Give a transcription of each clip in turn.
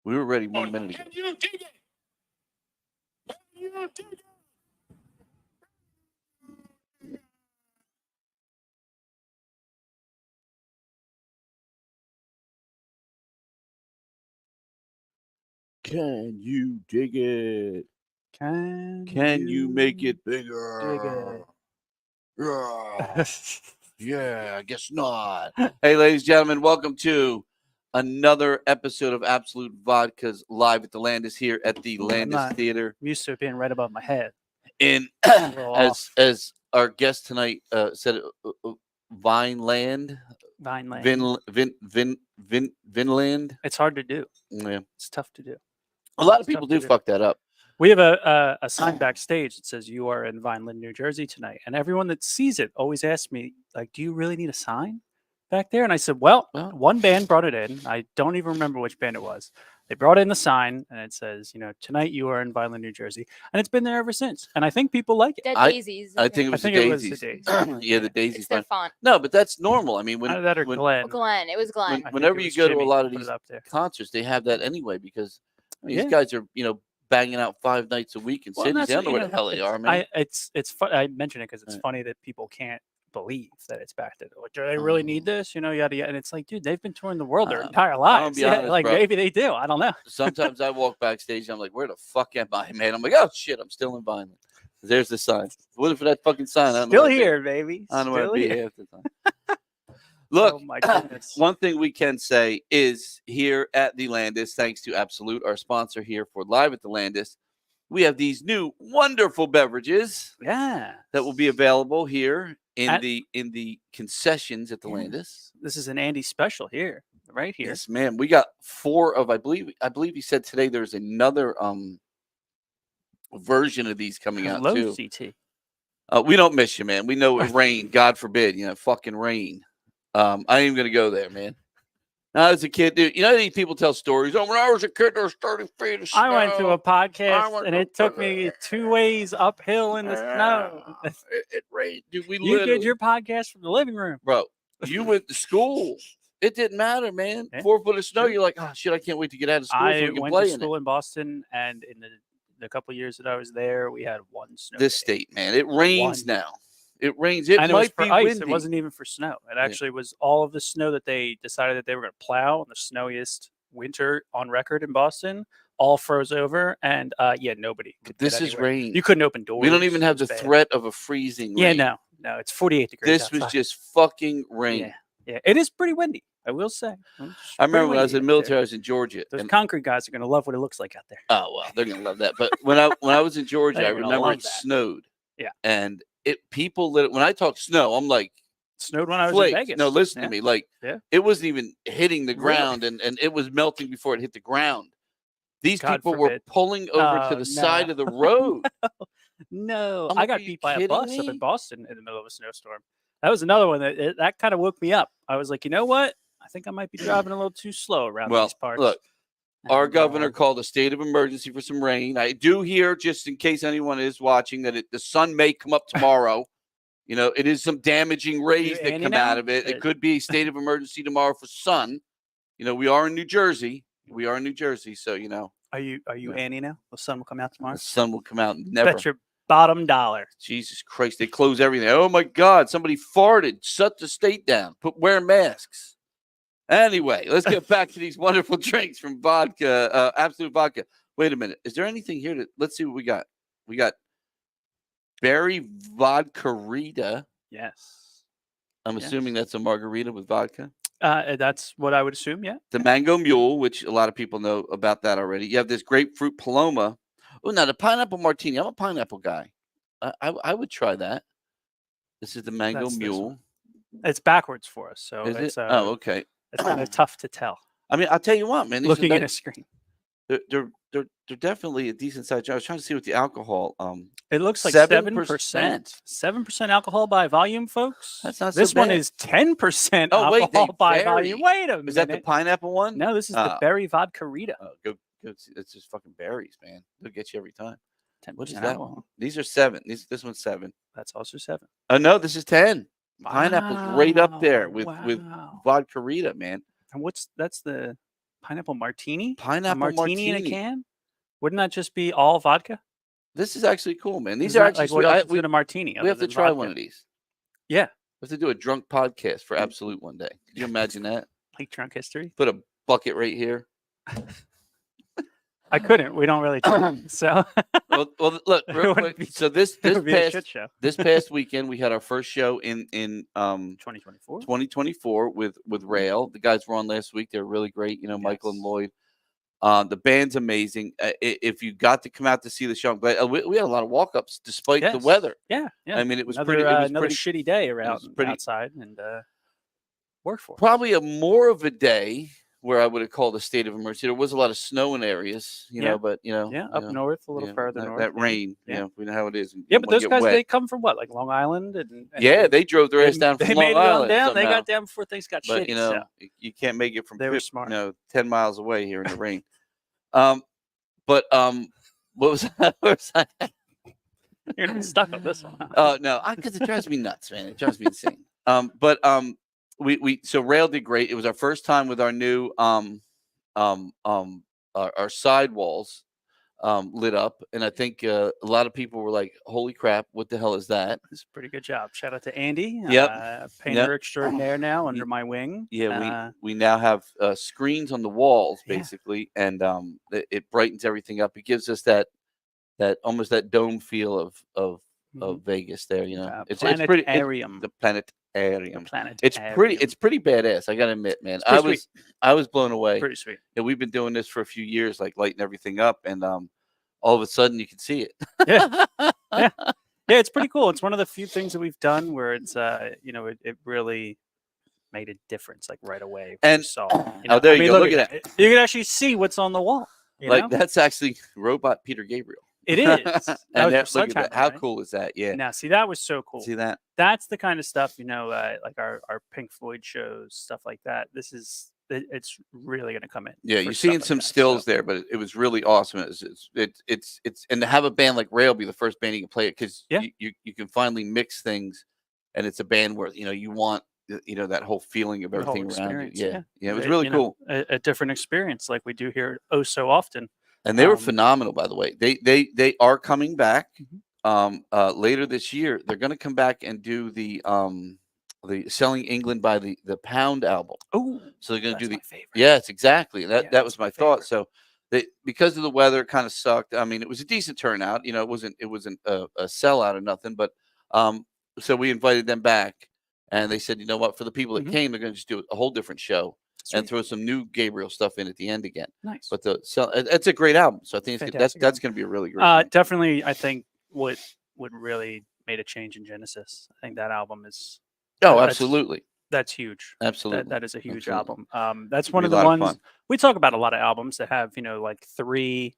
We were ready 1 minute ago. Can you dig it? Can you dig it? Can you dig it? Can you make it bigger? dig Yeah. Yeah, I guess not. Hey, ladies and gentlemen, welcome to another episode of Absolute Vodkas live at the Landis here at the Landis Theater. I'm used to it being right above my head. And as our guest tonight said, Vineland. Vinland. It's hard to do. Yeah, it's tough to do. A lot of people do fuck that up. We have a sign backstage that says you are in Vineland, New Jersey tonight, and everyone that sees it always asks me, like, "Do you really need a sign back there?" And I said, "Well, one band brought it in. I don't even remember which band it was. They brought in the sign, and it says, tonight you are in Vineland, New Jersey, and it's been there ever since. And I think people like it. Dead Daisies. I think it was the Daisies. Yeah, the Daisies. It's their font. No, but that's normal. I mean, Glenn. Glenn. It was Glenn. Whenever you go to a lot of these concerts, they have that anyway because these guys are, banging out 5 nights a week in cities. They don't know where the hell they are, man. It's fun. I mention it because it's funny that people can't believe that it's back there. Like, do they really need this? Yada yada. And it's like, dude, they've been touring the world their entire lives. Honest, like, bro. Maybe they do. I don't know. Sometimes I walk backstage and I'm like, where the fuck am I, man? I'm like, oh shit, I'm still in Vineland. There's the sign. What if that fucking sign? I don't still know here, baby. I don't know where to be half the time. Look, oh my goodness. One thing we can say is here at the Landis, thanks to Absolute, our sponsor here for Live at the Landis, we have these new wonderful beverages. Yeah. That will be available here in the concessions at the Landis. This is an Andy special here, right here. Yes, ma'am. We got 4 of I believe he said today there's another version of these coming out too. CT. We don't miss you, man. We know it rained. God forbid, fucking rain. I ain't even gonna go there, man. Now, as a kid, dude, these people tell stories. Oh, when I was a kid, there was 30 feet of snow. I went to a podcast, and it took me 2 ways uphill in the snow. It rained, dude. You did your podcast from the living room, bro. You went to school. It didn't matter, man. Yeah. 4 foot of snow. You're like, oh shit, I can't wait to get out of school. I went to school in Boston, and in the couple of years that I was there, we had 1 snow. This state, man, it rains now. It rains. It and might it was be for ice. windy. It wasn't even for snow. It actually was all of the snow that they decided that they were going to plow on the snowiest winter on record in Boston. All froze over, and nobody could. This is rain. You couldn't open doors. We don't even have the threat of a freezing rain. Yeah, no, it's 48 degrees. This outside. was just fucking rain. Yeah, it is pretty windy. I will say. I remember when I was in the military, I was in Georgia. Those concrete guys are going to love what it looks like out there. Oh well, they're going to love that. But when I was in Georgia, I remember it snowed. Yeah, and people when I talk snow, I'm like snowed when I was in Vegas. No, listen to me. Like it wasn't even hitting the ground, and it was melting before it hit the ground. These people were pulling over to the side of the road. No, I got beat by a bus up in Boston in the middle of a snowstorm. That was another one that kind of woke me up. I was like, you know what? I think I might be driving a little too slow around these parts. Look, our governor called a state of emergency for some rain. I do hear, just in case anyone is watching, that the sun may come up tomorrow. It is some damaging rays that come out of it. It could be a state of emergency tomorrow for sun. We are in New Jersey. So Are you Annie now? The sun will come out tomorrow. The sun will come out. Never. Bet your bottom dollar. Jesus Christ! They close everything. Oh my God! Somebody farted. Shut the state down. Wear masks. Anyway, let's get back to these wonderful drinks from vodka, Absolute Vodka. Wait a minute. Is there anything here let's see what we got. We got berry vodka-rita. Yes. I'm assuming that's a margarita with vodka. That's what I would assume, yeah. The Mango Mule, which a lot of people know about that already. You have this Grapefruit Paloma. Oh, now the Pineapple Martini. I'm a pineapple guy. I would try that. This is the Mango Mule. It's backwards for us, so it's okay. It's kind of tough to tell. I mean, I'll tell you what, man. Looking at a screen, they're definitely a decent size. I was trying to see what the alcohol. It looks like 7%. 7% alcohol by volume, folks. That's not this so one bad. is 10% alcohol by volume. Wait a minute. Is that the pineapple one? No, this is the berry vodka-rita. Oh, go. It's just fucking berries, man. They'll get you every time. 10%. What is that one? These are 7. This one's 7. That's also 7. Oh no, this is 10. Pineapple's right up there with wow. vodka-rita, man. And that's the Pineapple martini? Pineapple a martini in a martini. can? Wouldn't that just be all vodka? This is actually cool, man. These Isn't are that, actually like what sweet. else is in a martini? We other have to than try vodka? one of these. Yeah, We have to do a drunk podcast for Absolute one day. Can you imagine that? like drunk history. Put a bucket right here. I couldn't. We don't really drink, so Well, look, It real wouldn't quick. be- So this it would be a shit past show. this past weekend, we had our first show in 2024. 2024 with Rail. The guys were on last week. They were really great. You know, Michael and Yes. Lloyd. The band's amazing. If you got to come out to see the show, I'm glad. We had a lot of walk-ups despite the Yes. weather. Yeah, yeah. I mean, it was another, pretty. It was another pretty. shitty day around pretty- outside and work for. Probably a more of a day where I would have called a state of emergency. There was a lot of snow in areas, you Yeah. know, but Yeah, you up know, north, a little further north. that yeah. rain, Yeah. you know, we know how it is. Yeah, but those guys, they come from what, like Long Island, and Yeah, they drove their ass down from they Long made it on Island. down. They somehow. got down before things got But shitty. you know, so you can't make it from They were smart. 10 miles away here in the rain. But what was that? What was that? you're not stuck on this one. huh? Oh no, because it drives me nuts, man. It drives me insane. But we so Rail did great. It was our first time with our new our sidewalls lit up, and I think a lot of people were like, "Holy crap, what the hell is that?" It's a pretty good job. Shout out to Andy, Yep. painter extraordinaire now under my wing. Yeah, we now have screens on the walls Yeah. basically, and it brightens everything up. It gives us that almost that dome feel of Vegas there. You know, it's pretty. Planetarium. The planetarium. Planet. It's pretty badass. I gotta admit, man. It's pretty I was blown away. pretty sweet. And we've been doing this for a few years, like lighting everything up, and all of a sudden you can see it. Yeah. Yeah, it's pretty cool. It's one of the few things that we've done where it's it really made a difference like right away. And so there you go. Look at that. You can actually see what's on the wall. You know? That's actually robot Peter Gabriel. It is. That And was for look at that. Sledgehammer, How right? cool is that? Yeah. Now, see, that was so cool. See that? That's the kind of stuff, like our Pink Floyd shows, stuff like that. It's really going to come in. Yeah, for you're stuff seeing like some that, stills so. there, but it was really awesome. It's and to have a band like Rail be the first band you can play it because Yeah. you can finally mix things, and it's a band where you want that whole feeling of The whole everything around you. experience, Yeah, it was really cool. A different experience like we do here so often. And they were phenomenal, by the way. They are coming back later this year. They're going to come back and do the Selling England by the Pound album. Oh, So they're going to do my the favorite. yes, exactly. That Yeah, that was that's my my thought. favorite. So because of the weather, it kind of sucked. I mean, it was a decent turnout. It wasn't a sellout or nothing. But so we invited them back, and they said, you know what, for the people that came, they're going to just do a whole different show. And Sweet. throw some new Gabriel stuff in at the end again. Nice. But it's a great album. So I think that's Fantastic going to be a really great one. Definitely, I think what really made a change in Genesis. I think that album is. Oh, that's- absolutely. That's huge. Absolutely. That is a huge Absolutely. album. That's It'll one be of a the lot of ones fun. we talk about. A lot of albums that have like 3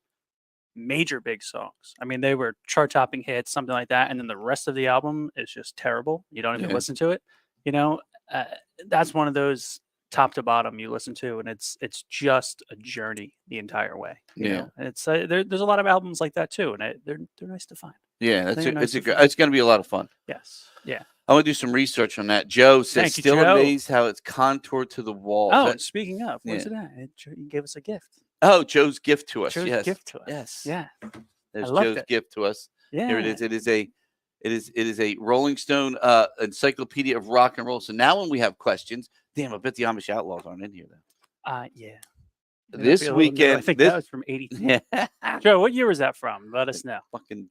major big songs. I mean, they were chart-topping hits, something like that, and then the rest of the album is just terrible. You don't even Yeah. listen to it. That's one of those top to bottom you listen to, and it's just a journey the entire way. You know? It's there's a lot of albums like that too, and they're nice to find. Yeah, They're nice to find. it's going to be a lot of fun. Yes. Yeah. I want to do some research on that. Joe says, Thank you, still Joe. amazed how it's contoured to the wall. Oh, and speaking of, where's yeah. it at? You gave us a gift. Oh, Joe's gift to us. Joe's yes. gift to us. Yes. Yeah. There's loved Joe's it. gift to us. Yeah. Here it is. It is a Rolling Stone encyclopedia of rock and roll. So now when we have questions, damn, I bet the Amish Outlaws aren't in here though. Yeah. This Maybe a little new. weekend, I think this, that was from '83. yeah, Joe, what year was that from? Let us know. fucking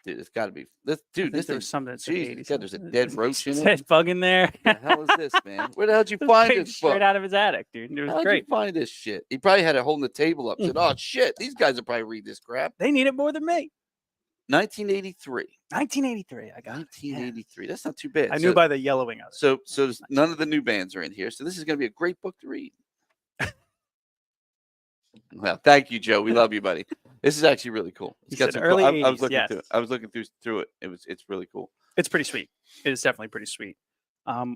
dude, it's got to be this I dude. think This there thing, was something that said jeez, 80s. God, there's a dead roach in it. Dead bug in there. What the hell is this, man? Where the hell did you It was find painted this straight book? out of his attic, dude. It was How'd great. you find this shit? He probably had it holding the table up. Said, "Oh shit, these guys will probably read this crap." They need it more than me. 1983. 1983. I got it. 1983. That's not too bad. I knew by the yellowing of it. So none of the new bands are in here. So this is going to be a great book to read. Well, thank you, Joe. We love you, buddy. This is actually really cool. It's He got said some early cool, I was 80s, looking yes. through it. I was looking through it. It's really cool. It's pretty sweet. It is definitely pretty sweet.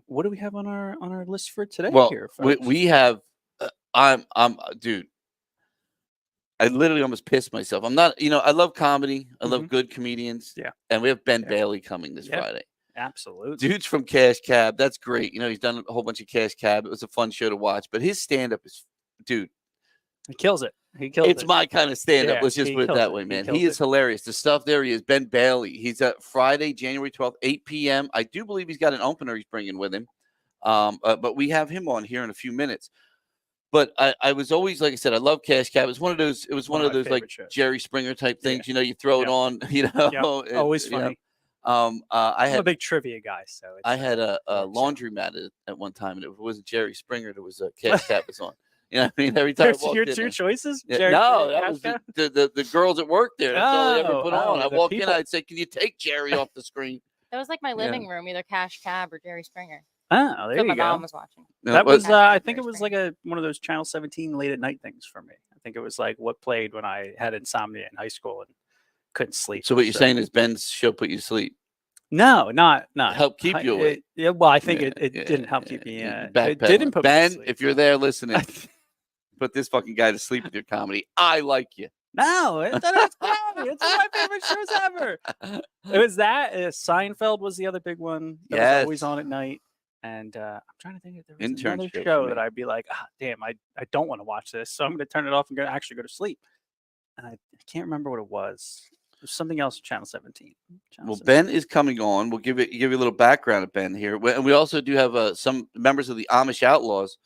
What do we have on our list for today? Well, here, we have. I'm dude. I literally almost pissed myself. I'm not. I love comedy. I love good comedians. Yeah. And we have Ben Yeah. Bailey coming this Yeah. Friday. Absolutely. Dude's from Cash Cab. That's great. You know, he's done a whole bunch of Cash Cab. It was a fun show to watch. But his stand-up is, dude. He kills it. He kills It's it. my kind of stand-up. Yeah, Let's just he put it kills that it. way, He man. kills He is it. hilarious. The stuff there he is. Ben Bailey. He's at Friday, January 12th, 8 p.m. I do believe he's got an opener he's bringing with him. But we have him on here in a few minutes. But I was always, like I said, I love Cash Cab. It was one of those like shows. Jerry Springer type things. You know, you throw it on, you know. Yep. Always funny. I'm a big trivia guy, so I had a laundromat at one time, and it wasn't Jerry Springer. There was a Cash Cab was on. You know what I mean? Every time I walked your in two there. choices? Yeah, Jerry, no, Jerry, that was the girls that worked there. That's all they ever put on. I the walk in, people. I'd say, "Can you take Jerry off the screen?" That was like my living room, either Cash Cab or Jerry Springer. Oh, there So you my go. mom was watching. That but- was, I think it was like one of those Channel 17 late at night things for me. I think it was like what played when I had insomnia in high school and couldn't sleep. So what you're saying is Ben's show put you to sleep? No, not Help keep you awake. Yeah, well, I think Yeah, it yeah, didn't help keep yeah, me. yeah, It backpedaling. didn't put me to Ben, sleep. if you're there listening, put this fucking guy to sleep with your comedy. I like you. No, that's great. It's one of my favorite shows ever. It was that. Seinfeld was the other big one that was always Yes. on at night. And I'm trying to think if there was Internship another for show me. that I'd be like, damn, I don't want to watch this, so I'm going to turn it off and actually go to sleep. And I can't remember what it was. It was something else. Channel 17. Well, Ben is coming on. We'll give you a little background of Ben here, and we also do have some members of the Amish Outlaws.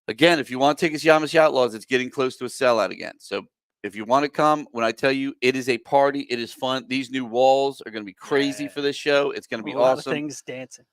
Again, if you want tickets to the Amish Outlaws, it's getting close to a sellout again. So if you want to come, when I tell you it is a party, it is fun. These new walls are going to be crazy for this show. It's going to be a lot awesome. of things dancing.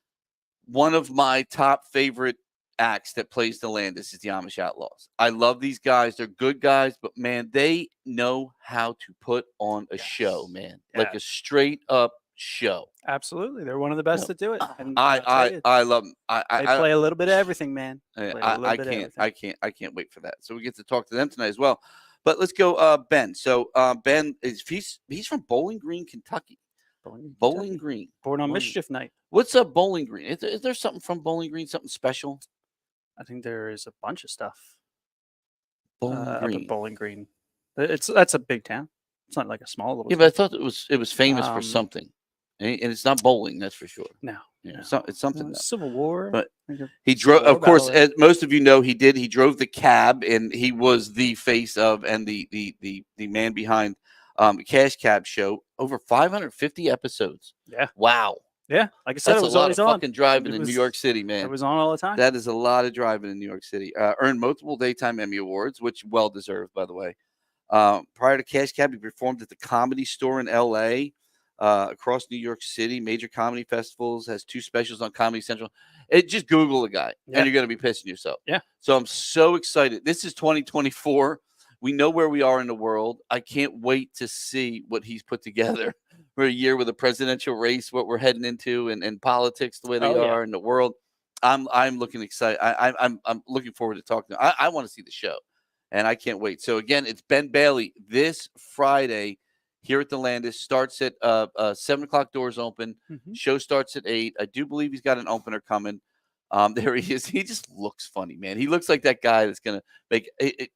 One of my top favorite acts that plays the Landis is the Amish Outlaws. I love these guys. They're good guys, but man, they know how to put on a show, man. Like a straight up show. Absolutely. They're one of the best to do it. And I love them. They play a little bit of everything, man. I can't wait for that. So we get to talk to them tonight as well. But let's go, Ben. So Ben he's from Bowling Green, Kentucky. Bowling Green. Born on Mischief Night. What's up, Bowling Green? Is there something from Bowling Green? Something special? I think there is a bunch of stuff. Bowling Green. Up at Bowling Green. That's a big town. It's not like a small little. Yeah, but I thought it was famous for something, and it's not bowling. That's for sure. No. Yeah, it's something. No, Civil War. But he drove. Of course, as most of you know, he did. He drove the cab, and he was the face of and the man behind Cash Cab show. Over 550 episodes. Yeah. Wow. Yeah, like I said, That's it was a lot always of on. fucking driving in New York City, man. It was on all the time. That is a lot of driving in New York City. Earned multiple daytime Emmy awards, which well deserved, by the way. Prior to Cash Cab, he performed at the Comedy Store in L.A., across New York City, major comedy festivals, has 2 specials on Comedy Central. Just Google the guy, and you're going to be pissing yourself. Yeah. So I'm so excited. This is 2024. We know where we are in the world. I can't wait to see what he's put together for a year with a presidential race, what we're heading into, and politics the way they are in the world. I'm looking excited. I'm looking forward to talking to him. I want to see the show, and I can't wait. So again, it's Ben Bailey this Friday here at the Landis. Starts at 7 o'clock. Doors open. Show starts at 8. I do believe he's got an opener coming. There he is. He just looks funny, man. He looks like that guy that's gonna make it.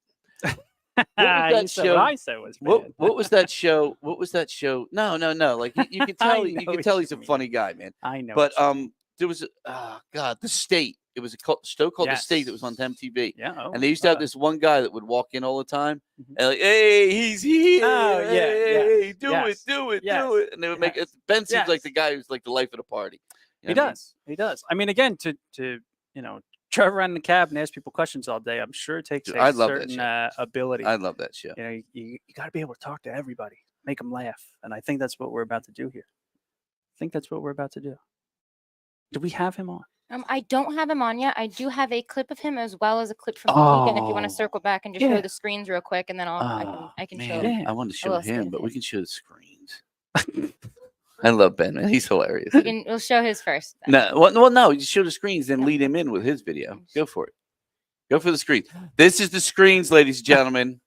What was that show? What I said was what was that show? What was that show? No. Like you can tell. You can tell he's a funny guy, man. I know. But there was The State. It was a show called The State that was on MTV. Yeah. And they used to have this one guy that would walk in all the time and like, hey, he's here. Oh, yeah. Hey, do Yes. it. And they would make it. Ben seems like the guy who's like the life of the party. You know He does. I mean, again, to drive around in the cab and ask people questions all day, I'm sure it takes a certain ability. I love that show. You got to be able to talk to everybody, make them laugh. And I think that's what we're about to do here. Do we have him on? I don't have him on yet. I do have a clip of him as well as a clip from the weekend. If you want to circle back and just show the screens real quick, and then I can show. I wanted to show little him, snippet. but we can show the screens. I love Ben, man. He's hilarious. We'll show his first. No, no. You show the screens, then lead him in with his video. Go for it. Go for the screens. This is the screens, ladies and gentlemen.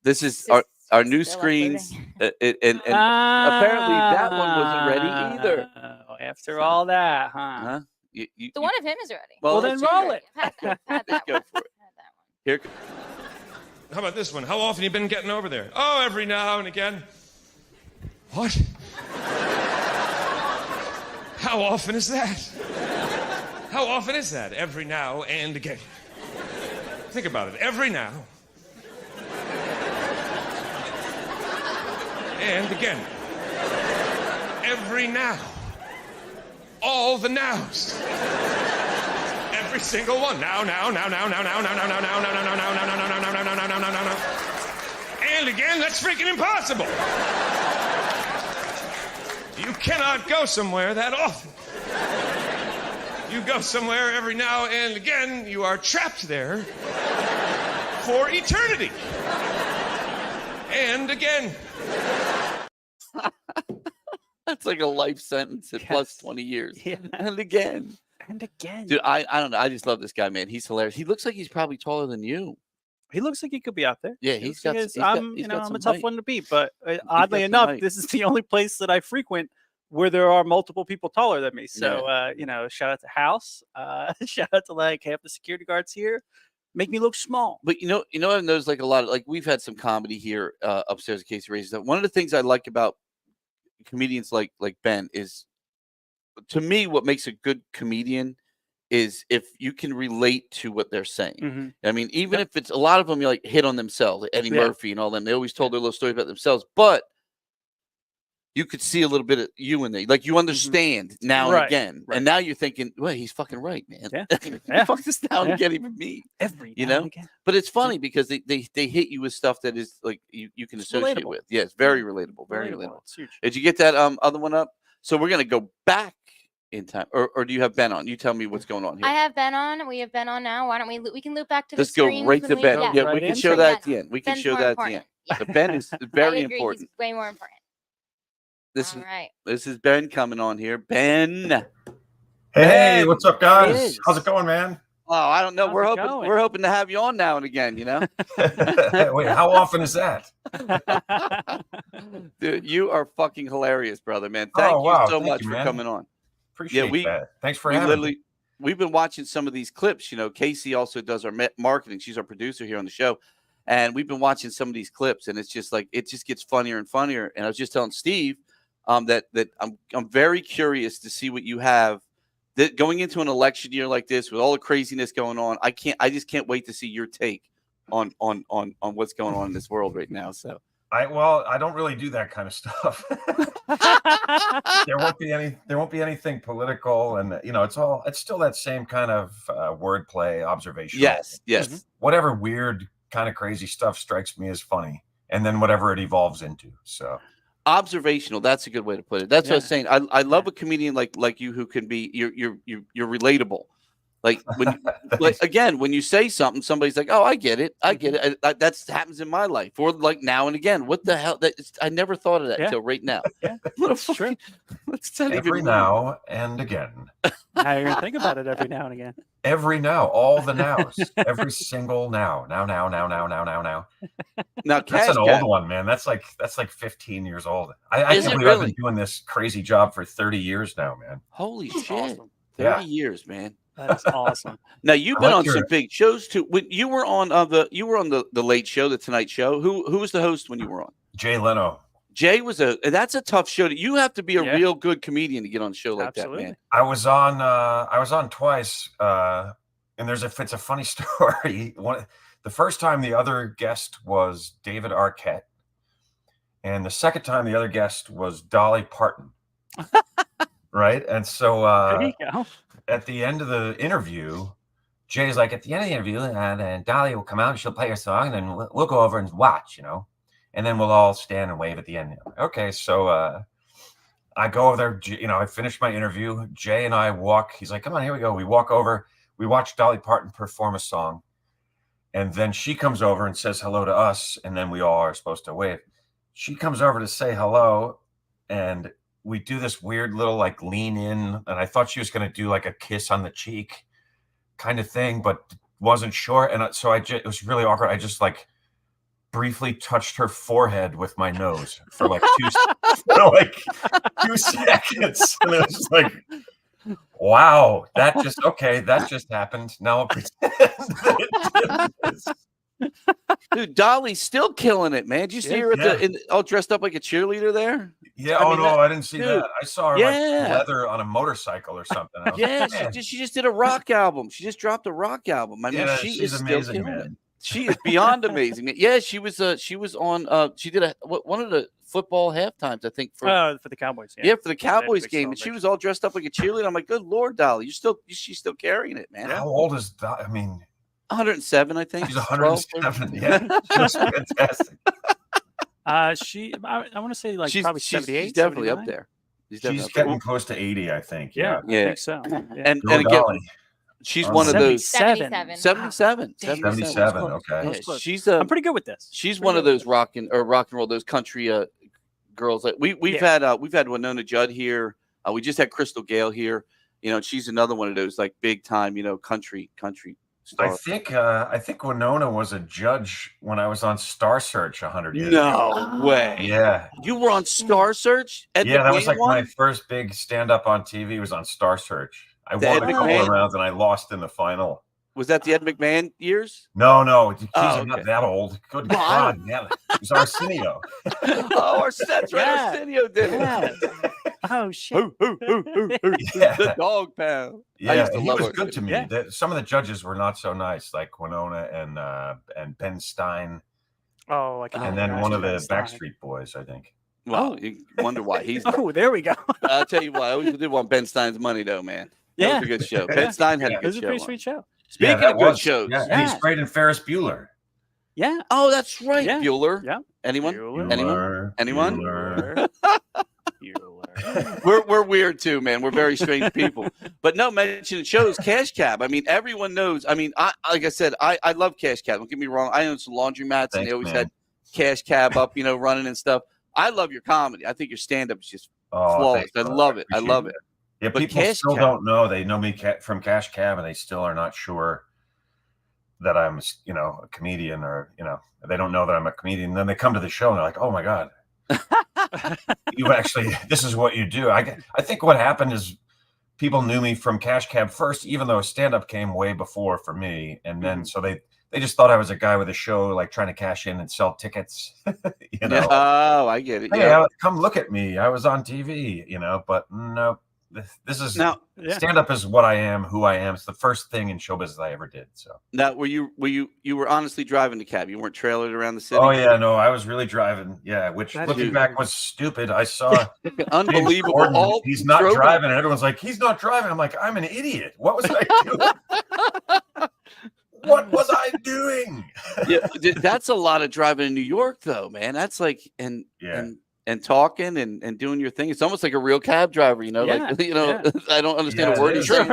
This is our new screens, and apparently that one wasn't ready either. After all that, huh? The one of him is ready. Well, then roll it. I've had that Go one. for it. Here. How about this one? How often you been getting over there? Oh, every now and again. What? How often is that? How often is that? Every now and again. Think about it. Every now and again. Every now. All the nows. Every single one. Now. And again, that's freaking impossible. You cannot go somewhere that often. You go somewhere every now and again, you are trapped there for eternity. And again. That's like a life sentence at plus 20 years. Yeah. And again. And again. Dude, I don't know. I just love this guy, man. He's hilarious. He looks like he's probably taller than you. He looks like he could be out there. Yeah, I'm a tough one to beat, but oddly some enough, height. this is the only place that I frequent where there are multiple people taller than me. So, shout out to House. Shout out to like half the security guards here. Make me look small. But I know there's like a lot of like we've had some comedy here upstairs at Casey Raises. One of the things I like about comedians like Ben is, to me, what makes a good comedian is if you can relate to what they're saying. Mm-hmm. I mean, even if it's a lot of them, you like hit on themselves, like Eddie Murphy and all them. They always told their little stories about themselves, but you could see a little bit of you in there. Like you understand now and again. Right. And now you're thinking, well, he's fucking right, man. Yeah. Fuck this now and again, even me. Every now and again. But it's funny because they hit you with stuff that is like you can associate relatable. With. Yeah, it's very relatable. Very relatable. It's huge. Did you get that other one up? So we're gonna go back in time, or do you have Ben on? You tell me what's going on here. I have Ben on. We have Ben on now. Why don't we can loop back to Let's the screens? Go right to Ben. Yeah, we can show that at the end. We can Ben's show that at the end. Yeah. But Ben is very important. He's way more important. This is Ben coming on here. Ben. Hey, what's up, guys? How's it going, man? Oh, I don't know. We're hoping to have you on now and again, you know? Wait, how often is that? Dude, you are fucking hilarious, brother, man. Thank you so much for coming on. Appreciate that. Thanks for having me. We've been watching some of these clips. Casey also does our marketing. She's our producer here on the show. And we've been watching some of these clips, and it's just like it just gets funnier and funnier. And I was just telling Steve that I'm very curious to see what you have. That going into an election year like this with all the craziness going on, I just can't wait to see your take on what's going on in this world right now. So I don't really do that kind of stuff. There won't be anything political, and it's still that same kind of wordplay, observation. Yes. Whatever weird kind of crazy stuff strikes me as funny, and then whatever it evolves into. So. Observational. That's a good way to put it. That's what I was saying. I love a comedian like you who can be you're relatable. Like when when you say something, somebody's like, "Oh, I get it. That happens in my life." Or like now and again. What the hell? I never thought of that until right now. Yeah, that's true. Every now and again. Now you're gonna think about it every now and again. Every now, all the nows, every single now. Now. Now, that's an old one, man. That's like 15 years old. I can't believe I've been doing this crazy job for 30 years now, man. Holy shit! Awesome. 30 years, man. That is awesome. Now you've been on some big shows too. When you were on the Late Show, the Tonight Show. Who was the host when you were on? Jay Leno. Jay that's a tough show. You have to be a real good comedian to get on a show like that, man. I was on twice, and it's a funny story. The first time the other guest was David Arquette, and the second time the other guest was Dolly Parton. Right, and so there you go. At the end of the interview, Jay's like, at the end of the interview, and Dolly will come out and she'll play her song, and then we'll go over and watch, and then we'll all stand and wave at the end. Okay, so I go over there, I finished my interview. Jay and I walk. He's like, come on, here we go. We walk over. We watch Dolly Parton perform a song, and then she comes over and says hello to us, and then we all are supposed to wave. She comes over to say hello, and we do this weird little like lean in, and I thought she was going to do like a kiss on the cheek kind of thing, but wasn't sure. And so it was really awkward. I just like briefly touched her forehead with my nose for like 2 seconds. And it was just like, wow, that just happened. Now I'll pretend that it didn't. Dude, Dolly's still killing it, man. Did you see her all dressed up like a cheerleader there? Yeah. I mean, I didn't see that. I saw her like leather on a motorcycle or something. I was like, she just did a rock album. She just dropped a rock album. I mean, she's amazing, still man. She is beyond amazing. Yeah, she was on. She did one of the football halftimes, I think, for the Cowboys. Yeah, for the Cowboys game, and she was all dressed up like a cheerleader. I'm like, good Lord, Dolly, she's still carrying it, man. How old is Dolly? I mean, 107, I think. She's 107. Yeah, she's fantastic. I want to say she's probably 78. She's definitely up there. She's getting close to 80, I think. Yeah, I think so. Yeah. And again, she's one of those 77. 77. Okay. Yeah, she's I'm pretty good with this. She's one of those rock and roll, those country girls. Like we've had Winona Judd here. We just had Crystal Gale here. You know, she's another one of those like big time, country star. I think Winona was a judge when I was on Star Search 100 years ago. No way. Yeah. You were on Star Search? That was like my first big stand up on TV was on Star Search. I won a couple of rounds and I lost in the final. Was that the Ed McMahon years? No. Geez, I'm not that old. Good God, man. It was Arsenio. That's right. Arsenio did it. Oh, shit. The dog pound. Yeah, he was good to me. Yeah. Some of the judges were not so nice, like Winona and Ben Stein. Oh, and then one of the Backstreet Boys, I think. Well, you wonder why he's. There we go. I'll tell you what. I always did want Ben Stein's money, though, man. That was a good show. Ben Stein had a good show. It was a pretty sweet show. Speaking of good shows, he's great in Ferris Bueller. Yeah. Oh, that's right, Bueller. Yeah. Anyone? Bueller. We're weird too, man. We're very strange people. But no, mention shows Cash Cab. I mean, everyone knows. I mean, like I said, I love Cash Cab. Don't get me wrong. I own some laundromats, and they always had Cash Cab up, running and stuff. I love your comedy. I think your stand-up is just flawless. I love it. I love it. Yeah, but people still don't know. They know me from Cash Cab, and they still are not sure that I'm, a comedian, or they don't know that I'm a comedian. And then they come to the show and they're like, "Oh my God, you actually, this is what you do." I think what happened is people knew me from Cash Cab first, even though stand-up came way before for me, and then so they just thought I was a guy with a show, like trying to cash in and sell tickets. Oh, I get it. Hey, come look at me. I was on TV, but no. This is stand-up is what I am, who I am. It's the first thing in show business I ever did. So now, you were honestly driving the cab. You weren't trailered around the city. Oh yeah, no, I was really driving. Yeah, which looking back was stupid. I saw unbelievable. He's not driving, and everyone's like, "He's not driving." I'm like, "I'm an idiot. What was I doing?" What was I doing? Yeah, that's a lot of driving in New York, though, man. That's like and talking and doing your thing. It's almost like a real cab driver, I don't understand a word he's saying,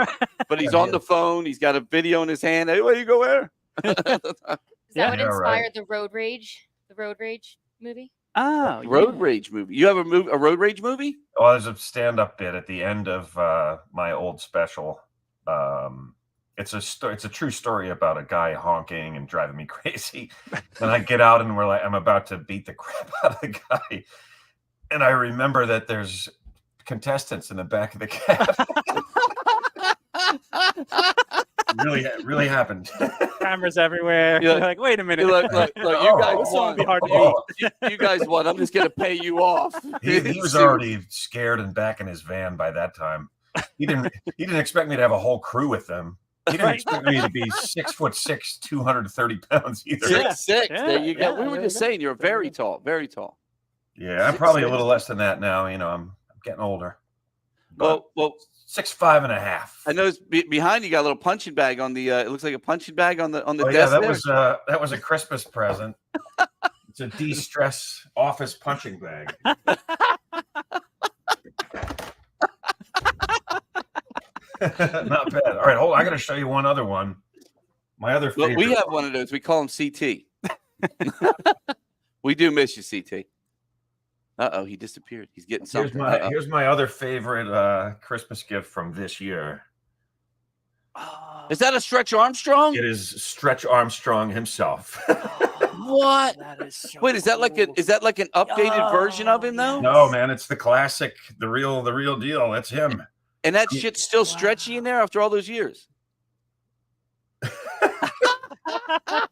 but he's on the phone. He's got a video in his hand. Hey, where you go where? Is that what inspired the Road Rage movie? Oh, Road Rage movie. You have a Road Rage movie? Oh, there's a stand-up bit at the end of my old special. It's a true story about a guy honking and driving me crazy. And I get out and I'm about to beat the crap out of the guy. And I remember that there's contestants in the back of the cab. really happened. Cameras everywhere. You're like, wait a minute. Look, you guys won. Be hard to you guys won. I'm just gonna pay you off. He was already scared and back in his van by that time. He didn't expect me to have a whole crew with them. He didn't expect me to be 6'6", 230 pounds either. 6'6". There you go. We were just saying you're very tall, very tall. Yeah, I'm probably a little less than that now. I'm getting older. Well, 6'5.5". I know behind you got a little punching bag on the. It looks like a punching bag on the desk. Yeah, that was a Christmas present. It's a de-stress office punching bag. Not bad. All right, hold on. I got to show you one other one. My other favorite. We have one of those. We call him CT. We do miss you, CT. Uh-oh, he disappeared. He's getting something. Here's my other favorite Christmas gift from this year. Is that a Stretch Armstrong? It is Stretch Armstrong himself. What? That is so Wait, is that like an updated version of him though? No, man, it's the classic, the real deal. That's him. And that shit's still stretchy in there after all those years.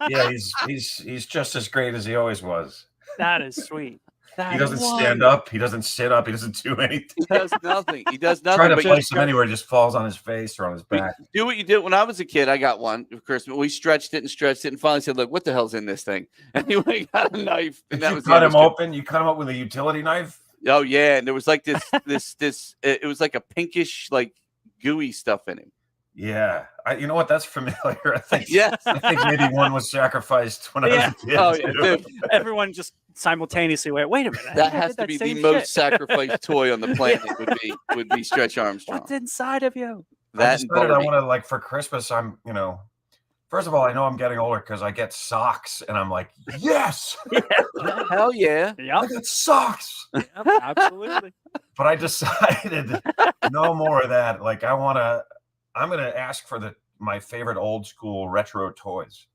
Yeah, he's just as great as he always was. That is sweet. He doesn't stand up. He doesn't sit up. He doesn't do anything. He does nothing. He does nothing. Try to but place him anywhere, he just falls on his face or on his back. do what you did when I was a kid. I got one for Christmas. We stretched it and finally said, "Look, what the hell's in this thing?" And he went and got a knife. And Did you cut him open? You cut him up with a utility knife? Oh yeah, and there was like this. It was like a pinkish, like gooey stuff in him. Yeah, you know what? That's familiar. I think. Yes. I think maybe one was sacrificed when I was a kid. Oh yeah, dude. Everyone just simultaneously wait a minute. That has to be the most sacrificed toy on the planet. Would be Stretch Armstrong. What's inside of you? That I decided I want to, like, for Christmas. I'm, first of all, I know I'm getting older because I get socks, and I'm like, yes, hell yeah, I got socks. Yep, absolutely. But I decided no more of that. Like, I'm gonna ask for my favorite old school retro toys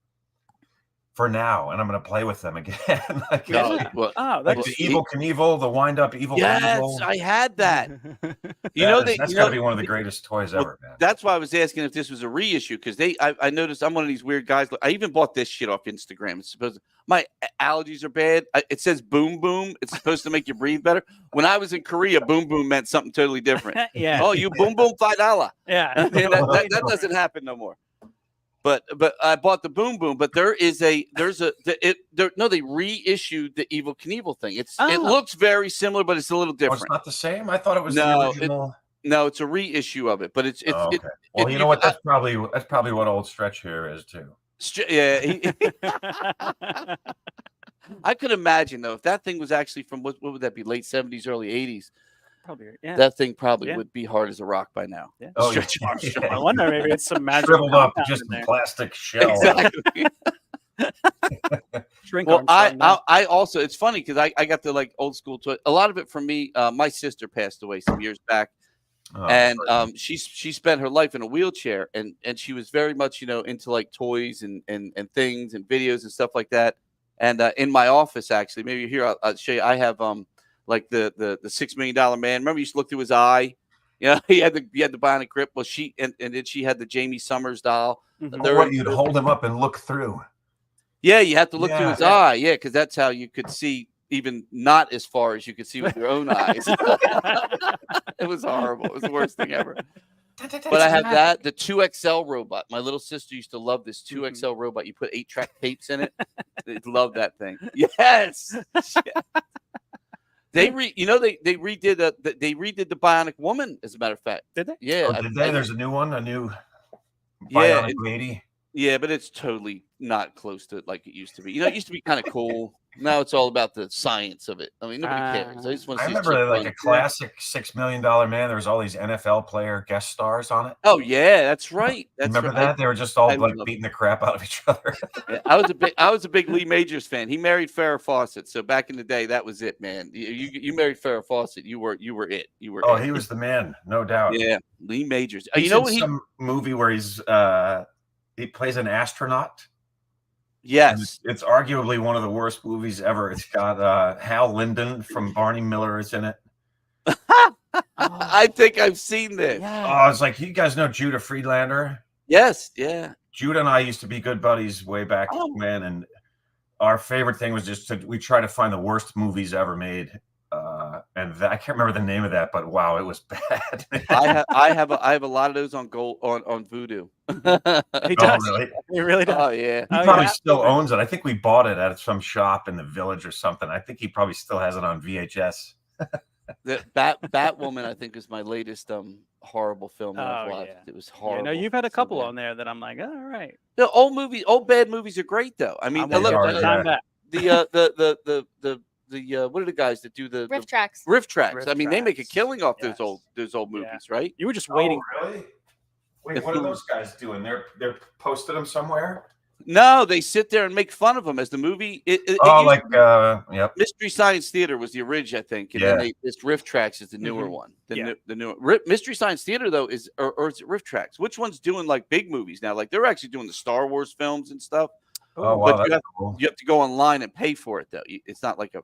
for now, and I'm gonna play with them again. Like, that's the Evil Knievel, the wind-up Evil Knievel. Yes, I had that. That's gotta be one of the greatest toys ever, man. That's why I was asking if this was a reissue, because I noticed I'm one of these weird guys. I even bought this shit off Instagram. It's supposed my allergies are bad. It says boom boom. It's supposed to make you breathe better. When I was in Korea, boom boom meant something totally different. Yeah. Oh, you boom boom $5. Yeah. that doesn't happen no more. But I bought the Boom Boom. But they reissued the Evil Knievel thing. It looks very similar, but it's a little different. It's not the same. I thought it was the original. No, it's a reissue of it. But it's okay. Well, you know what? That's probably what old Stretch here is too. Yeah. I could imagine though if that thing was actually from what would that be? Late 70s, early 80s. Probably, yeah. That thing probably would be hard as a rock by now. Yeah. Oh, Stretch Armstrong. I wonder maybe it's some magic shriveled up, just a plastic shell. Exactly. Well, I also, it's funny because I got the like old school toy. A lot of it from me. My sister passed away some years back, and she spent her life in a wheelchair, and she was very much into like toys and things and videos and stuff like that. And in my office, actually, maybe here I'll show you. I have like the $6 Million Man. Remember, you used to look through his eye. Yeah, he had the bionic grip. Well, and then she had the Jamie Summers doll. Mm-hmm. You'd hold him up and look through. Yeah, you have to look through his eye. Yeah, because that's how you could see even not as far as you could see with your own eyes. It was horrible. It was the worst thing ever. But I have that, the 2XL robot. My little sister used to love this 2XL robot. You put 8-track tapes in it. They love that thing. Yes. They redid the Bionic Woman, as a matter of fact. Did they? Yeah. Oh, did they? There's a new one, a new Bionic lady. Yeah, but it's totally not close to like it used to be. It used to be kind of cool. Now it's all about the science of it. I mean, nobody cares. I just want to see. I remember like a classic $6 Million Man. There was all these NFL player guest stars on it. Oh yeah, that's right. Remember that? They were just all like beating the crap out of each other. Yeah, I was a big Lee Majors fan. He married Farrah Fawcett, so back in the day, that was it, man. You married Farrah Fawcett, you were it. You were. Oh, he was the man, no doubt. Yeah, Lee Majors. He's in some movie where he plays an astronaut. Yes, it's arguably one of the worst movies ever. It's got Hal Linden from Barney Miller is in it. I think I've seen this. Oh, it's like, you guys know Judah Friedlander? Yes, yeah. Judah and I used to be good buddies way back when, and our favorite thing was just we try to find the worst movies ever made. And I can't remember the name of that, but wow, it was bad. I have a lot of those on Vudu. He does. Really? He really does. Oh yeah. He probably still owns it. I think we bought it at some shop in the Village or something. I think he probably still has it on VHS. The Batwoman, I think, is my latest horrible film that I've watched. Yeah. It was horrible. You've had a couple on there that I'm like, all right. The old bad movies are great though. I mean, what are the guys that do the Riff Tracks? Riff Tracks. I mean, they make a killing off those old movies, right? You were just waiting. Oh, really? Wait, what are those guys doing? They're posted them somewhere? No, they sit there and make fun of them as the movie. Mystery Science Theater was the original, I think, and then this Riff Tracks is the newer one. The newer Mystery Science Theater though is or is it Riff Tracks? Which one's doing like big movies now? Like they're actually doing the Star Wars films and stuff. Oh wow, but cool. You have to go online and pay for it though. It's not like a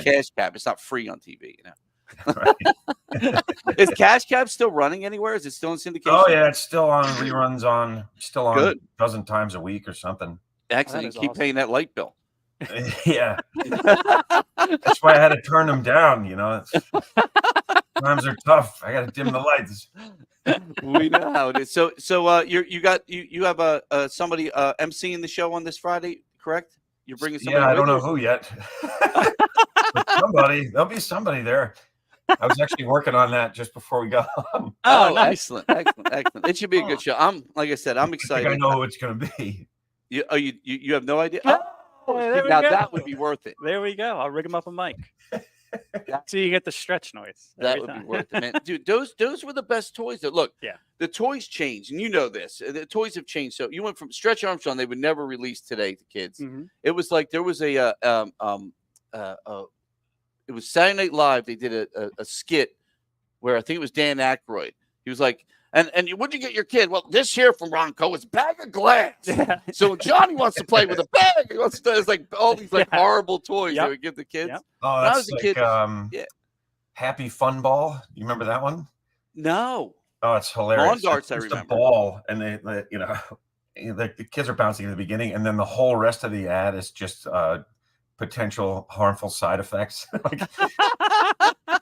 Cash Cab. It's not free on TV. Is Cash Cab still running anywhere? Is it still in syndication? Oh yeah, it's still on reruns still on a dozen times a week or something. Excellent. You is keep awesome. paying that light bill. Yeah. That's why I had to turn them down. Times are tough. I got to dim the lights. We know how it is. So you have somebody emceeing the show on this Friday, correct? You're bringing somebody. Yeah, I with don't know you? who yet. But there'll be somebody there. I was actually working on that just before we got on. Oh, nice. excellent. It should be a good show. Like I said, I'm I think excited. I know who it's going to be. You have no idea? Yeah. Oh, There we now go. that would be worth it. There we go. I'll rig him up a mic. So you get the stretch noise. That every would be time. worth it, man. Dude, those were the best toys. That look, Yeah. The toys changed, and you know this. The toys have changed. So you went from Stretch Armstrong; they would never release today to kids. Mhm. It was like there was it was Saturday Night Live. They did a skit where I think it was Dan Aykroyd. He was like, and what'd you get your kid? Well, this here from Ronco is bag of glass. Yeah. So Johnny wants to play with a bag. He wants to. It's like all these like Yeah. horrible toys Yep. they would give the kids. Yep. Oh, When I that's was a like kid, yeah. Happy Fun Ball. You remember that one? No. Oh, it's hilarious. Lawn darts, I It's just remember. a ball, and the kids are bouncing at the beginning, and then the whole rest of the ad is just potential harmful side effects. Like,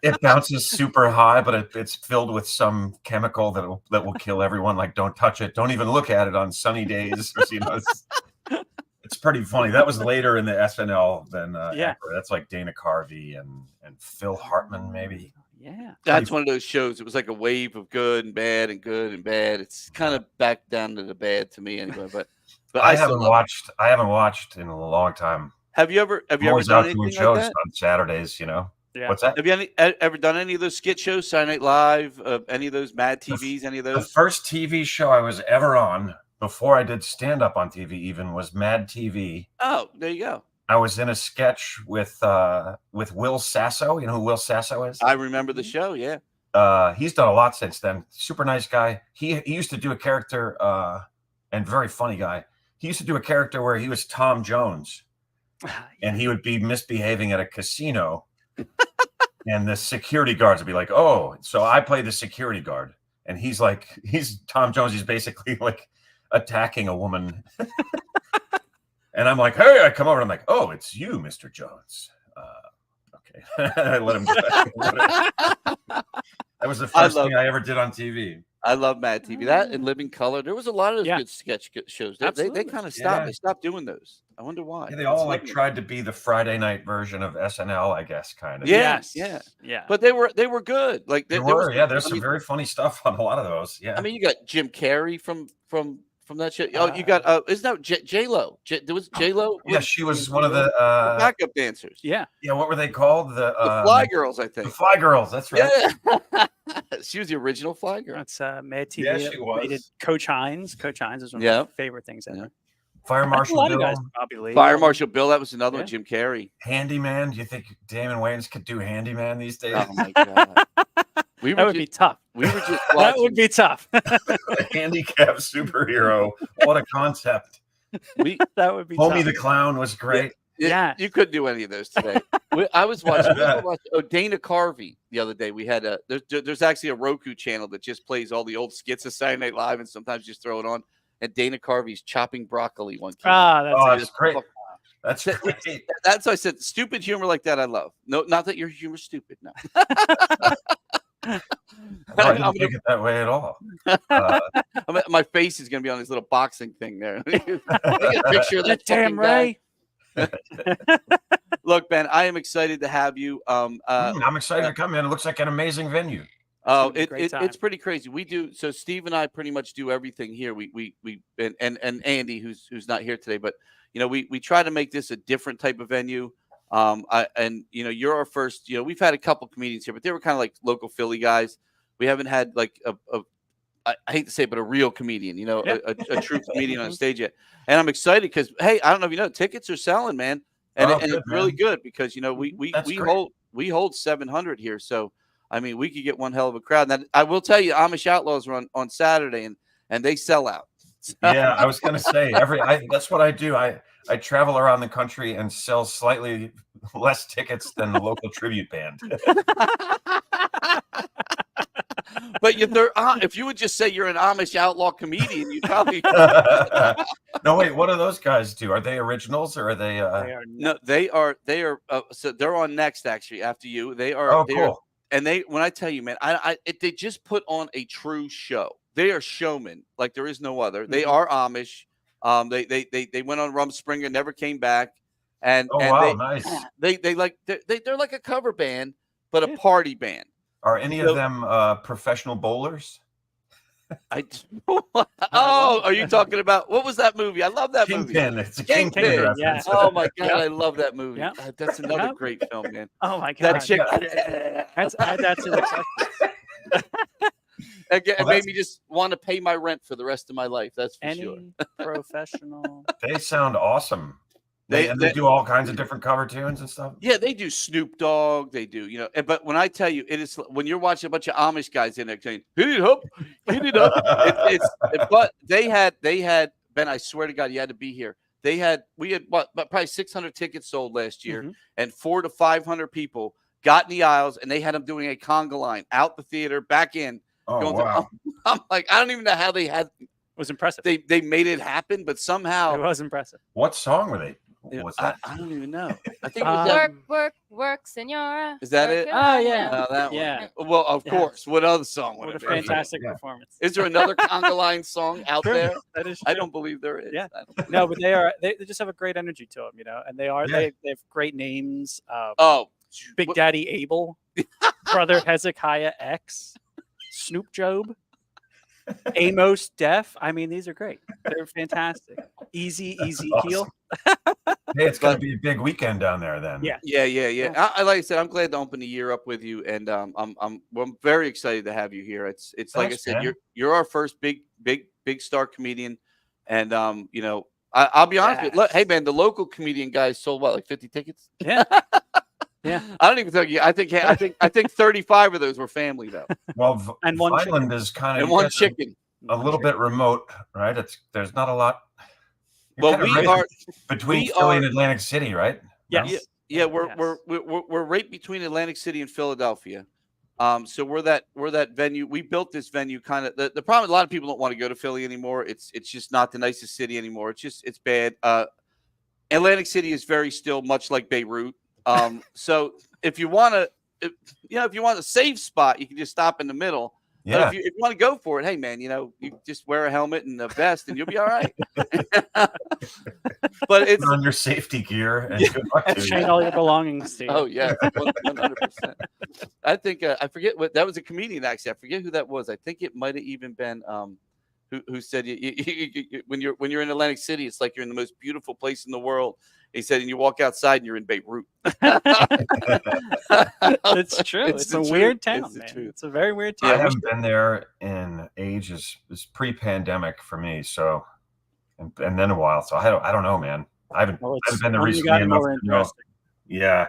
it bounces super high, but it's filled with some chemical that will kill everyone. Like, don't touch it. Don't even look at it on sunny days. It's pretty funny. That was later in the SNL than Yeah. Aykroyd. That's like Dana Carvey and Phil Hartman, maybe. Yeah. That's one of those shows. It was like a wave of good and bad and good and bad. It's kind of back down to the bad to me anyway. But I still haven't love it. watched in a long time. Have you ever I'm always done out doing anything shows like that? on Saturdays. Yeah. What's that? Have you ever done any of those skit shows, Saturday Night Live, any of those Mad TVs, any of The those? first TV show I was ever on before I did stand up on TV even was Mad TV. Oh, there you go. I was in a sketch with Will Sasso. You know who Will Sasso is? I remember the show. Yeah. He's done a lot since then. Super nice guy. He used to do a character and very funny guy. He used to do a character where he was Tom Jones, and he would be misbehaving at a casino, and the security guards would be like, "Oh," so I play the security guard, and he's Tom Jones. He's basically like attacking a woman, and I'm like, "Hey!" I come over, and I'm like, "Oh, it's you, Mr. Jones." Okay, I let him get back. That was the first thing I ever did on TV. I love Mad TV. That and Living Color. There was a lot of those good sketch shows. They Absolutely. kind of stopped. Yeah. They stopped doing those. I wonder why. Yeah, they all like tried to be the Friday night version of SNL, I guess, kind of. Yeah, Yes. Yeah. But they were good. Like They there were. was, Yeah, there's some very funny stuff on a lot of those. Yeah. I mean, you got Jim Carrey from that show. Oh, you got isn't that J Lo? There was J Lo. Yeah, she was one of the backup dancers. Yeah. Yeah, what were they called? The Fly Girls, I think. The Fly Girls. That's right. Yeah. She was the original Fly Girl. That's Mad TV. Yeah, she was. Rated Coach Hines. Coach Hines is one of Yeah. my favorite things ever. Fire A Marshal lot of Bill, guys probably leave. Fire Marshal Bill. That was another one. Yeah. Jim Carrey. Handyman. Do you think Damon Wayans could do Handyman these days? Oh my god. That would be tough. We were just That watching. would be tough. A handicapped superhero. What a concept. That would be Homie tough. the Clown was great. Yeah. You couldn't do any of those today. I was watching Dana Carvey the other day. We had there's actually a Roku channel that just plays all the old skits of Saturday Night Live and sometimes just throw it on. And Dana Carvey's chopping broccoli one came out. That's great. That's great. That's why I said stupid humor like that I love. No, not that your humor's stupid. No. I didn't think it that way at all. My face is going to be on this little boxing thing there. Get a picture of that damn fucking Ray. Look, Ben, I am excited to have you. I'm excited to come in. It looks like an amazing venue. Oh, It's gonna be a great time. it's pretty crazy. We do so. Steve and I pretty much do everything here. We and Andy, who's not here today, but we try to make this a different type of venue. You're our first. We've had a couple comedians here, but they were kind of like local Philly guys. We haven't had like I hate to say it, but a real comedian. A true comedian on stage yet. And I'm excited because hey, I don't know if you know, tickets are selling, man, and it's really good because we hold 700 here, so. I mean, we could get one hell of a crowd. Now, I will tell you, Amish Outlaws run on Saturday, and they sell out. Yeah, I was going to say that's what I do. I travel around the country and sell slightly less tickets than the local tribute band. But if you would just say you're an Amish outlaw comedian, you'd probably No, wait. What do those guys do? Are they originals or are they? They are no. They are. So they're on next actually after you. They are. Oh, they are, cool. and when I tell you, man, they just put on a true show. They are showmen like there is no other. They are Amish. They went on Rumspringa, never came back, and Oh, and wow, nice. they're like a cover band, but a party band. Are any of them professional bowlers? Are you talking about what was that movie? I love that movie. Kingpin. It's a Kingpin, Kingpin yeah. reference. Oh my god, I love that movie. Yep. That's another Yep. great film, man. Oh my god. That chick. Add that to the checklist. It made me just want to pay my rent for the rest of my life. That's for Any sure. professional. They sound awesome. They do all kinds of different cover tunes and stuff. Yeah, they do Snoop Dogg. They do, But when I tell you, it is when you're watching a bunch of Amish guys in there saying "hit it up, hit it up." But they had Ben. I swear to God, you had to be here. We had probably 600 tickets sold last year, and 400 to 500 people got in the aisles, and they had them doing a conga line out the theater, back in. Oh, wow. I'm like, I don't even know how they had. It was impressive. They made it happen, but somehow It was impressive. What song were they? Was that? I don't even know. I think it was Work, senora. Is that it? Oh, yeah. That Yeah. one. Well, of course. What other song would What a it be? fantastic Yeah. performance. Is there another conga line song out True. there? That is I true. don't believe there is. Yeah. I don't- No, but they just have a great energy to them, and they have great names. Big what- Daddy Abel, Brother Hezekiah X, Snoop Job, Amos Def. I mean, these are great. They're fantastic. Easy Ezekiel. Hey, it's going to be a big weekend down there then. Yeah. Yeah. I like I said, I'm glad to open the year up with you, and I'm very excited to have you here. It's like I Thanks, said, man. you're our first big star comedian, and I'll be honest with you. Look, hey man, the local comedian guys sold like 50 tickets. Yeah. Yeah. I don't even think you. I think 35 of those were family though, Well, And one Vineland is kind of and one chicken. a little bit remote, right? There's not a lot. Well, we are between we Philly and are- Atlantic City, right? Yes. Yeah, we're Yes. we're right between Atlantic City and Philadelphia. So we're that venue. We built this venue kind of the problem. A lot of people don't want to go to Philly anymore. It's just not the nicest city anymore. It's bad. Atlantic City is very still much like Beirut. So if you want a safe spot, you can just stop in the middle. Yeah. But if you want to go for it, hey man, you just wear a helmet and a vest and you'll be all right. But it's Put on your safety gear and good luck to Chain you. all your belongings to you. oh yeah, 100%. I think I forget what that was a comedian actually. I forget who that was. I think it might have even been who said when you're in Atlantic City, it's like you're in the most beautiful place in the world. He said, and you walk outside and you're in Beirut. It's true. It's a weird town, It's the man. truth. It's a very weird I town. haven't been there in ages. It's pre-pandemic for me, so and then a while. So I don't know, man. I haven't been there only recently gotten enough more to know. interesting. Yeah,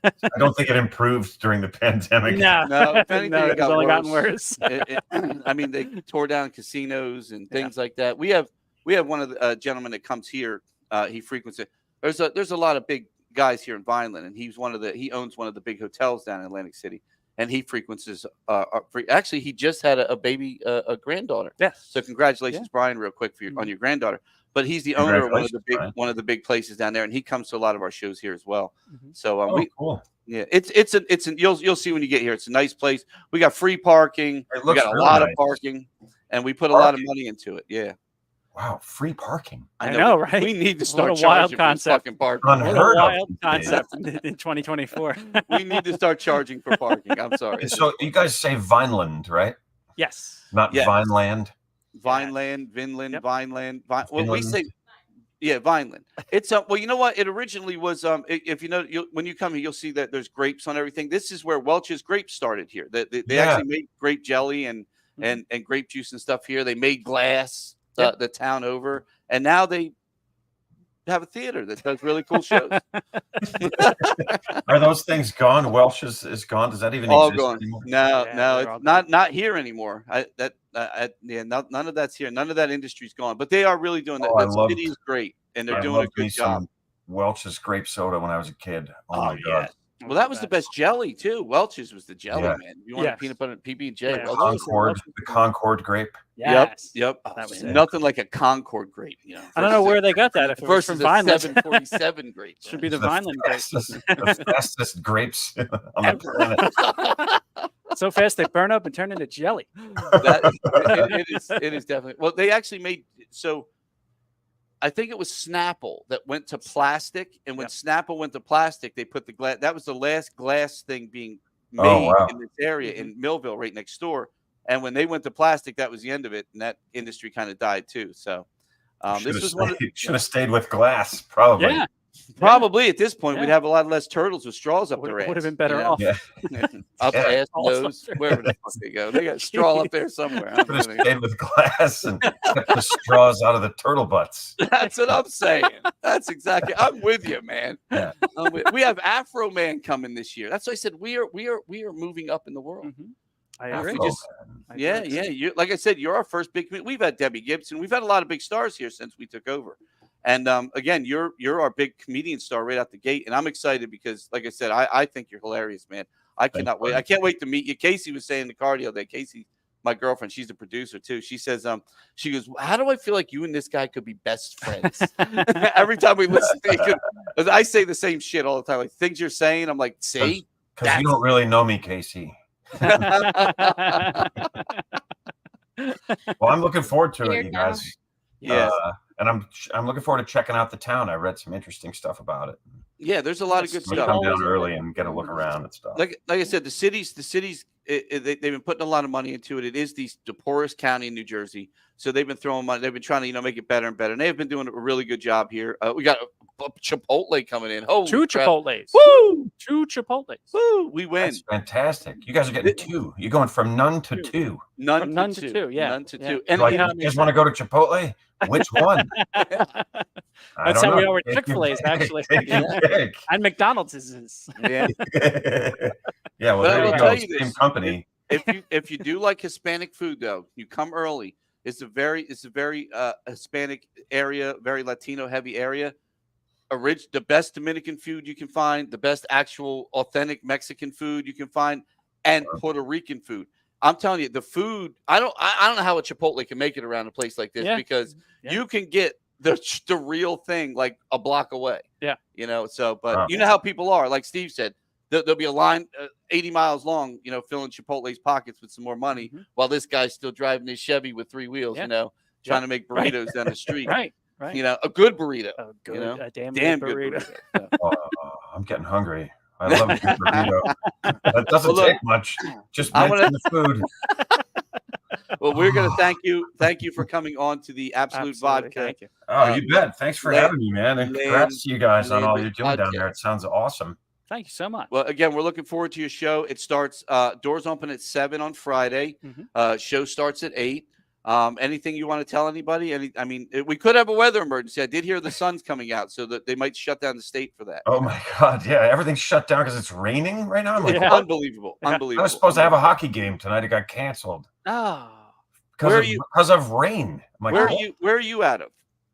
I don't think it improved during the pandemic. No, No, if anything, no, it it's got only gotten worse. worse. I mean, they tore down casinos and things like that. We have one of the gentlemen that comes here. He frequents it. There's a lot of big guys here in Vineland, and he owns one of the big hotels down in Atlantic City, and he frequents actually he just had a baby, a granddaughter. Yes. So congratulations, Brian, real quick on your granddaughter. But he's the owner of Congratulations, one of the big places down there, and he comes to a lot of our shows here as well. So Cool. yeah, you'll see when you get here. It's a nice place. We got free parking. It We looks got a really lot of nice. parking, and we put a lot of money into it. Yeah, Wow, free parking. I know, right? We need to What start a wild charging for this concept. fucking parking. What a Unheard of wild these days. concept in 2024. We need to start charging for parking. I'm sorry. So you guys say Vineland, right? Yes. Not Yes. Vineland. Vineland, Vinland, Yep. Vineland. Well, we Vinland. say, yeah, Vineland. It's well, you know what? It originally was. If you know, when you come here, you'll see that there's grapes on everything. This is where Welch's grapes started here. They Yeah. actually made grape jelly and grape juice and stuff here. They made glass the town over, and now they have a theater that does really cool shows. Are those things gone? Welsh is gone. Does that even All exist gone. anymore? No, Yeah, no, they're all it's not here anymore. None of that's here. None of that industry's gone. But they are really doing that. Oh, I That loved- city is great, and they're I doing a loved me good job. some Welch's grape soda when I was a kid. Oh my god. Well, that was the best jelly too. Welch's was the jelly, Yeah. man. You want a peanut butter PB&J? Yeah. Welch's. Concord, the Concord grape. Yes. Yep. That was Nothing like a Concord grape. You know, I don't know where they got that. If it was from versus a Vineland, 747 grape. should be the Vineland grape. The fastest grapes on the planet. So fast they burn up and turn into jelly. It is definitely. Well, they actually made so. I think it was Snapple that went to plastic, and when Snapple went to plastic, they put the glass. That was the last glass thing being made in this area in Millville, right next door. And when they went to plastic, that was the end of it, and that industry kind of died too. So this was should have stayed with glass, probably. Yeah. Probably at this point we'd have a lot less turtles with straws up their ass. Would have been better off. Yeah. Up ass, nose, wherever the fuck they go. They got straw up there somewhere. Should have stayed with glass and kept the straws out of the turtle butts. That's what I'm saying. That's exactly. I'm with you, man. Yeah. We have Afro Man coming this year. That's why I said we are moving up in the world. Mm-hmm. I agree. Yeah. You, like I said, you're our first big. We've had Debbie Gibson. We've had a lot of big stars here since we took over. And again, you're our big comedian star right out the gate, and I'm excited because, like I said, I think you're hilarious, man. I cannot wait. I can't wait to meet you. Casey was saying in the car the other day. Casey, my girlfriend, she's the producer too. She says, she goes, how do I feel like you and this guy could be best friends? Every time we listen, I say the same shit all the time. Like things you're saying, I'm like, see, because you don't really know me, Casey. Well, I'm looking forward to it, you guys. Yeah. And I'm looking forward to checking out the town. I read some interesting stuff about it. Yeah, there's a lot of good I'm stuff. come down early and get a look around and stuff. Like I said, the cities, they've been putting a lot of money into it. It is the poorest county in New Jersey, so they've been throwing money. They've been trying to make it better and better. And they have been doing a really good job here. We got a Chipotle coming in. Oh, two Chipotles. Woo! 2 Chipotles. Woo! We win. That's fantastic. You guys are getting 2. You're going from none to 2. None to 2. Yeah. None to 2. And And you guys want to go to Chipotle? Which one? That's how we are with Chick-fil-A's, actually. And McDonald's is. Yeah. Yeah. Well, there you go. Same company. If you do like Hispanic food, though, you come early. It's a very Hispanic area, very Latino heavy area. The best Dominican food you can find, the best actual authentic Mexican food you can find, and Puerto Rican food. I'm telling you, the food. I don't know how a Chipotle can make it around a place like this because you can get the real thing like a block away. Yeah, So, but you know how people are. Like Steve said, there'll be a line 80 miles long, filling Chipotle's pockets with some more money, while this guy's still driving his Chevy with 3 wheels, trying to make burritos down the street. Right. A good burrito. A damn good burrito. I'm getting hungry. I love a good burrito. That doesn't take much. Just mention the food. Well, we're going to thank you. Thank you for coming on to the Absolute Vodka. Thank you. Oh, you bet. Thanks for having me, man. And congrats to you guys on all you're doing down there. It sounds awesome. Thank you so much. Well, again, we're looking forward to your show. It starts, doors open at 7 on Friday. Show starts at 8. Anything you want to tell anybody? We could have a weather emergency. I did hear the sun's coming out, so that they might shut down the state for that. Oh my God! Yeah, everything's shut down because it's raining right now. I'm like, unbelievable. I was supposed to have a hockey game tonight. It got canceled. Oh, because of rain. I'm like, where are you out of?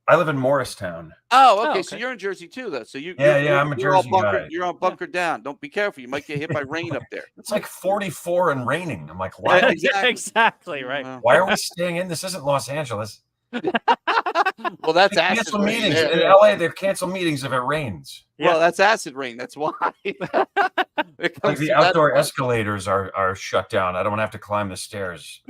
I live in Morristown. Oh, okay. So you're in Jersey too, though. So I'm a Jersey guy. You're on bunker down. Don't be careful. You might get hit by rain up there. It's like 44 and raining. I'm like, why? Exactly right. Why are we staying in? This isn't Los Angeles. Well, that's they cancel meetings in LA. They cancel meetings if it rains. Well, that's acid rain. That's why. Like the outdoor escalators are shut down. I don't want to have to climb the stairs.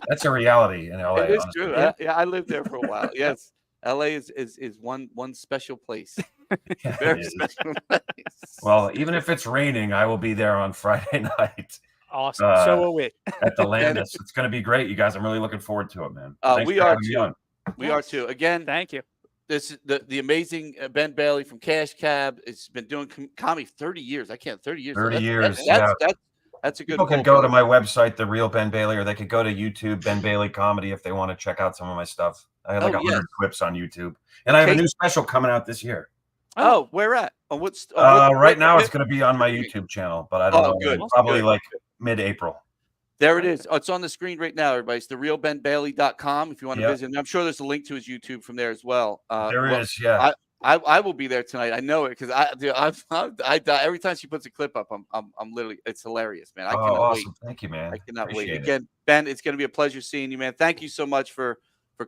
That's a reality in LA. It is true. I lived there for a while. Yes, LA is one special place. Very special place. Well, even if it's raining, I will be there on Friday night. Awesome. So will we. At the Landis. It's going to be great, you guys. I'm really looking forward to it, man. We are too. We are too. Again, thank you. This is the amazing Ben Bailey from Cash Cab. It's been doing comedy 30 years. 30 years. 30 years. That's a good. People can go to my website, The Real Ben Bailey, or they could go to YouTube, Ben Bailey Comedy, if they want to check out some of my stuff. I have like 100 clips on YouTube, and I have a new special coming out this year. Oh, where at? Right now, it's going to be on my YouTube channel, but I don't know. Good. Probably like mid-April. There it is. Oh, it's on the screen right now, everybody. It's therealbenbailey.com if you want to visit. And I'm sure there's a link to his YouTube from there as well. There is, yeah. I will be there tonight. I know it because I die every time she puts a clip up. I'm literally, it's hilarious, man. I Oh, cannot wait. awesome. Thank you, man. I cannot wait. Appreciate it. Again, Ben, it's going to be a pleasure seeing you, man. Thank you so much for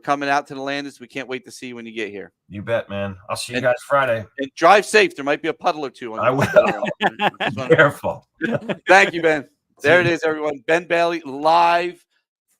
coming out to the Landis. We can't wait to see you when you get here. You bet, man. I'll see you guys Friday. And drive safe. There might be a puddle or two on I you. will. Careful. Thank you, Ben. There it is, everyone. Ben Bailey live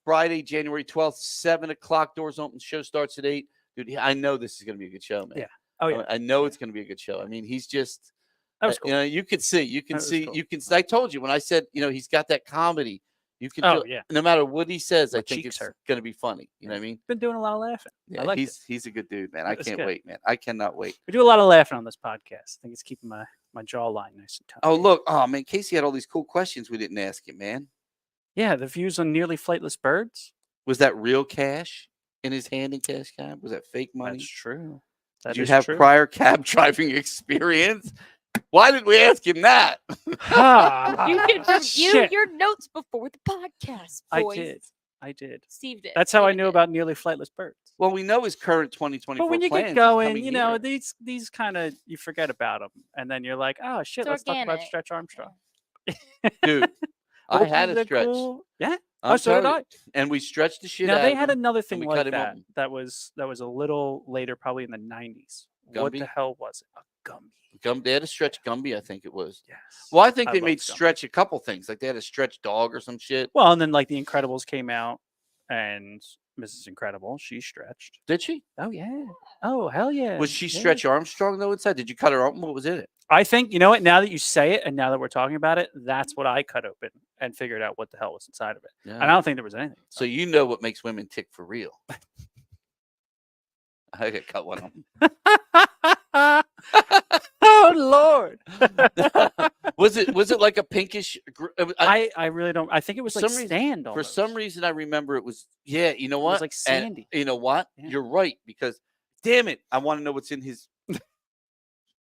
Friday, January 12th, 7 o'clock. Doors open. Show starts at 8. Dude, I know this is going to be a good show, man. Yeah. Oh, yeah. I know it's going to be a good show. I mean, he's just, That was cool. you know, you can see, Cool. I told you when I said, you know, he's got that comedy. You can feel, yeah. no matter what he says, My I think it's cheeks hurt. going to be funny. You know what I mean? Been doing a lot of laughing. Yeah, I like it. he's a good dude, man. I That's can't good. wait, man. I cannot wait. We do a lot of laughing on this podcast. I think it's keeping my jawline nice and tight. Oh, look. Oh, man. Casey had all these cool questions we didn't ask him, man. Yeah, the views on nearly flightless birds. Was that real cash in his hand in cash cab? Was that fake money? That's true. Did you have prior cab driving experience? Why did we ask him that? You can review Shit. your notes before the podcast, boys. I did. Steve did. That's how I Steve knew did. about nearly flightless birds. Well, we know his current 2024 But when you plans get is going, coming you know, near. these kind of, you forget about them. And then you're like, oh, shit, It's let's talk about organic. Stretch Armstrong. Dude, I Which had is a stretch. cool- Yeah. I'm Oh, so did telling I. you. And we stretched the shit Now out they of had him. another thing we like cut him that. open. That was a little later, probably in the 90s. What Gumby? the hell was it? A Gumby. They had a stretch Gumby, I think it was. Yes. Well, I think they love made Gumby. stretch a couple things. Like they had a stretch dog or some shit. Well, and then like the Incredibles came out, and Mrs. Incredible, she stretched. Did she? Oh yeah. Oh hell yeah. Was she Yeah. Stretch Armstrong though inside? Did you cut her open? What was in it? I think, you know what? Now that you say it, and now that we're talking about it, that's what I cut open and figured out what the hell was inside of it. Yeah. And I don't think there was anything. So you know what makes women tick for real. I could cut one off. Oh Lord. Was it like a pinkish? I really don't. I think it was For like some reason- sand. For Almost. some reason, I remember it was. Yeah, you know It what? was like And sandy. you know what? Yeah. You're right because, damn it, I want to know what's in his.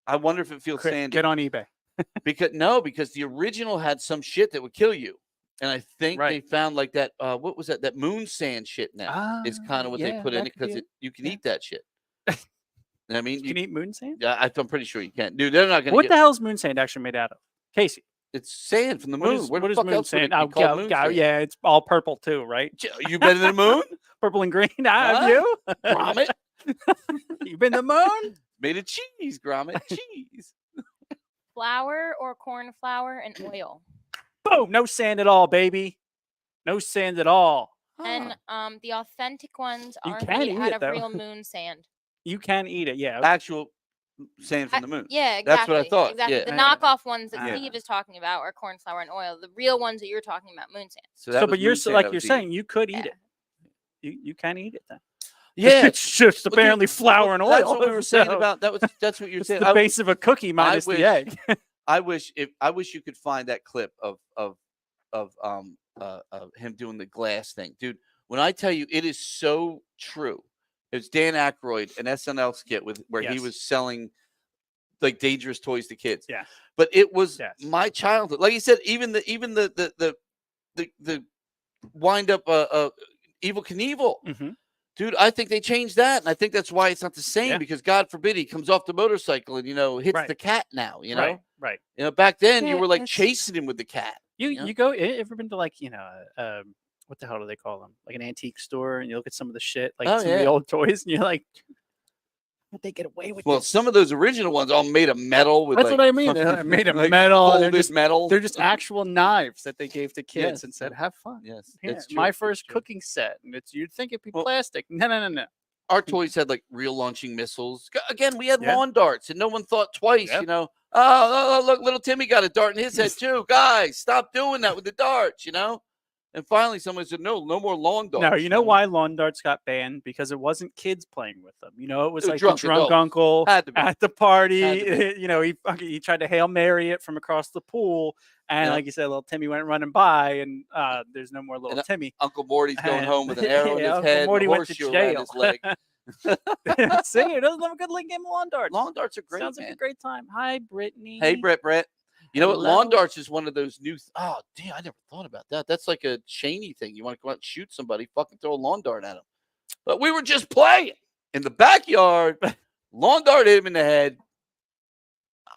I wonder if it feels sandy. Get on eBay. because the original had some shit that would kill you, and I think Right. they found like that. What was that? That moon sand shit. Now is kind of what they yeah, put in that it could be because it. you can Yeah. eat that shit. I mean, You can eat moon sand. yeah, I'm pretty sure you can, dude. They're not gonna. What get, the hell is moon sand actually made out of? Casey. It's sand from the What moon. is, Where what the is fuck moon else would it sand? be Oh, called moon sand? yeah, it's all purple too, right? You been to the moon? Purple and green. Have you? Grommet? You been to the moon? Made of cheese, Grommet. Cheese. Flour or corn flour and oil. Boom! No sand at all, baby. No sand at all. And the authentic ones You are can made eat out it, of though. real moon sand. You can eat it. Yeah. Actual sand from the moon. Yeah, exactly. That's what I thought, Exactly. yeah. The Yeah. knockoff ones that Yeah. Steve is talking about are corn flour and oil. The real ones that you're talking about, moon sand. that So, was but you're moon so, sand like I you're was saying, eating. you could eat Yeah. it. You can eat it then. Yeah, It's just Look, apparently flour and oil. That's what we were saying so about. That's what you're it's saying. the base of a cookie minus wish- the egg. I wish you could find that clip of him doing the glass thing, dude. When I tell you, it is so true. It's Dan Aykroyd, an SNL skit where he Yes. was selling like dangerous toys to kids. Yeah. But it was Yes. my childhood. Like you said, even the wind up Evil Knievel. Mhm. Dude, I think they changed that, and I think that's why it's not the same. Yeah. Because God forbid he comes off the motorcycle and hits Right. the cat. Now Right. back then you Yeah, were like it's- chasing him with the cat. You Yeah. you go. Ever been to like what the hell do they call them? Like an antique store, and you look at some of the shit, like Oh, some of the yeah. old toys, and you're like, how'd they get away with Well, this? some of those original ones all made of metal. With That's like, what I mean. They're made of like metal. They're folded just metal. they're just actual knives that they gave to kids Yes. and said, "Have fun." Yes, Here, it's true. my it's first true. cooking set, and you'd think it'd be Well- plastic. No. Our toys had like real launching missiles. Again, we had Yeah. lawn darts, and no one thought twice. Yep. Oh, look, little Timmy got a dart in his head too. Guys, stop doing that with the darts. And finally, someone said, "No more lawn darts." No, you know why lawn darts got banned? Because it wasn't kids playing with them. It was It was like drunk the drunk adults. uncle Had to be. at the party. Had He tried to Hail Mary it from across the pool. And Yeah. like you said, little Timmy went running by, and there's no more little And, Timmy. Uncle Morty's going And- home with an arrow in yeah, his Uncle head, Morty and a went to horseshoe around jail. his leg. See, it doesn't have a good game of lawn darts. Lawn darts are great, Sounds man. like a great time. Hi, Brittany. Hey, Brett. You know what? Hello. Lawn darts is one of those new. Oh, damn! I never thought about that. That's like a Cheney thing. You want to go out and shoot somebody, fucking throw a lawn dart at them. But we were just playing in the backyard. Lawn dart hit him in the head.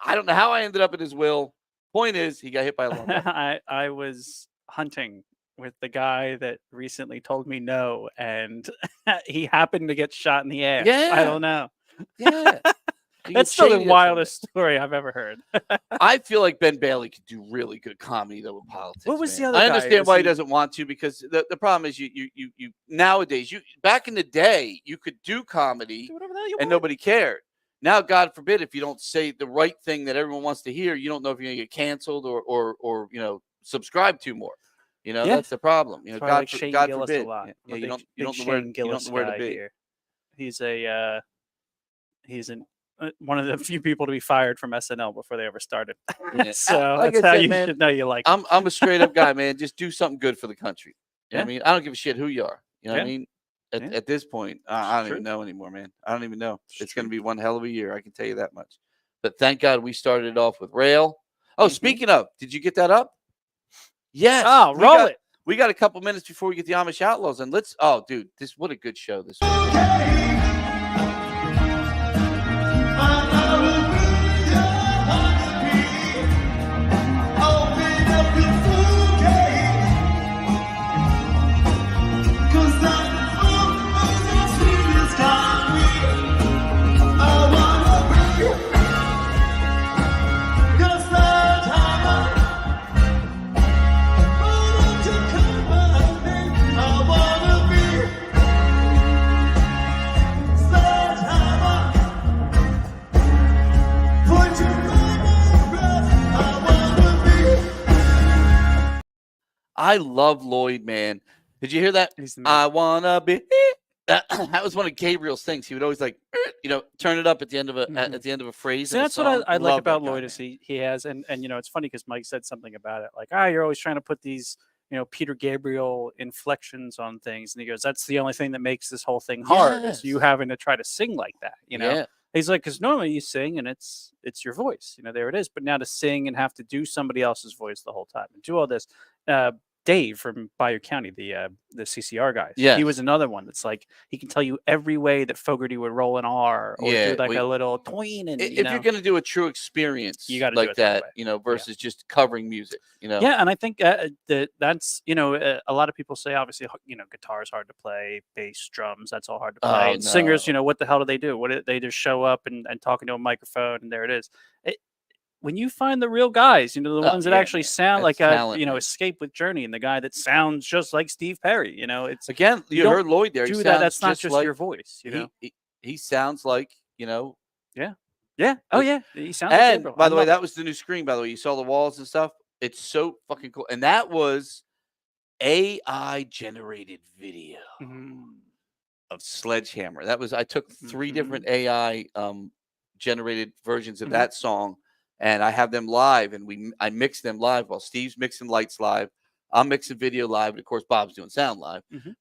I don't know how I ended up in his will. Point is, he got hit by a lawn dart. I was hunting with the guy that recently told me no, and he happened to get shot in the ass. Yeah. I don't know. Yeah. That's still the wildest story I've ever heard. I feel like Ben Bailey could do really good comedy though with politics. What was man. the other I guy? understand Was why he he- doesn't want to, because the problem is you nowadays, back in the day you could do comedy Do whatever the hell you and want. nobody cared. Now, God forbid, if you don't say the right thing that everyone wants to hear, you don't know if you're gonna get canceled or subscribed to more. Yeah. That's the problem. That's why I like Shane God Gillis forbid. a lot. Yeah, I'm a you don't big know Shane where you don't Gillis know where to guy be. here. He's one of the few people to be fired from SNL before they ever started. Yeah. So Like that's I how said, you man, should know you like. I'm a straight up guy, man. Just do something good for the country. You know what I Yeah. mean? I don't give a shit who you are. You know what I Yeah. mean? Yeah. At this point, I don't True. even know anymore, man. I don't even know. It's It's going to true. be one hell of a year. I can tell you that much. But thank God we started it off with Rail. Oh, Mhm. speaking of, did you get that up? Yes. Oh, roll it. We got a couple minutes before we get the Amish Outlaws, and dude, what a good show this was. I love Lloyd, man. Did you hear that? He's the man. I wanna be. That was one of Gabriel's things. He would always turn it up at the end of a phrase. See, of a that's song. what I like Love about that guy, Lloyd man. is he has, and it's funny because Mike said something about it, like, you're always trying to put these, Peter Gabriel inflections on things, and he goes, that's the only thing that makes this whole thing hard is you Yes. having to try to sing like that, Yeah. He's like, because normally you sing and it's your voice, there it is, but now to sing and have to do somebody else's voice the whole time and do all this. Dave from Bayou County, the CCR guys. Yes. He was another one that's like, he can tell you every way that Fogarty would roll an R or Yeah, do like a little tween, and If you're going to do a true experience You gotta do like it that that, versus just covering music, Yeah, and I think that's a lot of people say obviously guitar is hard to play, bass, drums, that's all hard to play. Oh, And singers, no. what the hell do they do? They just show up and talking to a microphone and there it is. When you find the real guys, the ones that yeah, actually man. sound That's like talent, man. Escape with Journey, and the guy that sounds just like Steve Perry, it's Again, you don't heard Lloyd there. He do that. sounds That's not just like, your voice, he sounds like Yeah. Oh yeah. He sounds like And Gabriel. by I the way, love that was the new screen. By the way, you saw the walls and stuff. It's so fucking cool. And that was AI generated video it. Mhm. of Sledgehammer. I took 3 Mhm. different AI generated versions of Mhm. that song, and I have them live, and I mix them live while Steve's mixing lights live. I'm mixing video live, and of course Bob's doing sound live. Mhm.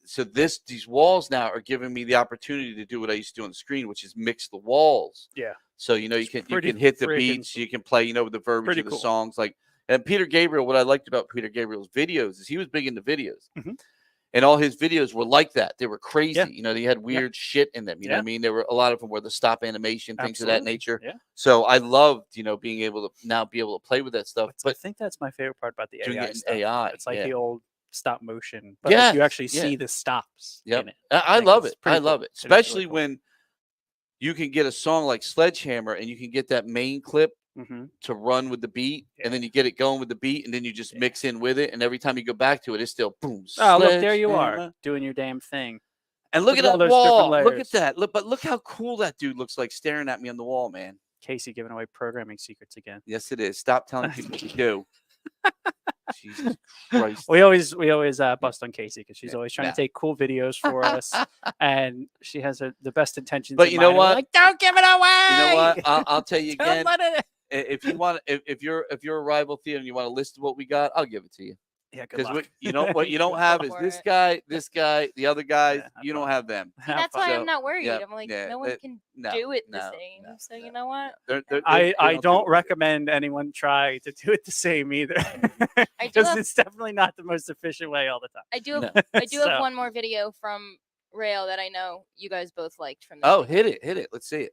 So these walls now are giving me the opportunity to do what I used to do on the screen, which is mix the walls. Yeah. So you It's can pretty hit the friggin' beats, you can play the verbiage pretty of the cool. songs. And Peter Gabriel, what I liked about Peter Gabriel's videos is he was big into videos. Mhm. And all his videos were like that. They were crazy. Yeah. They had weird shit in them. You know what I mean? There were a lot of them were the stop animation, things of that Absolutely. nature. Yeah. So I loved, being able to play with that stuff. I But think that's my favorite part about the doing AI it in stuff. AI, It's like yeah. the old stop motion, but like, you actually yeah. see the stops Yep. in it. I think love it's it. pretty I love cool. it. It is really Especially cool. when you can get a song like Sledgehammer and you can get that main clip Mhm. to run with the beat, Yeah. and then you get it going with the beat, and then you just mix in with it, and every time you go back to it, it's still boom. Oh, look, there you are Sledgehammer. doing your damn thing. And look Look at at all that those different wall. Look at layers. that. Look how cool that dude looks like staring at me on the wall, man. Casey giving away programming secrets again. Yes, it is. Stop telling people what to do. Jesus Christ. We always bust on Casey because she's Yeah. always trying Nah. to take cool videos for us, and she has the best intentions. But in you know mind. We're what? Like, don't give it away. You know what? I'll tell you Don't again. let it. If you want, if you're a rival theater and you want a list of what we got, I'll give it to you. Yeah, good Because luck. what you don't have is for this it. guy, the other guys. Yeah, have You don't fun. have them. See, that's why So, I'm not worried. yeah, I'm like, yeah, no one can do it the same. So you know what? They I do don't it. recommend anyone try to do it the same either, I do because have, it's definitely not the most efficient way all the time. I do have, No. I do have So- one more video from rail that I know you guys both liked from. The Oh, hit it. Let's see it.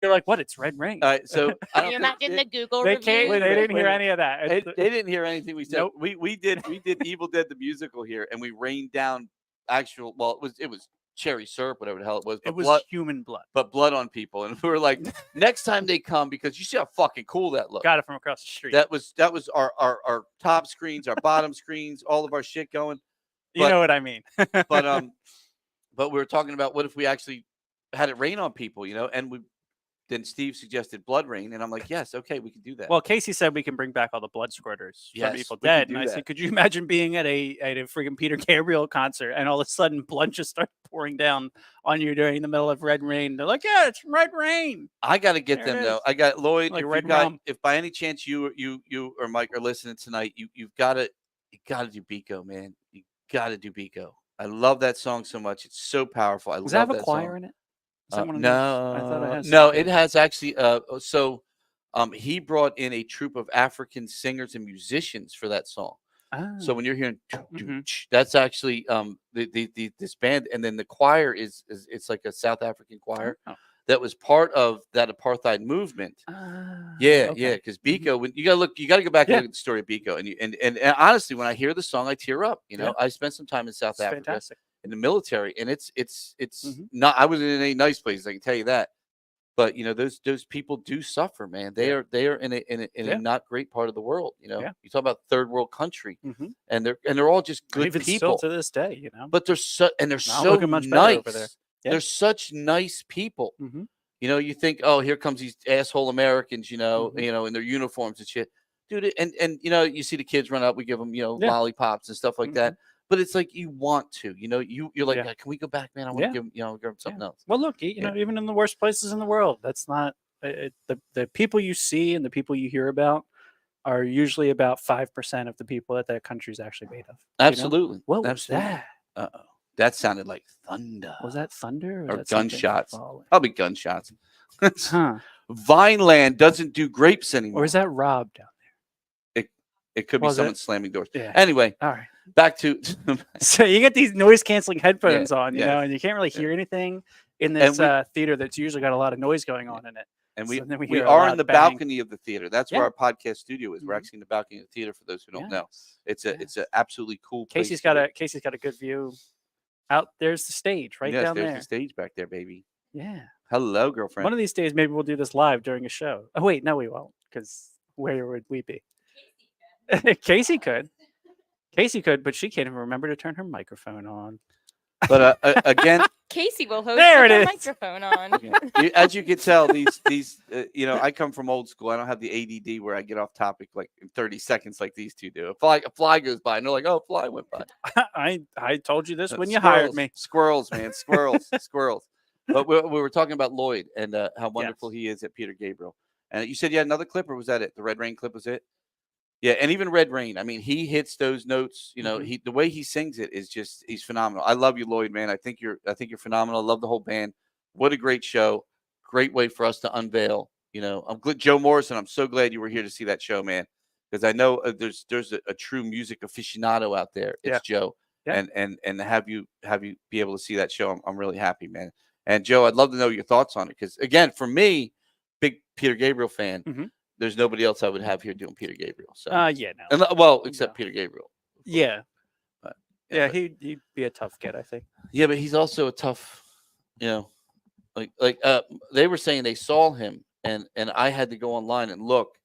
You're like, what? It's Red Rain. All right, so I Can don't you think imagine the Google They review? can't. Wait a They minute, didn't wait hear a any of that. they didn't hear anything we said. Nope. We did Evil Dead the musical here, and we rained down actual. Well, it was cherry syrup, whatever the hell it was, but It was blood, human blood. but blood on people, and we were like, next time they come, because you see how fucking cool that looked. Got it from across the street. That was our top screens, our bottom screens, all of our shit going. You know what I mean. But we were talking about what if we actually had it rain on people, and then Steve suggested blood rain, and I'm like, yes, okay, we can do that. Well, Casey said we can bring back all the blood squirters from Yes, Evil we can Dead, do and I that. said, could you imagine being at a freaking Peter Gabriel concert and all of a sudden blood just starts pouring down on you during the middle of Red Rain? They're like, yeah, it's Red Rain. I got to get There it them though. is. I got Lloyd. Like if, Red you got, Rum. if by any chance you or Mike are listening tonight, you gotta do Biko, man. You gotta do Biko. I love that song so much. It's so powerful. I Does love that have a choir song. in it? Is that one of those? No, I thought it has no, something. it has actually. He brought in a troupe of African singers and musicians for that song. So Ah. when you're hearing, Mhm. that's actually this band, and then the choir is it's like a South African choir Oh. that was part of that apartheid movement. Ah, Yeah, okay. yeah, because Mhm. Biko, when you gotta go back and Yeah. look at the story of Biko, and honestly, when I hear the song, I tear up. Yeah. I spent some time in South It's Africa fantastic. in the military, and it's Mhm. not. I wasn't in any nice places, I can tell you that. But those people do suffer, man. They Yeah. are in a Yeah. not great part of the world. Yeah. You talk about third world country, Mhm. and they're all just good Even people. still to this day, But they're so Not so looking much better over there. nice. Yeah. They're such nice people. Mhm. You think, oh, here comes these asshole Americans, Mhm. in their uniforms and shit, dude. And you see the kids run up, we give them, Yeah. lollipops and stuff like that. Mhm. But it's like you want to, you're like, Yeah. can we go back, man? I want to Yeah. give them, give them something else. Well, look, Yeah. even in the worst places in the world, that's not the people you see and the people you hear about are usually about 5% of the people that country's actually made of. Absolutely. What was Absolutely. that? Uh-oh. That sounded like thunder. Was that thunder or that something gunshots? falling? Probably gunshots. Huh? Vineland doesn't do grapes anymore. Or is that Rob down It could be Was someone it? slamming doors. Yeah. Anyway, All right. back to So you get these noise canceling headphones on, yes. and you can't really Yeah. hear anything in this we- theater that's usually got a lot of noise going on in it. and So then we we hear a are in loud the bang. balcony of the theater. That's where Yeah. our podcast studio is. We're Mhm. actually in the balcony of the theater. For those who don't know, Yes. it's a Yes. absolutely cool place. Casey's to be. got a good view. Out there's the stage right Yes, down there's there. the stage back there, baby. Yeah. Hello, girlfriend. One of these days, maybe we'll do this live during a show. Oh wait, no, we won't, because where would we be? Casey could. Casey could, but she can't even remember to turn her microphone on. But again, Casey will host There with it her is. microphone on. as you can tell, these I come from old school. I don't have the ADD where I get off topic like in 30 seconds like these two do. A fly goes by, and they're like, "Oh, a fly went by." I told you this when you hired me. Squirrels, man, squirrels, squirrels. But we were talking about Lloyd and how wonderful he is at Peter Gabriel. And you said you had another clip, or was that it? The Red Rain clip was it? Yeah, and even Red Rain. I mean, he hits those notes. Mhm. The way he sings it is he's phenomenal. I love you, Lloyd, man. I think you're phenomenal. I love the whole band. What a great show. Great way for us to unveil. I'm glad Joe Morrison. I'm so glad you were here to see that show, man. Because I know there's a true music aficionado out there. It's Joe. Yeah. And have you be able to see that show. I'm really happy, man. And Joe, I'd love to know your thoughts on it. Because again, for me, big Peter Gabriel fan. Mhm. There's nobody else I would have here doing Peter Gabriel. So Yeah, no. except No. Peter Gabriel. Yeah. But, Yeah, but- he'd be a tough kid, I think. yeah, but he's also a tough, they were saying they saw him, and I had to go online and look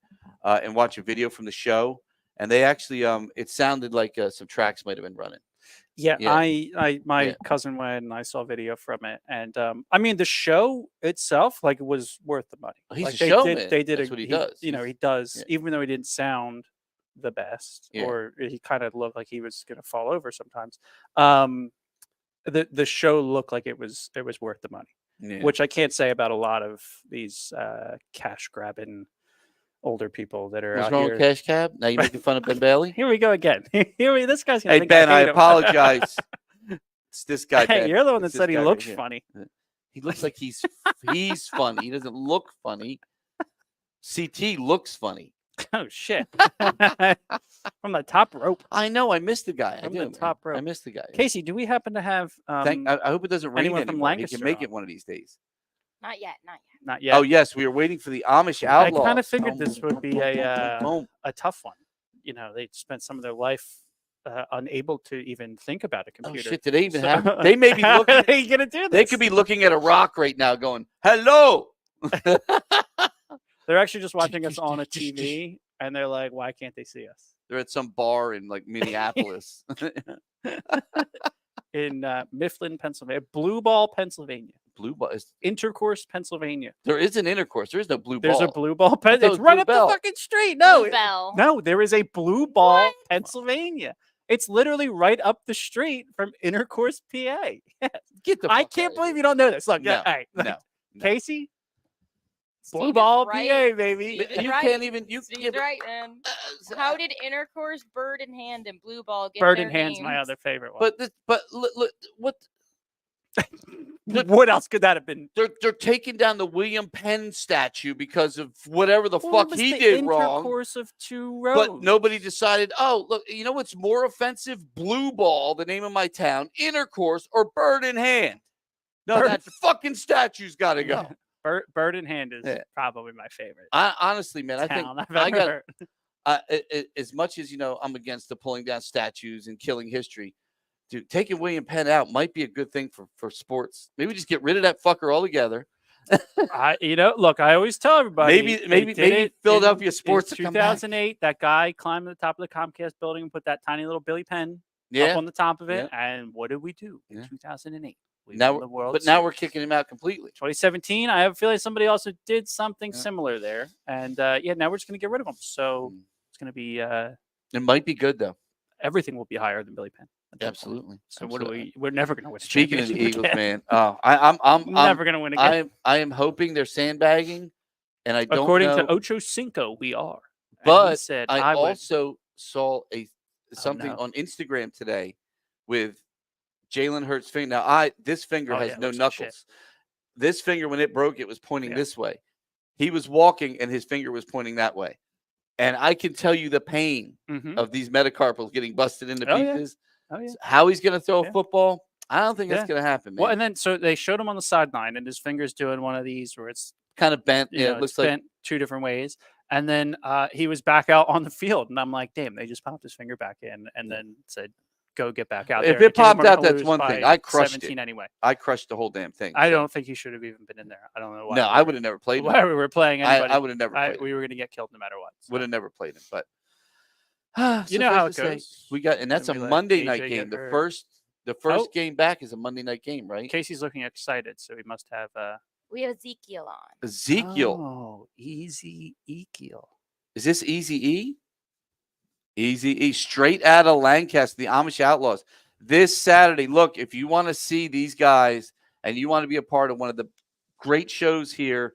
and watch a video from the show, and they actually it sounded like some tracks might have been running. Yeah, Yeah. my Yeah. cousin went and I saw video from it, and I mean the show itself, like, it was worth the money. He's Like, a they showman. did That's what he does. he He's- does, yeah. even though he didn't sound the best, Yeah. or he kind of looked like he was gonna fall over sometimes. Um, the show looked like it was worth the money, which I can't say about a lot of these cash grabbing older people that are What's out wrong here. with Cash Cab? Now you making fun of Ben Bailey? Here we go again. This guy's gonna Hey think Ben, I hate him. apologize. It's this guy. Hey, Ben. you're the one that It's said this he guy looks right here. funny. He looks like he's funny. He doesn't look funny. CT looks funny. Oh shit! From the top rope. I know. I missed the guy. From I the do. top rope. I missed the guy. Casey, do we happen to have? I hope it doesn't rain anyone from anymore. He Lancaster can make on? it one of these days. Not yet. Not yet. Not yet. Oh yes, we are waiting for the Amish I Outlaws. kind of figured this would be a Boom. tough one. You know, they spent some of their life unable to even think about a Oh computer. shit! Did they even So- have? They may be How looking. are they gonna do this? They could be looking at a rock right now, going, "Hello." They're actually just watching us on a TV, and they're like, "Why can't they see us?" They're at some bar in like Minneapolis. In Mifflin, Pennsylvania, Blue Ball, Pennsylvania, Blue ball. Intercourse, Pennsylvania. There is an intercourse. There is no blue There's ball. a Blue Ball. thought it It's was right Blue up Bell. the fucking street. No, Blue Bell. no, there is a Blue Ball, What? Pennsylvania. It's literally right up the street from Intercourse, PA. Get the. I fuck can't outta believe here. you don't know this. Look, No, yeah, hey, No. Casey, Steve Blue is Ball, right. PA, baby. Steve You right. can't even. You Steve's give it- right, man. How did Intercourse, Bird in Hand, and Blue Ball get Bird their in Hand's my names? other favorite one. But this, but look, what What else could that have been? they're taking down the William Penn statue because of whatever the Well, it fuck was he the did wrong. Intercourse of two roads. But nobody decided. Oh, look, you know what's more offensive? Blue Ball, the name of my town, Intercourse, or Bird in Hand. No, Bird- that fucking statue's got to go. Bird in Hand is Yeah. probably my favorite. I honestly, man, I think town I've I ever got heard. as much as I'm against the pulling down statues and killing history. Dude, taking William Penn out might be a good thing for sports. Maybe just get rid of that fucker altogether. Look, I always tell everybody. Maybe Philadelphia sports in will come back. 2008. That guy climbed to the top of the Comcast building and put that tiny little Billy Penn up Yeah. on the top of it. And what did we do in Yeah. 2008? We Now, won the World but now we're Series. kicking him out completely. 2017. I have a feeling somebody also did something Yeah. similar there, and now we're just gonna get rid of him. So Mm. it's gonna be It might be good though. everything will be higher than Billy Penn. at that point. Absolutely. So what do Absolutely. we're never gonna win. a Speaking of the championship Eagles, again. man, I'm never gonna win again. I am hoping they're sandbagging, and I don't According know. to Ocho Cinco, we are. And he But said I would. also saw something no. on Instagram today with Jalen Hurts' finger. Now, this finger Oh, has yeah, it no looks like shit. knuckles. This finger, when it broke, it was pointing Yeah. this way. He was walking, and his finger was pointing that way. And I can tell you the pain Mhm. of these metacarpals getting busted into Oh, yeah. pieces. Oh yeah. How he's going to throw a Yeah. football, I don't think Yeah. that's going to happen, man. Well, and then so they showed him on the sideline, and his finger's doing one of these where it's Kind of bent. you Yeah, know, it it's looks like bent two different ways. And then he was back out on the field, and I'm like, damn, they just popped his finger back in, and then said, go get back out. If there. it because popped we're out, gonna that's lose one by thing. I crushed 17 it. anyway. I crushed the whole damn thing. I so- don't think he should have even been in there. I don't know why. No, I would have never played him. Why we were playing anybody. I would have never played him. we were going to get killed no matter what. So. Would have never played him, but You know how it suffice to say, goes. we got, and that's a Gonna be like Monday AJ night get game. The hurt. first Oh. game back is a Monday night game, right? Casey's looking excited, so he must have. We have Ezekiel on. Ezekiel, Oh, easy Ezekiel. is this Easy E? Easy E, straight out of Lancaster, the Amish Outlaws. This Saturday, look, if you want to see these guys and you want to be a part of one of the great shows here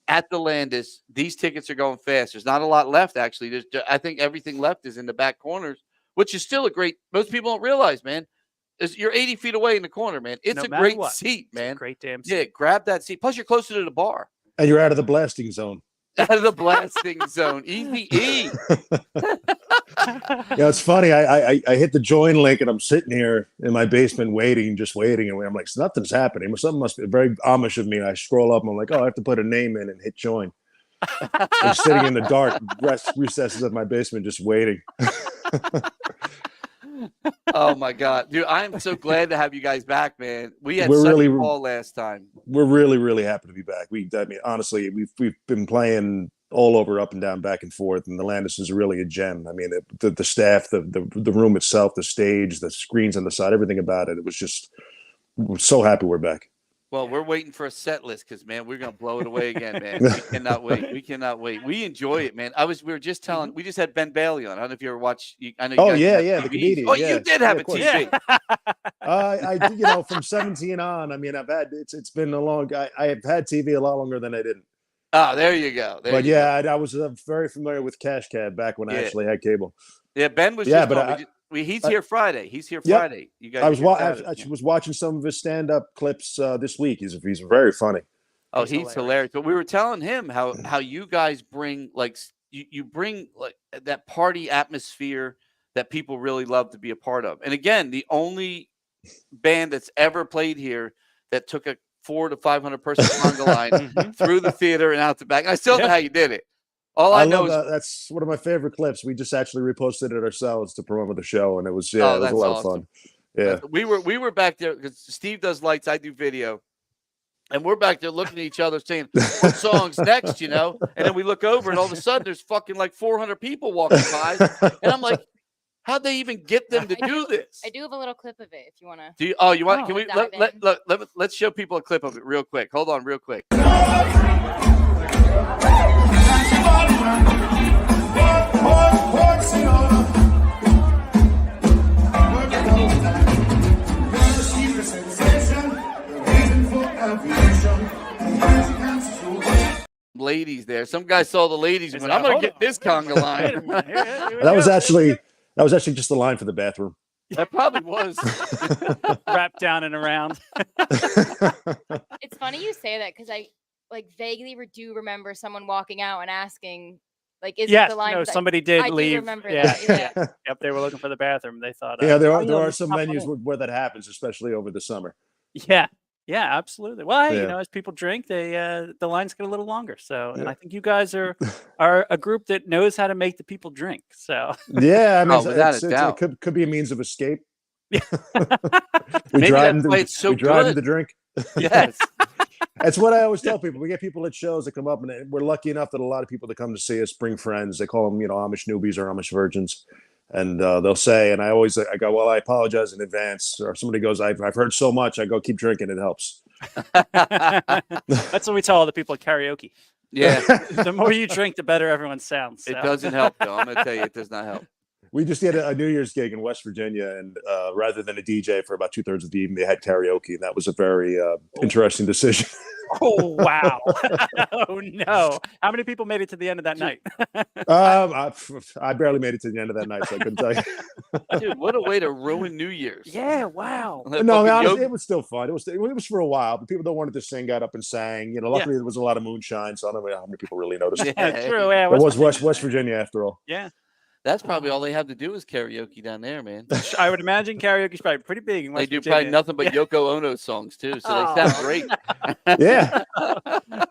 at the Landis, these tickets are going fast. There's not a lot left, actually. I think everything left is in the back corners, which is still a great. Most people don't realize, man. You're 80 feet away in the corner, man. It's No a matter great what, seat, It's a man. great damn. Yeah, seat. grab that seat. Plus, you're closer to the bar. And you're out of the blasting zone. Out of the blasting zone. Easy E. Yeah, it's funny. I hit the join link and I'm sitting here in my basement just waiting. And I'm like, nothing's happening. Something must be very Amish of me. And I scroll up and I'm like, oh, I have to put a name in and hit join. I'm sitting in the dark recesses of my basement just waiting. Oh my God, dude! I'm so glad to have you guys back, man. We had We're such really- a ball last time. We're really, really happy to be back. I mean, honestly, we've been playing all over, up and down, back and forth, and the Landis is really a gem. I mean, the staff, the room itself, the stage, the screens on the side, everything about it. It was just, we're so happy we're back. Well, we're waiting for a set list because, man, we're gonna blow it away again, man. We cannot wait. We cannot wait. We enjoy it, man. We were just telling. We just had Ben Bailey on. I don't know if you ever watched. I know you Oh guys yeah, have yeah, the TVs. comedian. Oh, yeah. you did have yeah, a of course. TV. I from 17 on. I mean, it's been a long. I have had TV a lot longer than I didn't. Oh, there you go. There But you yeah, go. I was very familiar with Cash Cab back when I Yeah. actually had cable. Yeah, Ben was Yeah, just but on. He's here Friday. He's here Yep. Friday. You guys. I was I was watching some of his stand-up clips this week. He's very funny. Oh, he's hilarious. But we were telling him how you guys bring you bring like that party atmosphere that people really love to be a part of. And again, the only band that's ever played here that took a 400 to 500 person conga line through the theater and out the back. And I still don't know how you did it. All I know is that's one of my favorite clips. We just actually reposted it ourselves to promote the show, and it was it was a lot of fun. Yeah, we were back there because Steve does lights, I do video. And we're back there looking at each other saying, what song's next, you know? And then we look over and all of a sudden there's fucking like 400 people walking by. And I'm like, how'd they even get them to do this? I do have a little clip of it if you want to. You want? Can we let's show people a clip of it real quick. Hold on real quick. Ladies there. Some guy saw the ladies and went, I'm gonna get this conga line. that was actually just the line for the bathroom. That probably was. Wrapped down and around. It's funny you say that because I like vaguely do remember someone walking out and asking, like, is it the line? No, somebody did I leave. do remember that. Yeah. Yep, they were looking for the bathroom. They thought. Yeah, there are some venues where that happens, especially over the summer. Yeah, absolutely. Well, hey, as people drink, the lines get a little longer. So, and I think you guys are a group that knows how to make the people drink. So, yeah, I mean, without a doubt. It could be a means of escape. Yeah, we drive them to drink. Yes, that's what I always tell people. We get people at shows that come up, and we're lucky enough that a lot of people that come to see us bring friends. They call them, Amish newbies or Amish virgins. And they'll say, and I go, well, I apologize in advance. Or somebody goes, I've heard so much. I go, keep drinking. It helps. That's what we tell all the people at karaoke. Yeah. The more you drink, the better everyone sounds. So. It doesn't help, though. I'm going to tell you, it does not help. We just did a New Year's gig in West Virginia, and rather than a DJ for about 2/3 of the evening, they had karaoke, and that was a very interesting decision. Oh, wow. Oh, no. How many people made it to the end of that night? I barely made it to the end of that night, so I couldn't tell you. Dude, what a way to ruin New Year's. Yeah, wow. No, honestly, it was still fun. It was for a while, but people that wanted to sing got up and sang. Luckily there was a lot of moonshine, so I don't know how many people really noticed. Yeah, true. Yeah, it was West Virginia after all. Yeah. That's probably all they have to do is karaoke down there, man. I would imagine karaoke's probably pretty big in West They do Virginia. probably nothing but Yoko Ono songs too, so they sound great. Yeah.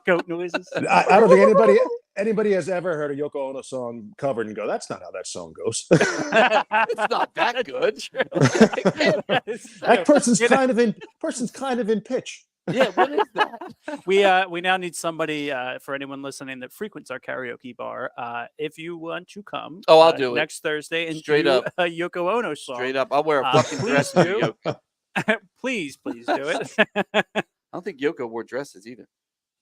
Goat noises. I don't think anybody has ever heard a Yoko Ono song covered and go, that's not how that song goes. It's not that good. That person's kind of in pitch. Yeah, what is that? We now need somebody for anyone listening that frequents our karaoke bar. If you want to come, I'll do it next Thursday and straight up a Yoko Ono song. Straight up, I'll wear a fucking dress. Please do it. I don't think Yoko wore dresses either.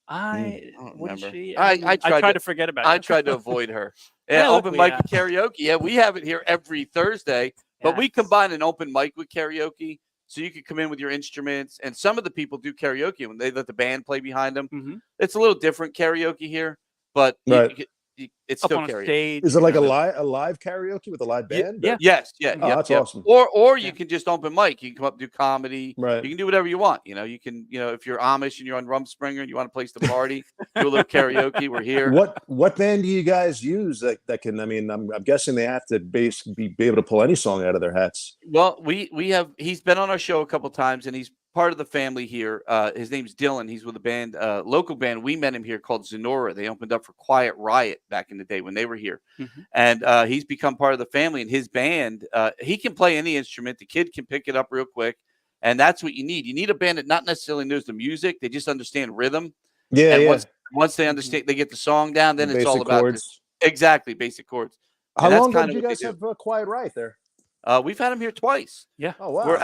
I don't would remember. she? I tried to forget about it. I tried to avoid her. Yeah, Yeah, open look, mic karaoke. Yeah, we have it here every Thursday, but we combine an open mic with karaoke. So you could come in with your instruments, and some of the people do karaoke when they let the band play behind them. Mm-hmm. It's a little different karaoke here, but it's Up still on karaoke. stage. Is it like a live karaoke with a live band? Yeah. Yes. Yeah. Oh, that's awesome. Or you can just open mic. You can come up and do comedy. Right. You can do whatever you want. You can, if you're Amish and you're on Rumspringer and you want a place to party, do a little karaoke. We're here. What band do you guys use that can? I mean, I'm guessing they have to be able to pull any song out of their hats. Well, we have. He's been on our show a couple times, and he's part of the family here. His name's Dylan. He's with a band, local band. We met him here called Zenora. They opened up for Quiet Riot back in the day when they were here. Mm-hmm. And he's become part of the family. And his band, he can play any instrument. The kid can pick it up real quick. And that's what you need. You need a band that not necessarily knows the music. They just understand rhythm. Yeah, and once they understand, they get the song down, then it's all about chords. Exactly, basic chords. How long did you guys have Quiet Riot there? We've had him here twice. Yeah. Oh wow. We're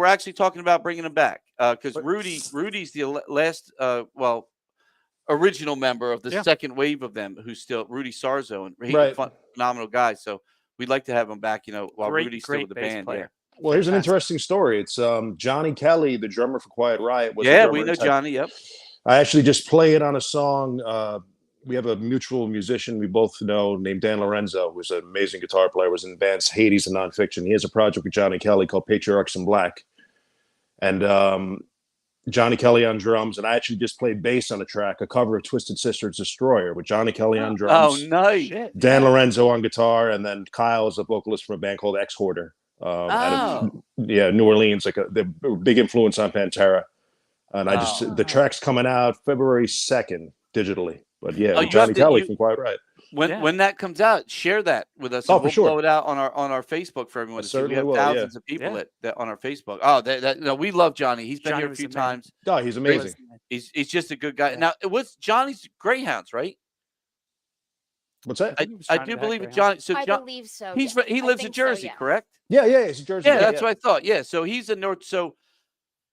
actually talking about bringing him back because Rudy's the last original member of the second wave of them who's still Rudy Sarzo, and he's a phenomenal guy. So we'd like to have him back, while Rudy's still with the band. Player. Yeah. Well, here's an interesting story. It's Johnny Kelly, the drummer for Quiet Riot. Was we know Johnny. Yep. I actually just played on a song. We have a mutual musician we both know named Dan Lorenzo, who's an amazing guitar player, was in bands Hades and Nonfiction. He has a project with Johnny Kelly called Patriarchs in Black. And Johnny Kelly on drums. And I actually just played bass on a track, a cover of Twisted Sister's Destroyer with Johnny Kelly on drums. Oh, nice. Dan Lorenzo on guitar. And then Kyle is a vocalist from a band called Ex Hoarder. Out of New Orleans, they're a big influence on Pantera. And the track's coming out February 2nd digitally. But Johnny Kelly from Quiet Riot. When that comes out, share that with us. Oh, we'll for sure. Blow it out on our Facebook for everyone to see. We have thousands of people that on our Facebook. Oh, we love Johnny. He's been here a few times. Oh, he's amazing. He's just a good guy. Yeah. Now, it was Johnny's Greyhounds, right? What's that? I do believe it's Johnny. So I believe so. He lives in Jersey, correct? Yeah, he's in Jersey. Yeah, that's what I thought. Yeah, so he's in North. So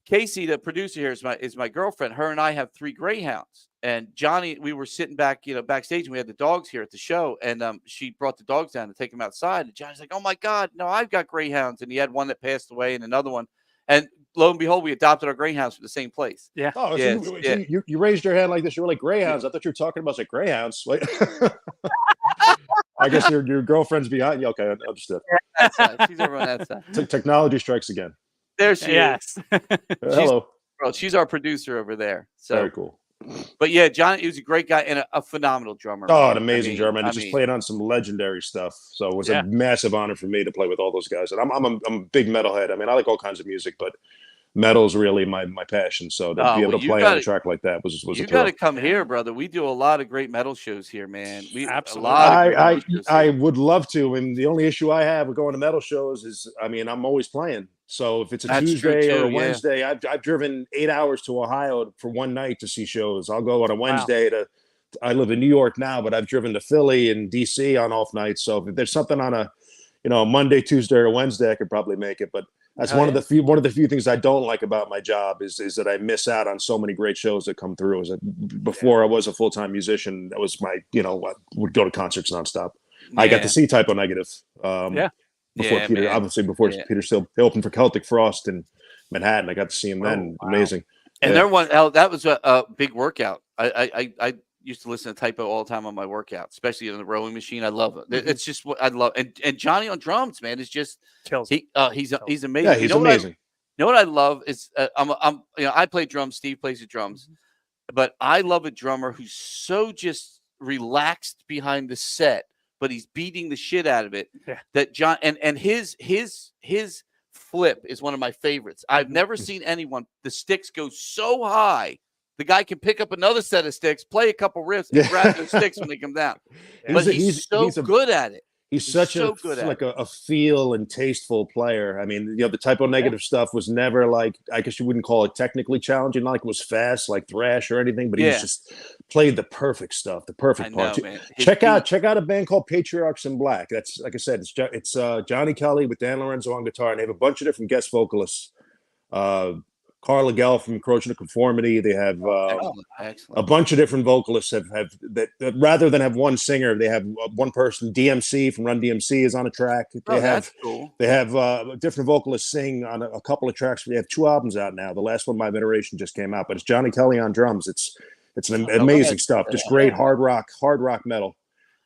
Casey, the producer here, is my girlfriend. Her and I have 3 Greyhounds. And Johnny, we were sitting back, backstage, and we had the dogs here at the show. And she brought the dogs down to take them outside. And Johnny's like, "Oh my God, no, I've got Greyhounds." And he had one that passed away and another one. And lo and behold, we adopted our Greyhounds from the same place. Yeah. Oh, so you raised your hand like this. You were like Greyhounds. I thought you were talking about Greyhounds. Like, I guess your girlfriend's behind you. Okay, I understood. Yeah, that side. She's over on that side. Technology strikes again. There she is. Hello. She's our producer over there. So very cool. But yeah, Johnny, he was a great guy and a phenomenal drummer. Oh, an amazing drummer. And he just played on some legendary stuff. So it was a massive honor for me to play with all those guys. And I'm a big metalhead. I mean, I like all kinds of music, but metal is really my passion. So to be able to play on a track like that was a thrill. You got to come here, brother. We do a lot of great metal shows here, man. Absolutely. I would love to. And the only issue I have with going to metal shows is, I mean, I'm always playing. So if it's a Tuesday or a Wednesday, I've driven 8 hours to Ohio for one night to see shows. I'll go on a Wednesday I live in New York now, but I've driven to Philly and DC on off nights. So if there's something on a Monday, Tuesday, or Wednesday, I could probably make it. But that's one of the few things I don't like about my job is that I miss out on so many great shows that come through. Before I was a full-time musician, that was my, I would go to concerts nonstop. I got to see Type O Negative. Before Peter, Peter still opened for Celtic Frost in Manhattan. I got to see him then. Wow. Amazing. And that was a big workout. I used to listen to Type O all the time on my workout, especially on the rowing machine. I love it. Mm-hmm. It's just what I love. And Johnny on drums, man, is just he's amazing. Yeah, he's amazing. You know what I love is I play drums. Steve plays the drums, but I love a drummer who's so just relaxed behind the set, but he's beating the shit out of it. Yeah. That John and his flip is one of my favorites. I've never seen anyone. The sticks go so high, the guy can pick up another set of sticks, play a couple riffs, and grab those sticks when they come down. But he's so good at it. He's such a feel and tasteful player. I mean, the Type O Negative stuff was never like, I guess you wouldn't call it technically challenging, not like it was fast, like thrash or anything, but he just played the perfect stuff, the perfect parts. Check out a band called Patriarchs in Black. That's, like I said, it's Johnny Kelly with Dan Lorenzo on guitar, and they have a bunch of different guest vocalists. Carla Gell from Encroaching Conformity. They have a bunch of different vocalists that rather than have one singer, they have one person. DMC from Run DMC is on a track. That's cool. They have different vocalists sing on a couple of tracks. We have 2 albums out now. The last one, My Veneration, just came out, but it's Johnny Kelly on drums. It's amazing stuff. Just great hard rock metal.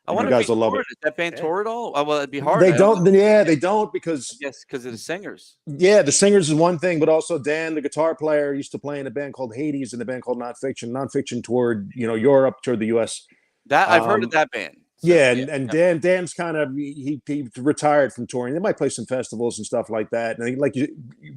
I wonder if guys will love it. Does that band tour at all? Well, it'd be hard. They don't. Yeah, they don't because because of the singers. Yeah, the singers is one thing, but also Dan, the guitar player, used to play in a band called Hades and a band called Nonfiction. Nonfiction toured, Europe, toured the U.S. That I've heard of that band. So, and Dan's kind of he retired from touring. They might play some festivals and stuff like that. And like you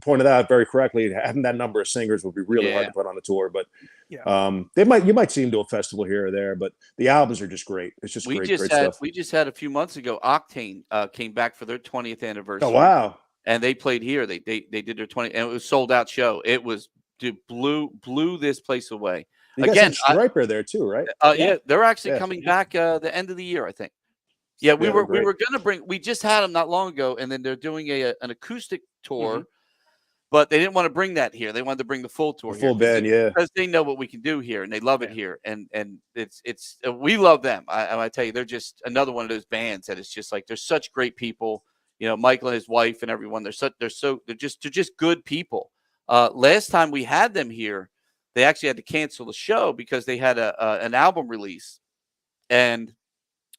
pointed out very correctly, having that number of singers would be really hard to put on a tour. But you might see them to a festival here or there. But the albums are just great. It's just great stuff. We just had a few months ago. Octane came back for their 20th anniversary. Oh wow! And they played here. They did their 20th, and it was a sold out show. It was blew this place away. You got some Striper there too, right? Yeah, they're actually coming back the end of the year, I think. Yeah, we Yeah, were great. gonna bring. We just had them not long ago, and then they're doing an acoustic tour, Mhm. but they didn't want to bring that here. They wanted to bring the full tour The here full band, yeah. because they know what we can do here, and they love it Yeah. here, and it's we love them. I tell you, they're just another one of those bands that is just like they're such great people. You know, Michael and his wife and everyone. They're just good people. Last time we had them here, they actually had to cancel the show because they had an album release, and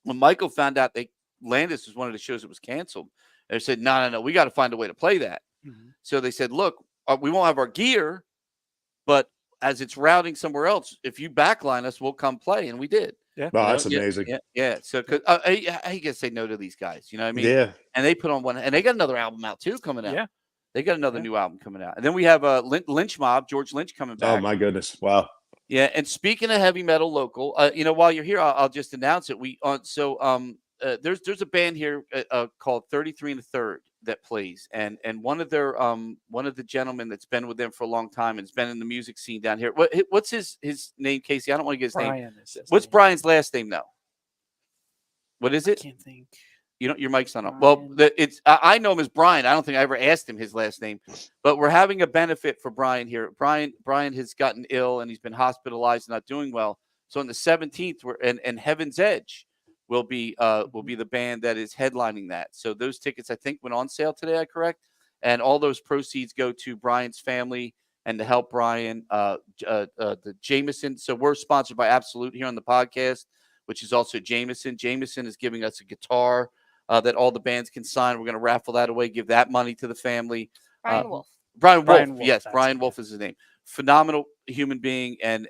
when Michael found out Landis was one of the shows that was canceled, they said, no, we got to find a way to play that. Mhm. So they said, look, we won't have our gear, but as it's routing somewhere else, if you backline us, we'll come play. And we did. Yeah. Oh, You know? that's amazing. Yeah. So, cause I can say no to these guys. You know what I mean? Yeah. And they put on one, and they got another album out too coming out. Yeah. They got another Yeah. new album coming out. And then we have Lynch Mob, George Lynch coming back. Oh my goodness. Wow. Yeah, and speaking of heavy metal local, while you're here, I'll just announce it. There's a band here called 33 and a Third that plays, and one of the gentlemen that's been with them for a long time and has been in the music scene down here. What's his name, Casey? I don't want to get his name. Brian is his What's name. Brian's last name now? What is I it? can't think. You know, your mic's not on. Well, Brian. I know him as Brian. I don't think I ever asked him his last name, but we're having a benefit for Brian here. Brian has gotten ill and he's been hospitalized, and not doing well. So on the 17th, and Heaven's Edge will be the band that is headlining that. So those tickets I think went on sale today. Correct? And all those proceeds go to Brian's family and to help Brian. The Jameson. So we're sponsored by Absolute here on the podcast, which is also Jameson. Jameson is giving us a guitar that all the bands can sign. We're going to raffle that away, give that money to the family. Brian Wolf. Brian Brian Wolf. Wolf, Yes, that's Brian it, Wolf is his name. Phenomenal human being, and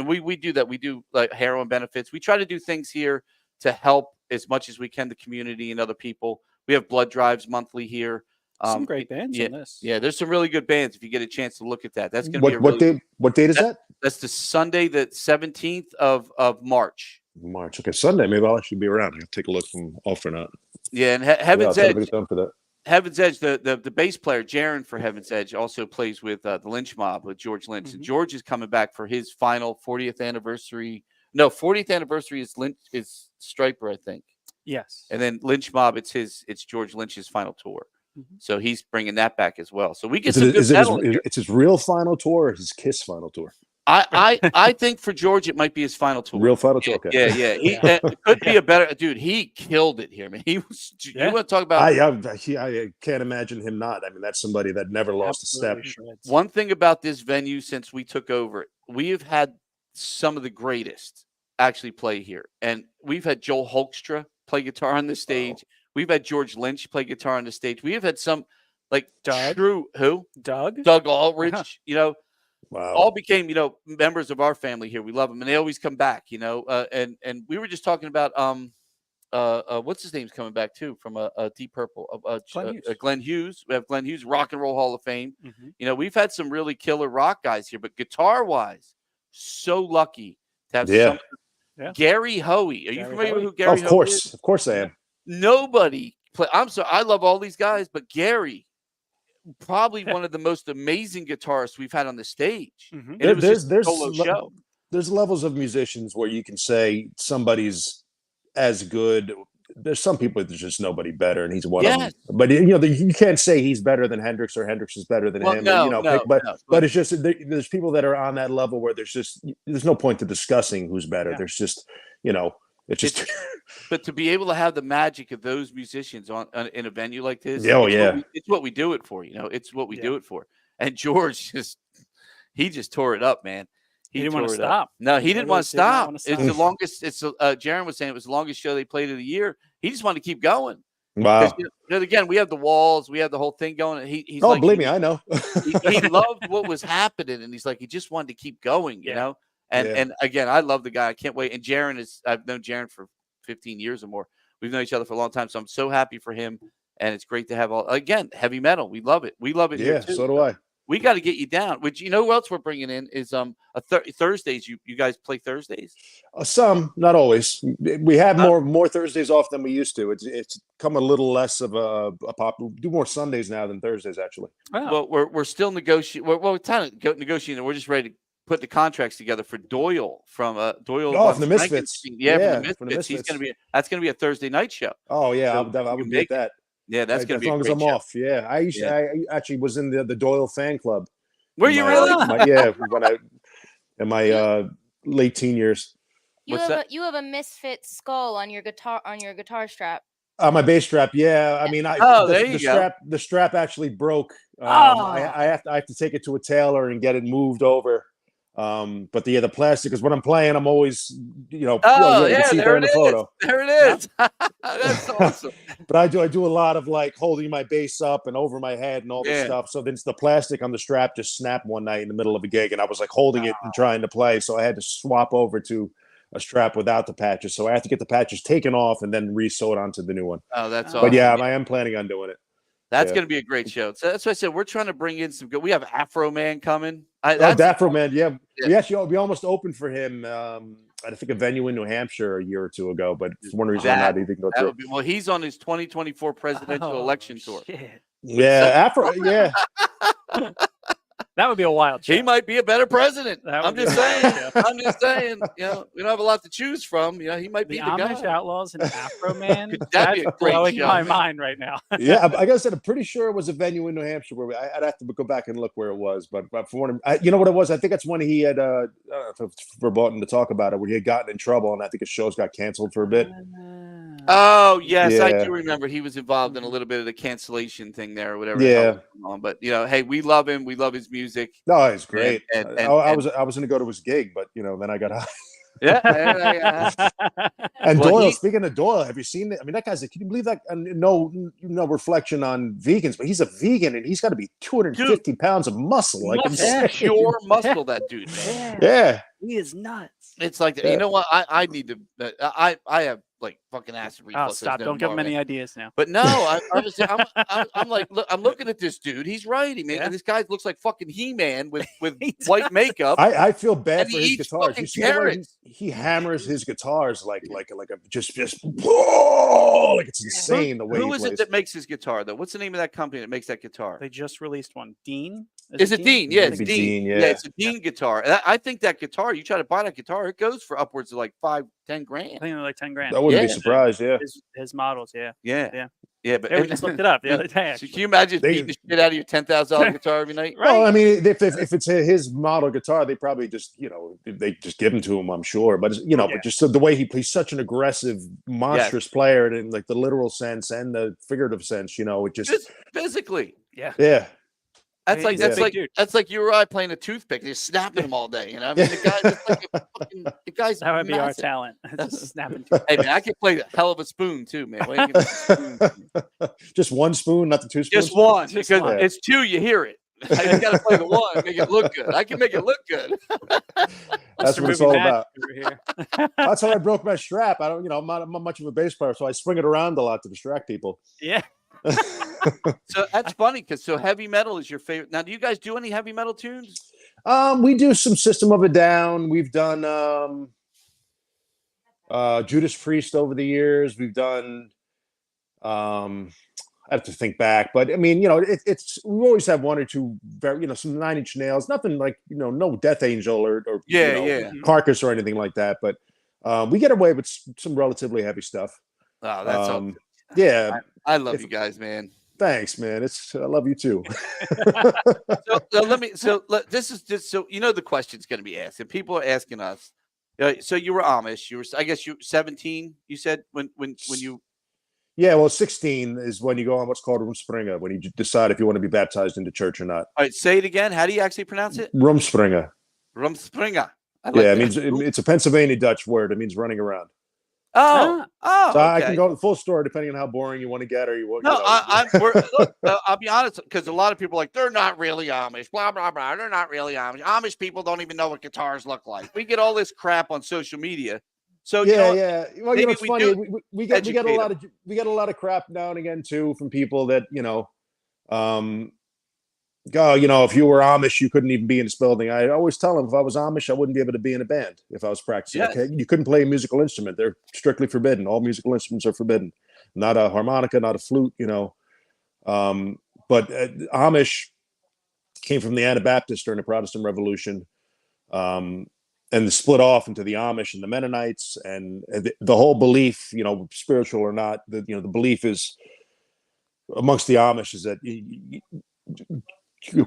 we do that. We do like heroin benefits. We try to do things here to help as much as we can the community and other people. We have blood drives monthly here. Some great bands on this. Yeah, there's some really good bands if you get a chance to look at that. That's going to be What date is that? That's the Sunday, the 17th of March. March. Okay, Sunday. Maybe I'll actually be around. I'll take a look from off or not. Yeah, and Heaven's Edge. Done for that. Heaven's Edge, the bass player, Jaron for Heaven's Edge, also plays with the Lynch Mob with George Lynch. And George is coming back for his final 40th anniversary. No, 40th anniversary is Striper, I think. Yes. And then Lynch Mob, it's George Lynch's final tour. So he's bringing that back as well. So we get some good metal. It's his real final tour or his Kiss final tour? I think for George it might be his final tour. Real final tour. Okay. Yeah. He could be a better dude. He killed it here, man. He was. You want to talk about? I can't imagine him not. I mean, that's somebody that never lost a step. One thing about this venue since we took over, we have had some of the greatest actually play here, and we've had Joel Hoekstra play guitar on the stage. We've had George Lynch play guitar on the stage. We have had some like Doug Doug Aldrich. You know. Wow. All became, members of our family here. We love them, and they always come back, And we were just talking about what's his name's coming back too from Deep Purple, Glenn Hughes. We have Glenn Hughes, Rock and Roll Hall of Fame. We've had some really killer rock guys here, but guitar wise, so lucky to have some. Yeah. Gary Hoey. Are you familiar with who Gary Hoey is? Of course I am. Nobody play. I'm sorry, I love all these guys, but Gary. Probably one of the most amazing guitarists we've had on the stage. And it was a solo show. There's levels of musicians where you can say somebody's as good. There's some people there's just nobody better, and he's one of them. But you can't say he's better than Hendrix or Hendrix is better than him. But it's just there's people that are on that level where there's no point to discussing who's better. There's just it's just. But to be able to have the magic of those musicians in a venue like this, it's what we do it for. It's what we do it for. And George just tore it up, man. He didn't want to stop. No, he didn't want to stop. It's the longest. Jaron was saying it was the longest show they played of the year. He just wanted to keep going. Wow. Again, we have the walls, we have the whole thing going. He's believe me, I know. he loved what was happening, and he's like, he just wanted to keep going, you know. And again, I love the guy. I can't wait. And I've known Jaron for 15 years or more. We've known each other for a long time, so I'm so happy for him. And it's great to have heavy metal. We love it. We love it. Yeah, here too. So do I. We got to get you down. Which who else we're bringing in is Thursdays. You guys play Thursdays? Some, not always. We have more Thursdays off than we used to. It's come a little less of a pop. We do more Sundays now than Thursdays actually. Wow. Well, we're still negotiating. We're kind of negotiating. We're just ready to putting the contracts together for Doyle from Doyle. Oh, from the Misfits. Yeah, from the Misfits. That's gonna be a Thursday night show. Oh yeah, So I would be at that. Yeah, that's gonna as be long a as great I'm show. off. Yeah, I actually was in the Doyle fan club. Were you really? When I in my late teen years. You have a Misfit skull on your guitar strap. My bass strap, yeah. I mean, the strap actually broke. I have to take it to a tailor and get it moved over. But the plastic is when I'm playing. I'm always, you can see there in the photo. There it is. That's awesome. But I do a lot of like holding my bass up and over my head and all this stuff. So then the plastic on the strap just snapped one night in the middle of a gig, and I was like holding it and trying to play. So I had to swap over to a strap without the patches. So I have to get the patches taken off and then re-sewed onto the new one. Oh, that's awesome. But yeah, I am planning on doing it. That's going to be a great show. So that's why I said we're trying to bring in some good. We have Afro Man coming. Afro Man, yeah. We almost opened for him. I think a venue in New Hampshire a year or two ago, but for one reason or not, he didn't go through. Well, he's on his 2024 presidential election tour. Shit. Yeah, Afro. Yeah. That would be a wild show. He might be a better president. I'm just saying. Show. I'm just saying. We don't have a lot to choose from. He might be the Amish guy. Outlaws and Afro Man. That'd be a great blowing show, my man. mind right now. Yeah, I guess I'm pretty sure it was a venue in New Hampshire where I'd have to go back and look where it was. But for one, you know what it was? I think that's when he had, I don't know if it's verboten to talk about it, where he had gotten in trouble, and I think his shows got canceled for a bit. Oh, yes, Yeah. I do remember. He was involved in a little bit of the cancellation thing there or whatever. Yeah. But, hey, we love him. We love his music. No, it's great. And I was going to go to his gig, but then I got high. Yeah. And Doyle, speaking of Doyle, have you seen it? I mean, that guy's can you believe that? No reflection on vegans, but he's a vegan and he's got to be 250 pounds of muscle. Like pure muscle, that dude, man. Yeah. He is nuts. It's like, you know what? I need to, I have like fucking acid reflux. Oh, stop. Don't give him any ideas now. But no, I'm like, look, I'm looking at this dude. He's right, man. And this guy looks like fucking He-Man with white makeup. I feel bad for his guitars. You see the way he hammers his guitars like just whoa, like it's insane the way Who he is plays. it that makes his guitar though? What's the name of that company that makes that guitar? They just released one. Dean? Is it Dean? Yeah, it's Dean. Yeah, it's a Dean guitar. And I think that guitar, you try to buy that guitar, it goes for upwards of like $5-10 grand. I think they're like 10 grand. I wouldn't be surprised. Yeah. His models. Yeah. But we just looked it up the other day. So can you imagine beating the shit out of your $10,000 guitar every night? Well, I mean, if it's his model guitar, they probably just they just give them to him, I'm sure. But but just the way he's such an aggressive, monstrous player in like the literal sense and the figurative sense. It just physically. Yeah. That's like you or I playing a toothpick, just snapping them all day. I mean, the guy's that would be our massive. talent. Just snapping. Hey man, I can play a hell of a spoon too, man. Just one spoon, not the two spoons. Just one, because it's two. You hear it. I got to play the one, make it look good. I can make it look good. That's what it's all about. That's how I broke my strap. I'm not much of a bass player, so I swing it around a lot to distract people. Yeah. So that's funny because heavy metal is your favorite. Now, do you guys do any heavy metal tunes? We do some System of a Down. We've done Judas Priest over the years. We've done I have to think back, but I mean, it's we always have one or two very, some 9 Inch Nails, nothing like, no Death Angel or Carcass or anything like that. But we get away with some relatively heavy stuff. Oh, that's awesome. Yeah. I love you guys, man. Thanks, man. I love you too. This is just so the question's going to be asked, and people are asking us. So you were Amish. I guess you 17. You said when you. Yeah, well, 16 is when you go on what's called Rumspringa, when you decide if you want to be baptized into church or not. All right, say it again. How do you actually pronounce it? Rumspringa. Rumspringa. It means it's a Pennsylvania Dutch word. It means running around. So okay. I can go the full story depending on how boring you want to get, or you want. No, I'll be honest, because a lot of people are like, they're not really Amish, blah blah blah. They're not really Amish. Amish people don't even know what guitars look like. We get all this crap on social media. So yeah. Well, it's funny. We get a lot of crap now and again too from people that if you were Amish, you couldn't even be in this building. I always tell them if I was Amish, I wouldn't be able to be in a band if I was practicing. Yes. Okay? You couldn't play a musical instrument. They're strictly forbidden. All musical instruments are forbidden. Not a harmonica, not a flute, But Amish came from the Anabaptists during the Protestant Revolution. and the split off into the Amish and the Mennonites, and the whole belief, spiritual or not, the belief is amongst the Amish is that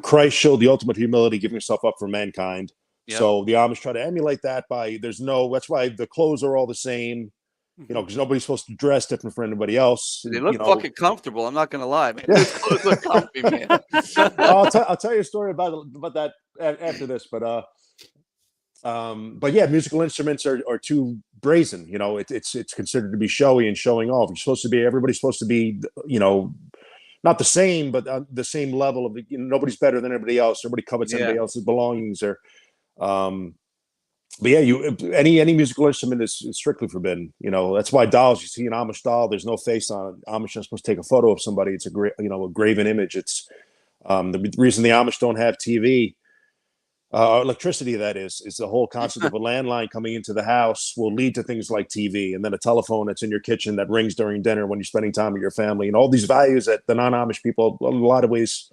Christ showed the ultimate humility, giving himself up for mankind. Yep. So the Amish try to emulate that that's why the clothes are all the same, because nobody's supposed to dress different from anybody else. They look fucking comfortable. I'm not gonna lie, man. Yeah. Those clothes look comfy, man. I'll tell you a story about that after this, but yeah, musical instruments are too brazen. It's considered to be showy and showing off. Everybody's supposed to be, not the same, but the same level of, nobody's better than everybody else. Everybody covets everybody else's belongings, but yeah, any musical instrument is strictly forbidden. That's why dolls, you see an Amish doll, there's no face on it. Amish are supposed to take a photo of somebody. It's a graven image. It's the reason the Amish don't have TV, electricity, that is the whole concept of a landline coming into the house will lead to things like TV, and then a telephone that's in your kitchen that rings during dinner when you're spending time with your family, and all these values that the non-Amish people, in a lot of ways,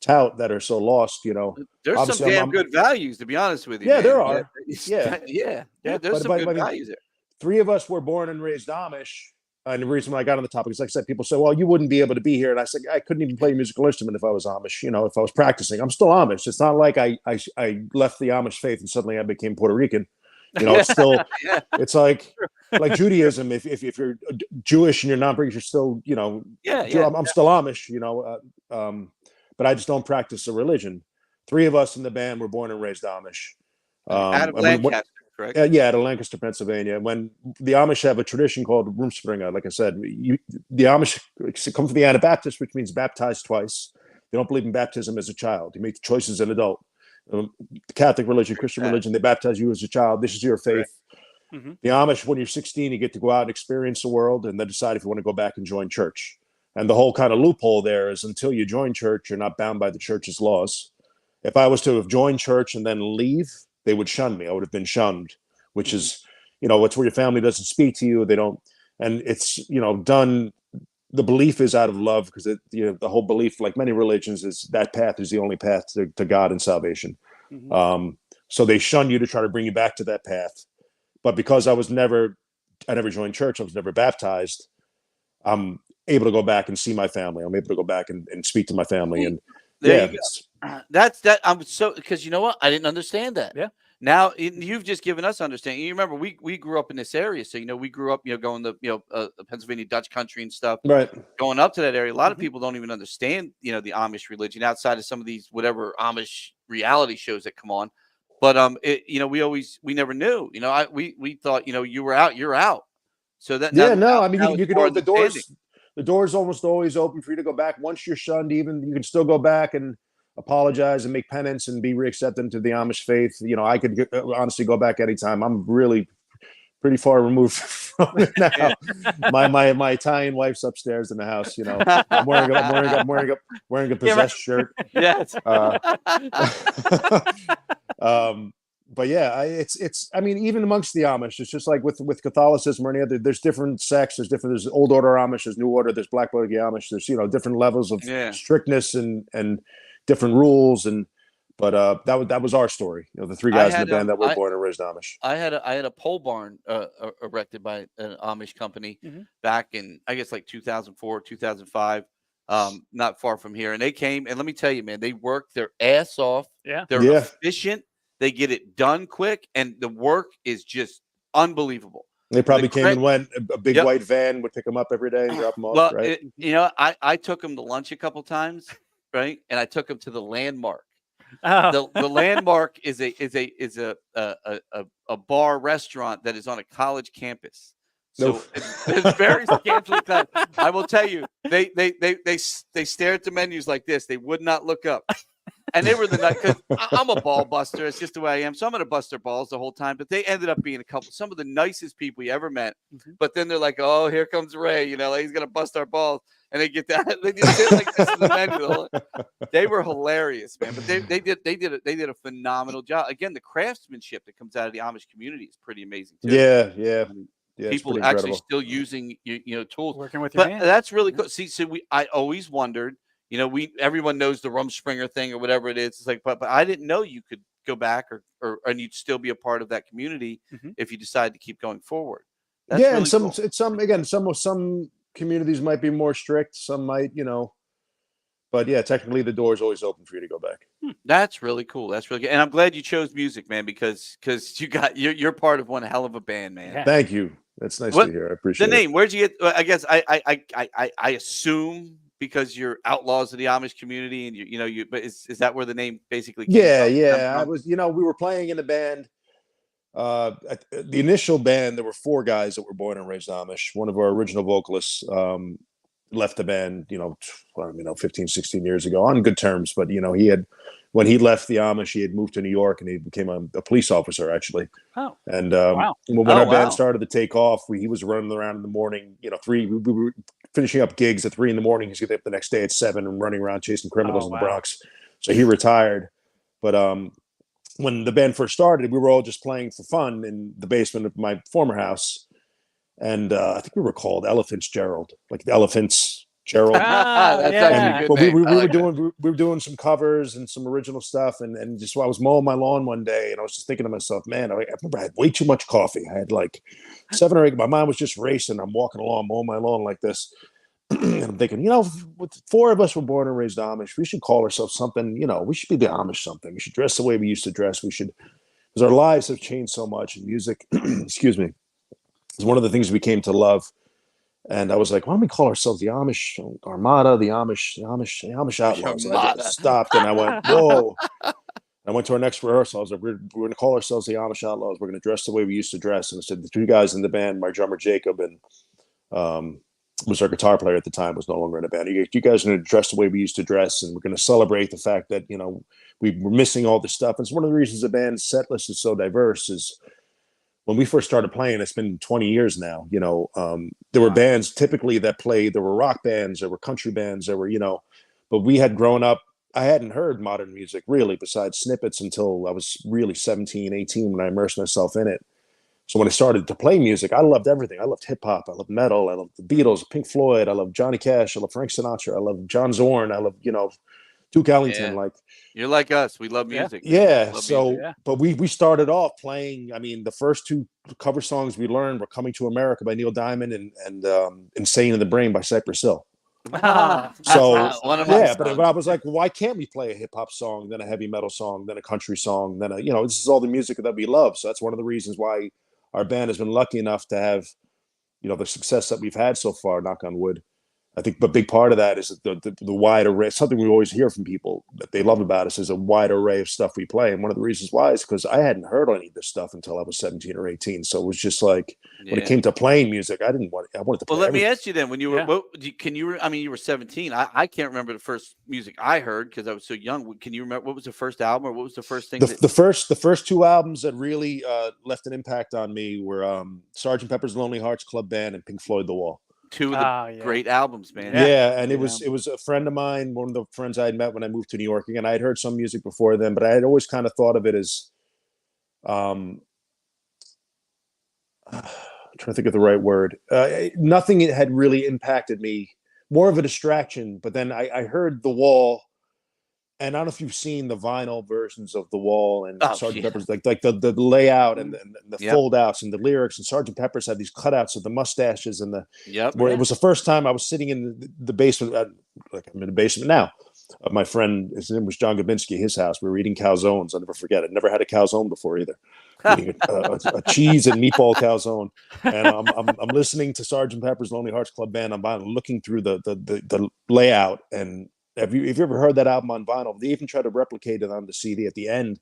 tout that are so lost. There's some damn good values, to be honest with you. Yeah, man. there are. Yeah. There's some good values there. 3 of us were born and raised Amish. And the reason why I got on the topic is, like I said, people say, well, you wouldn't be able to be here. And I said, I couldn't even play a musical instrument if I was Amish, if I was practicing. I'm still Amish. It's not like I left the Amish faith and suddenly I became Puerto Rican. It's still, it's like Judaism. If you're Jewish and you're not British, you're still, I'm still Amish, but I just don't practice a religion. 3 of us in the band were born and raised Amish. Out of Lancaster, correct? Yeah, to Lancaster, Pennsylvania. When the Amish have a tradition called Rumspringa, like I said, the Amish come from the Anabaptist, which means baptized twice. They don't believe in baptism as a child. You make the choice as an adult. The Catholic religion, Christian religion, they baptize you as a child. This is your faith. Mm-hmm. The Amish, when you're 16, you get to go out and experience the world and then decide if you want to go back and join church. And the whole kind of loophole there is until you join church, you're not bound by the church's laws. If I was to have joined church and then leave, they would shun me. I would have been shunned, which is, it's where your family doesn't speak to you. They don't, and it's, done. The belief is out of love because the whole belief, like many religions, is that path is the only path to God and salvation. Mm-hmm. So they shun you to try to bring you back to that path. But because I never joined church, I was never baptized, I'm able to go back and see my family. I'm able to go back and speak to my family. And there you go. That's that. I'm so, because you know what? I didn't understand that. Yeah. Now you've just given us understanding. You remember we grew up in this area, so we grew up going to Pennsylvania Dutch country and stuff. Right. Going up to that area, a lot of people don't even understand the Amish religion outside of some of these whatever Amish reality shows that come on. But we never knew. We thought you were out, you're out. So that you can open the doors. The door's almost always open for you to go back. Once you're shunned, even you can still go back and apologize and make penance and be reaccepted into the Amish faith. I could honestly go back anytime. I'm really pretty far removed from it now. My Italian wife's upstairs in the house. I'm wearing a possessed shirt. Yes. But yeah, it's. I mean, even amongst the Amish, it's just like with Catholicism or any other. There's different sects. There's old order Amish. There's new order. There's black boogie Amish. There's different levels of strictness and different rules. But that was our story. The 3 guys in the band that were born and raised Amish. I had a pole barn erected by an Amish company back in, I guess, like 2004, 2005. Not far from here, and they came, and let me tell you, man, they worked their ass off. Yeah, they're efficient. They get it done quick, and the work is just unbelievable. They probably came and went. A big white van would pick them up every day and drop them off. Well, right? I took them to lunch a couple times, right? And I took them to the Landmark. Oh. The Landmark is a bar restaurant that is on a college campus. So it's very scantily clad. I will tell you, they stare at the menus like this. They would not look up. And they were because I'm a ball buster. It's just the way I am. So I'm going to bust their balls the whole time. But they ended up being some of the nicest people you ever met. Mm-hmm. But then they're like, oh, here comes Ray. He's going to bust our balls. And they get that. They just sit like this in the menu. They were hilarious, man. But they did a phenomenal job. Again, the craftsmanship that comes out of the Amish community is pretty amazing too. Yeah. People actually still using tools. Working with your hands. That's really cool. See, so I always wondered. Everyone knows the Rumspringa thing or whatever it is. It's like, but I didn't know you could go back, or and you'd still be a part of that community if you decide to keep going forward. That's yeah, really and some cool. it's some communities might be more strict, some might, but yeah, technically the door is always open for you to go back. That's really cool. That's really good. And I'm glad you chose music, man, because you're part of one hell of a band, man. Yeah. Thank you. That's nice What to hear. I the appreciate it. name? Where'd you get? I guess I assume because you're outlaws of the Amish community, and you. But is that where the name basically came Yeah, from? yeah. I was, we were playing in a band. The initial band, there were 4 guys that were born and raised Amish. One of our original vocalists left the band, 15, 16 years ago on good terms. But, when he left the Amish, he had moved to New York and he became a police officer, actually. Oh, And wow. when our band started to take off, he was running around in the morning, we were finishing up gigs at 3 a.m. He's getting up the next day at 7 and running around chasing criminals in the Bronx. So he retired. But when the band first started, we were all just playing for fun in the basement of my former house. And I think we were called Elephants Gerald, like the Elephants Gerald. That's actually a good name. We were doing some covers and some original stuff. And just while I was mowing my lawn one day, and I was just thinking to myself, man, I remember I had way too much coffee. I had like 7 or 8. My mind was just racing. I'm walking along, mowing my lawn like this. And I'm thinking, with 4 of us were born and raised Amish, we should call ourselves something, we should be the Amish something. We should dress the way we used to dress. Because our lives have changed so much, and music, excuse me, is one of the things we came to love. And I was like, why don't we call ourselves the Amish Armada, the Amish Outlaws? And I just stopped and I went, whoa. I went to our next rehearsal. I was like, we're going to call ourselves the Amish Outlaws. We're going to dress the way we used to dress. And I said, the 2 guys in the band, my drummer Jacob and was our guitar player at the time, was no longer in a band. You guys are going to dress the way we used to dress, and we're going to celebrate the fact that we were missing all this stuff. And it's one of the reasons the band's set list is so diverse. Is when we first started playing, it's been 20 years now. There were bands typically that played. There were rock bands, there were country bands, there were but we had grown up. I hadn't heard modern music really, besides snippets, until I was really 17, 18 when I immersed myself in it. So when I started to play music, I loved everything. I loved hip hop. I loved metal. I loved the Beatles, Pink Floyd. I loved Johnny Cash. I loved Frank Sinatra. I loved John Zorn. I loved, Duke Ellington. Yeah. Like, you're like us. We love music. Yeah. Love So, music. but we started off playing. I mean, the first 2 cover songs we learned were "Coming to America" by Neil Diamond and "Insane in the Brain" by Cypress Hill. So one of my songs. but I was like, well, why can't we play a hip hop song, then a heavy metal song, then a country song, then this is all the music that we love. So that's one of the reasons why our band has been lucky enough to have, the success that we've had so far, knock on wood. I think a big part of that is the wide array. Something we always hear from people that they love about us is a wide array of stuff we play. And one of the reasons why is because I hadn't heard any of this stuff until I was 17 or 18. So it was just like, when it came to playing music, I wanted to play. Well, let everything. me ask you then, when you were, you were 17. I can't remember the first music I heard because I was so young. Can you remember what was the first album, or what was the first thing? The first 2 albums that really left an impact on me were Sgt. Pepper's Lonely Hearts Club Band and Pink Floyd The Wall. 2 of the great albums, man. Yeah, and it was a friend of mine, one of the friends I had met when I moved to New York. Again, I had heard some music before then, but I had always kind of thought of it as I'm trying to think of the right word. Nothing had really impacted me, more of a distraction. But then I heard The Wall, and I don't know if you've seen the vinyl versions of The Wall and Sgt. Pepper's, like the layout and the fold outs and the lyrics, and Sgt. Pepper's had these cutouts of the mustaches and where it was the first time I was sitting in the basement, like I'm in the basement now, of my friend. His name was John Gabinski, his house. We were eating calzones. I'll never forget it. Never had a calzone before either. Eating a cheese and meatball calzone, and I'm listening to Sgt. Pepper's Lonely Hearts Club Band on vinyl, looking through the layout. And have you ever heard that album on vinyl? They even try to replicate it on the CD at the end.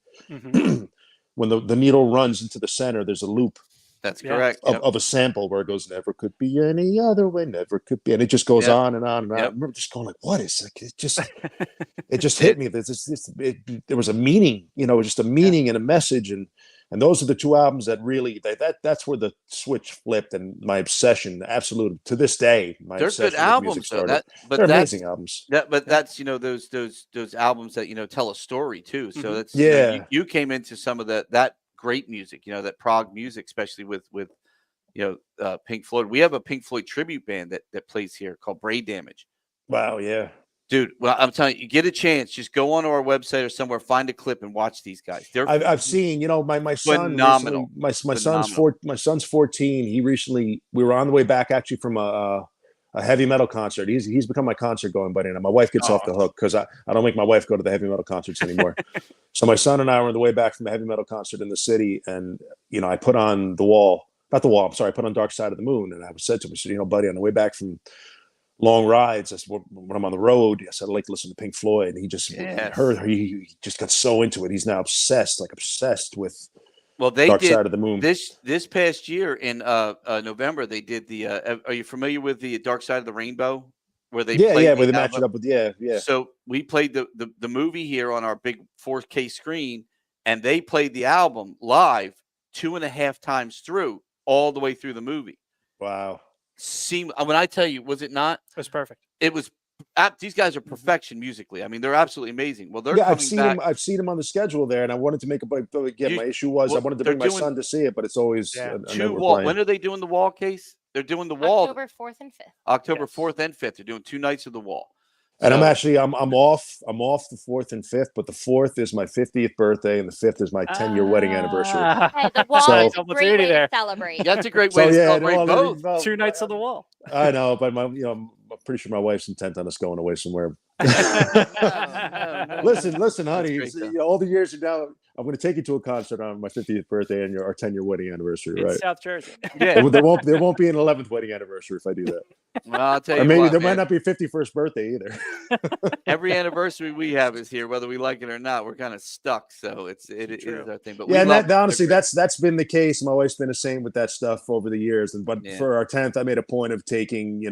When the needle runs into the center, there's a loop. That's correct. Of a sample where it goes, "Never could be any other way, never could be," and it just goes on and on and on. I remember just going like, "What is it?" It just hit me. There was a meaning, just a meaning and a message, and those are the 2 albums that really that's where the switch flipped, and my obsession, absolute to this day, They're good albums, though. They're amazing albums. But that's those albums that tell a story too. So that's you came into some of that great music, that prog music, especially with Pink Floyd. We have a Pink Floyd tribute band that plays here called Brain Damage. Wow, yeah. Dude, well, I'm telling you, get a chance, just go on our website or somewhere, find a clip and watch these guys. They're I've seen, my son phenomenal. recently, Phenomenal. my son's 14. He recently, we were on the way back actually from a heavy metal concert. He's become my concert going buddy, and my wife gets off the hook because I don't make my wife go to the heavy metal concerts anymore. So my son and I were on the way back from a heavy metal concert in the city, and I put on I put on Dark Side of the Moon, and I said to him, I said, buddy, on the way back from long rides, I said, when I'm on the road, I said, I like to listen to Pink Floyd. And he just he just got so into it. He's now obsessed with they Dark did Side of the Moon. This past year in November, they did the are you familiar with the Dark Side of the Rainbow? Where they where they match it up with So we played the movie here on our big 4K screen, and they played the album live 2.5 times through, all the way through the movie. Wow. When I tell you, was it not? It was perfect. It was. These guys are perfection musically. I mean, they're absolutely amazing. Well, they're I've seen them on the schedule there, and I wanted to make a. But again, my issue was I wanted to bring my son to see it, but it's always When are they doing the Wall case? They're doing the Wall October 4th and 5th. October 4th and 5th. They're doing 2 nights of the Wall. And I'm off the 4th and 5th, but the 4th is my 50th birthday, and the 5th is my 10-year wedding anniversary. Hey, the Wall is a great way to celebrate. That's a great way to celebrate both. 2 nights of the Wall. I know, but I'm pretty sure my wife's intent on us going away somewhere. Listen, honey. All the years now, I'm going to take you to a concert on my 50th birthday and our 10-year wedding anniversary. In right? South Jersey. Yeah, there won't be an 11th wedding anniversary if I do that. Well, I'll tell you, or maybe what, there might not be a 51st birthday either. Every anniversary we have is here, whether we like it or not. We're kind of stuck, so it is our thing. But honestly, that's been the case. My wife's been the same with that stuff over the years. For our 10th, I made a point of taking you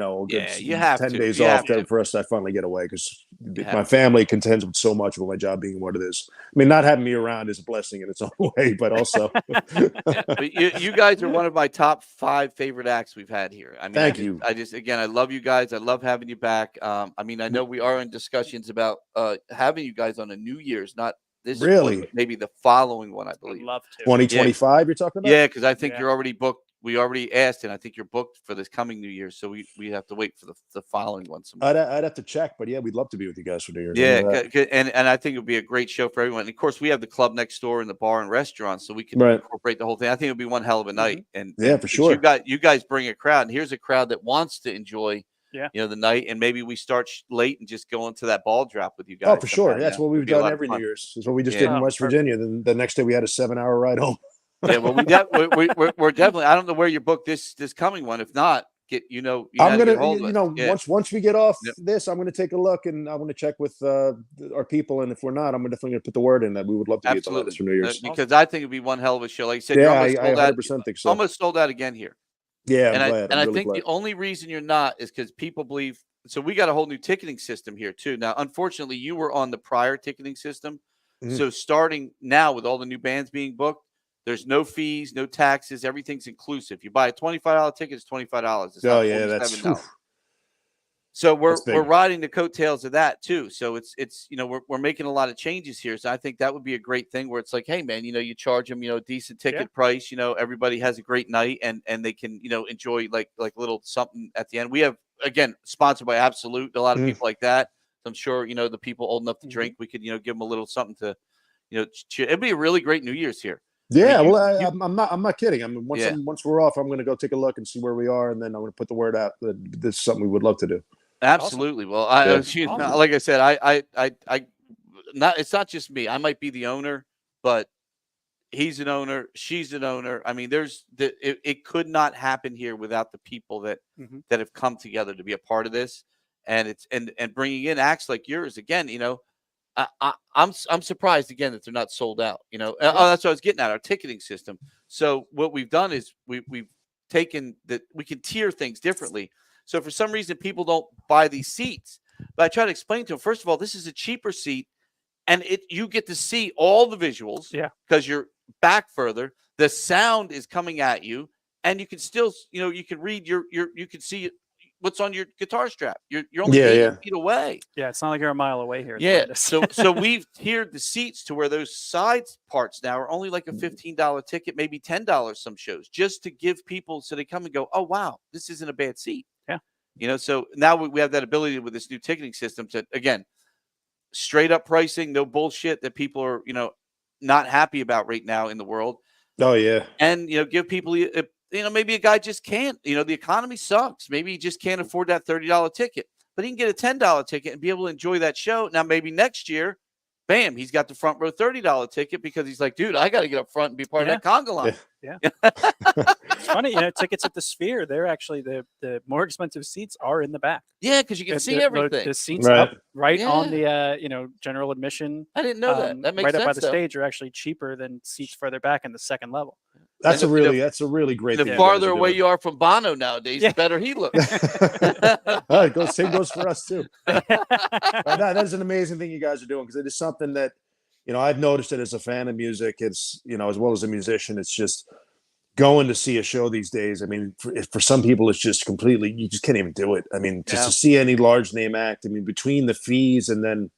have 10 days off for us to finally get away because my family contends with so much with my job being what it is. I mean, not having me around is a blessing in its own way, but also. But you guys are one of my top 5 favorite acts we've had here. I mean, thank you. I love you guys. I love having you back. I mean, I know we are in discussions about having you guys on a New Year's, not this really, one, but maybe the following one. I believe. I'd love to. 2025. You're talking about? Yeah, because I think you're already booked. We already asked, and I think you're booked for this coming New Year's. So we have to wait for the following one. I'd have to check, but yeah, we'd love to be with you guys for New Year's. Yeah, and I think it would be a great show for everyone. And of course, we have the club next door and the bar and restaurant, so we can incorporate the whole thing. I think it would be one hell of a night. And for sure, you guys bring a crowd, and here's a crowd that wants to enjoy. The night, and maybe we start late and just go into that ball drop with you guys. Oh, for sure. That's what we've done every New Year's. That's what we just did in West Virginia. Then the next day we had a 7-hour ride home. Yeah, well, we're definitely. I don't know where you booked this coming one. If not, I'm gonna once we get off this, I'm gonna take a look and I'm gonna check with our people, and if we're not, I'm definitely gonna put the word in that we would love to be at the Landis for New Year's because I think it'd be one hell of a show. Like you said, I 100% think so. Almost sold out again here. Yeah, I think the only reason you're not is because people believe. So we got a whole new ticketing system here too. Now, unfortunately, you were on the prior ticketing system. Mm-hmm. So starting now with all the new bands being booked, there's no fees, no taxes. Everything's inclusive. You buy a $25 ticket, it's $25. It's that's. So we're riding the coattails of that too. So it's we're making a lot of changes here. So I think that would be a great thing where it's like, hey man, you charge them a decent ticket price. Everybody has a great night and they can enjoy like little something at the end. We have again sponsored by Absolute, a lot of people like that. So I'm sure the people old enough to drink, we could give them a little something to it'd be a really great New Year's here. Yeah, I'm not kidding. I mean, once we're off, I'm going to go take a look and see where we are, and then I'm going to put the word out that this is something we would love to do. Absolutely. Awesome. Well, like I said, I not. It's not just me. I might be the owner, but he's an owner. She's an owner. I mean, it could not happen here without the people that have come together to be a part of this, and bringing in acts like yours again. I'm surprised again that they're not sold out. That's what I was getting at, our ticketing system. So what we've done is we've taken that we can tier things differently. So for some reason people don't buy these seats, but I try to explain to them. First of all, this is a cheaper seat, and you get to see all the visuals. Yeah, because you're back further. The sound is coming at you, and you can still you can read you can see what's on your guitar strap. You're only 8 feet away. Yeah, it's not like you're a mile away here. Yeah, so we've tiered the seats to where those side parts now are only like a $15 ticket, maybe $10 some shows, just to give people so they come and go, oh wow, this isn't a bad seat. Yeah, So now we have that ability with this new ticketing system to, again, straight up pricing, no bullshit that people are, not happy about right now in the world. Oh yeah. And, give people, maybe a guy just can't, the economy sucks. Maybe he just can't afford that $30 ticket, but he can get a $10 ticket and be able to enjoy that show. Now, maybe next year, bam, he's got the front row $30 ticket because he's like, dude, I got to get up front and be part of that conga line. Yeah. It's funny, tickets at the Sphere, they're actually the more expensive seats are in the back. Yeah, because you can see everything. The seats Right. up right on the general admission. I didn't know that. That makes right sense. up by the though. stage are actually cheaper than seats further back in the second level. That's a really great The thing. farther away you are from Bono nowadays, the better he looks. Same goes for us too. That's an amazing thing you guys are doing, because it is something that I've noticed it as a fan of music. It's as well as a musician. It's just going to see a show these days. I mean, for some people, it's just completely, you just can't even do it. I mean, just to see any large name act. I mean, between the fees and then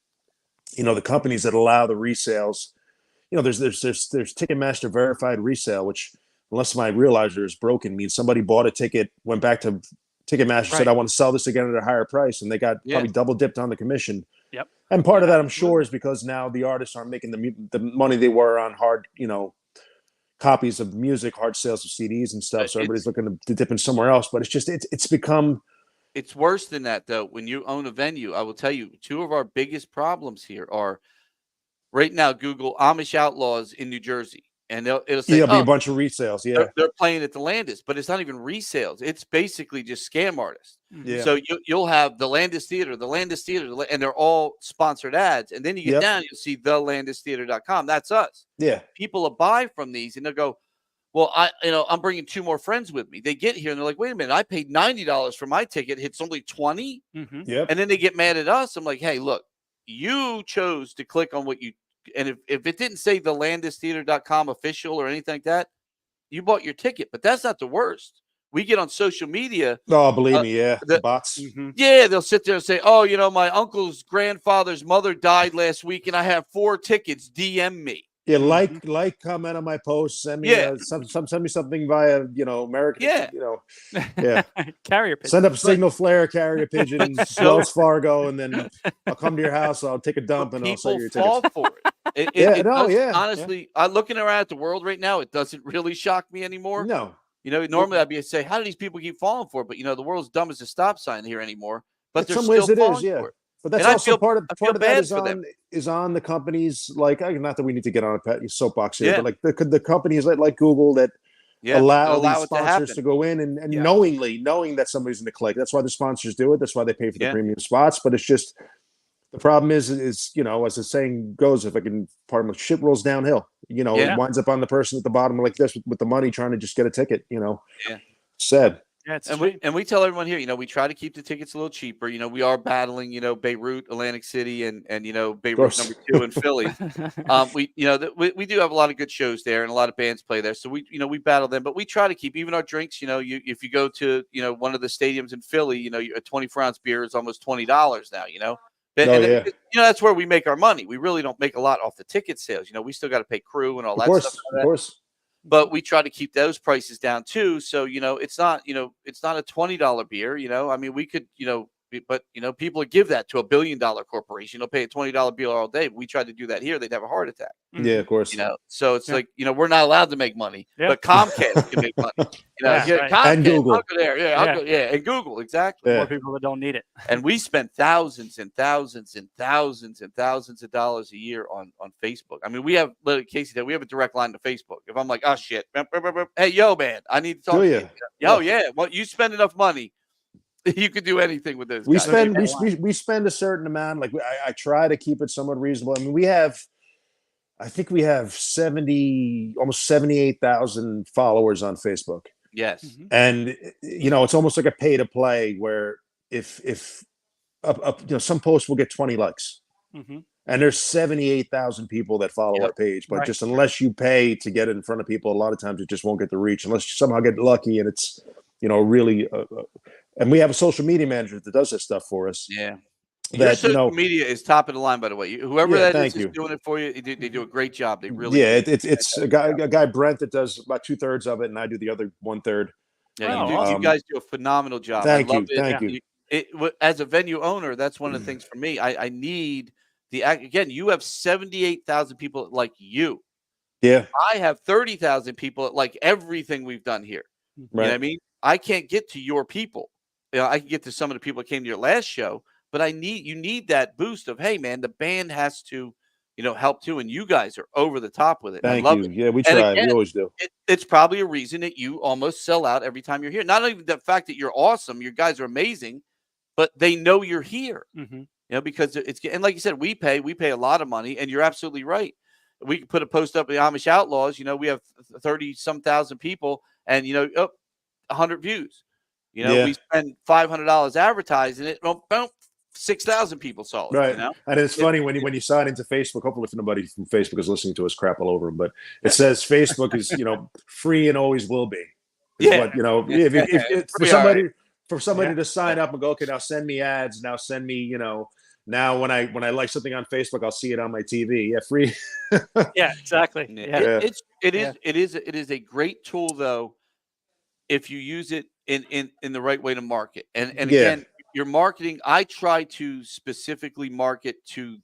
the companies that allow the resales. There's Ticketmaster verified resale, which, unless my realizer is broken, means somebody bought a ticket, went back to Ticketmaster, said, I want to sell this again at a higher price, and they got probably double dipped on the commission. Yep. And part of that, I'm sure, is because now the artists aren't making the money they were on hard, copies of music, hard sales of CDs and stuff. So everybody's looking to dip in somewhere else. But it's just it's become. It's worse than that, though. When you own a venue, I will tell you, two of our biggest problems here are right now. Google Amish Outlaws in New Jersey, and it'll say it'll be a bunch of resales. Yeah, they're playing at the Landis, but it's not even resales. It's basically just scam artists. Yeah. So you'll have the Landis Theater, and they're all sponsored ads. And then you get down, you'll see thelandistheater.com. That's us. Yeah. People will buy from these, and they'll go, well, I'm bringing 2 more friends with me. They get here and they're like, wait a minute, I paid $90 for my ticket. It's only $20. Mm-hmm. Yep. And then they get mad at us. I'm like, hey, look, you chose to click on what you, and if it didn't say thelandistheater.com official or anything like that, you bought your ticket. But that's not the worst. We get on social media. Oh, believe me, the bots. Mm-hmm. Yeah, they'll sit there and say, oh, my uncle's grandfather's mother died last week and I have 4 tickets. DM me. Yeah, like, comment on my post. Send me send me something via American. Yeah, carrier pigeon. Send up a signal flare, carrier pigeon, Wells Fargo, and then I'll come to your house. I'll take a dump and I'll sell you your tickets. Fall for it. Honestly, looking around at the world right now, it doesn't really shock me anymore. No, normally I'd be say, how do these people keep falling for it? But the world's dumb as a stop sign here anymore. But in some ways it is, yeah. But that's also part of that is on the companies, like, not that we need to get on a soapbox here, but like the companies like Google that allow these sponsors to go in and knowing that somebody's going to click. That's why the sponsors do it. That's why they pay for the premium spots. But it's just, the problem is as the saying goes, if I can pardon me, shit rolls downhill. It winds up on the person at the bottom like this with the money trying to just get a ticket. Sad. Yeah, and we tell everyone here, we try to keep the tickets a little cheaper. We are battling, Beirut, Atlantic City, and Beirut number 2 in Philly. We do have a lot of good shows there, and a lot of bands play there. So we battle them, but we try to keep even our drinks. If you go to one of the stadiums in Philly, a 24-ounce beer is almost $20 now. That's where we make our money. We really don't make a lot off the ticket sales. We still got to pay crew and all that stuff. Of course. But we try to keep those prices down too. So, it's not a $20 beer, I mean, we could, but people would give that to $1 billion corporation. They'll pay a $20 bill all day. If we tried to do that here, they'd have a heart attack. Yeah, of course. So it's like, we're not allowed to make money, but Comcast can make money. Comcast, and Google. I'll go there. And Google, exactly. More people that don't need it. And we spend thousands and thousands and thousands and thousands of dollars a year on Facebook. I mean, we have, Casey said, we have a direct line to Facebook. If I'm like, oh shit, hey, yo, man, I need to talk to you. Oh yeah, well, you spend enough money, you could do anything with this. We spend a certain amount. Like I try to keep it somewhat reasonable. I mean, I think we have almost 78,000 followers on Facebook. Yes. Mm-hmm. And it's almost like a pay to play where if some posts will get 20 likes. Mm-hmm. And there's 78,000 people that follow our page, but just unless you pay to get it in front of people, a lot of times it just won't get the reach unless you somehow get lucky. And it's, really, and we have a social media manager that does this stuff for us. Yeah. Your social media is top of the line, by the way. Whoever that is doing it for you, they do a great job. They really it's a guy Brent that does about 2/3 of it, and I do the other 1/3. Yeah, Oh, you awesome. guys do a phenomenal job. Thank I love you. it. Thank you. As a venue owner, that's one of the things for me. I need again, you have 78,000 people like you. Yeah. I have 30,000 people that like everything we've done here. You know what I Right. mean? I can't get to your people. I can get to some of the people that came to your last show, but you need that boost of, hey man, the band has to, help too. And you guys are over the top with it. And I Thank love you. it. Yeah, we And try. again, We always do. it's probably a reason that you almost sell out every time you're here. Not only the fact that you're awesome, your guys are amazing, but they know you're here. Mm-hmm. Because and like you said, we pay a lot of money, and you're absolutely right. We could put a post up in the Amish Outlaws. We have 30 some thousand people, and 100 views. Yeah. We spend $500 advertising it. Boom, 6,000 people saw it. Right. And it's funny when you sign into Facebook. Hopefully, if nobody from Facebook is listening to us crap all over them, but it says Facebook is free and always will be. Yeah. What, if for somebody Yeah. to sign up and go, okay, now send me ads. Now send me Now, when I like something on Facebook, I'll see it on my TV. Yeah, free. Yeah, exactly. Yeah. It is a great tool though, if you use it in the right way to market. And again, your marketing, I try to specifically market to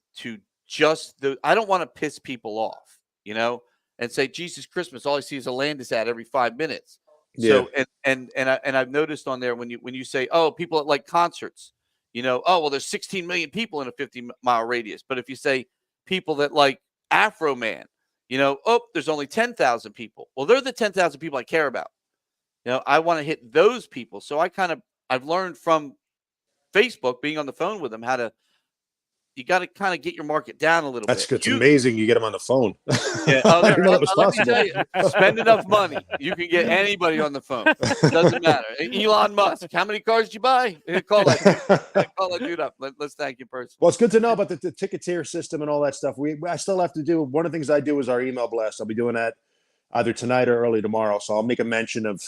just I don't want to piss people off, and say Jesus Christmas. All I see is a Landis ad every 5 minutes. So and I've noticed on there when you say, oh, people that like concerts. Oh, well, there's 16 million people in a 50-mile radius. But if you say people that like Afro Man, oh, there's only 10,000 people. Well, they're the 10,000 people I care about. I want to hit those people. So I've learned from Facebook, being on the phone with them, you got to kind of get your market down a little bit. It's amazing you get them on the phone. Yeah. I didn't know that was possible. Let me tell you, spend enough money. You can get anybody on the phone. It doesn't matter. Elon Musk, how many cars did you buy? Call that dude up. Let's thank you personally. Well, it's good to know about the ticketeer system and all that stuff. I still have to do, one of the things I do is our email blast. I'll be doing that either tonight or early tomorrow. So I'll make a mention of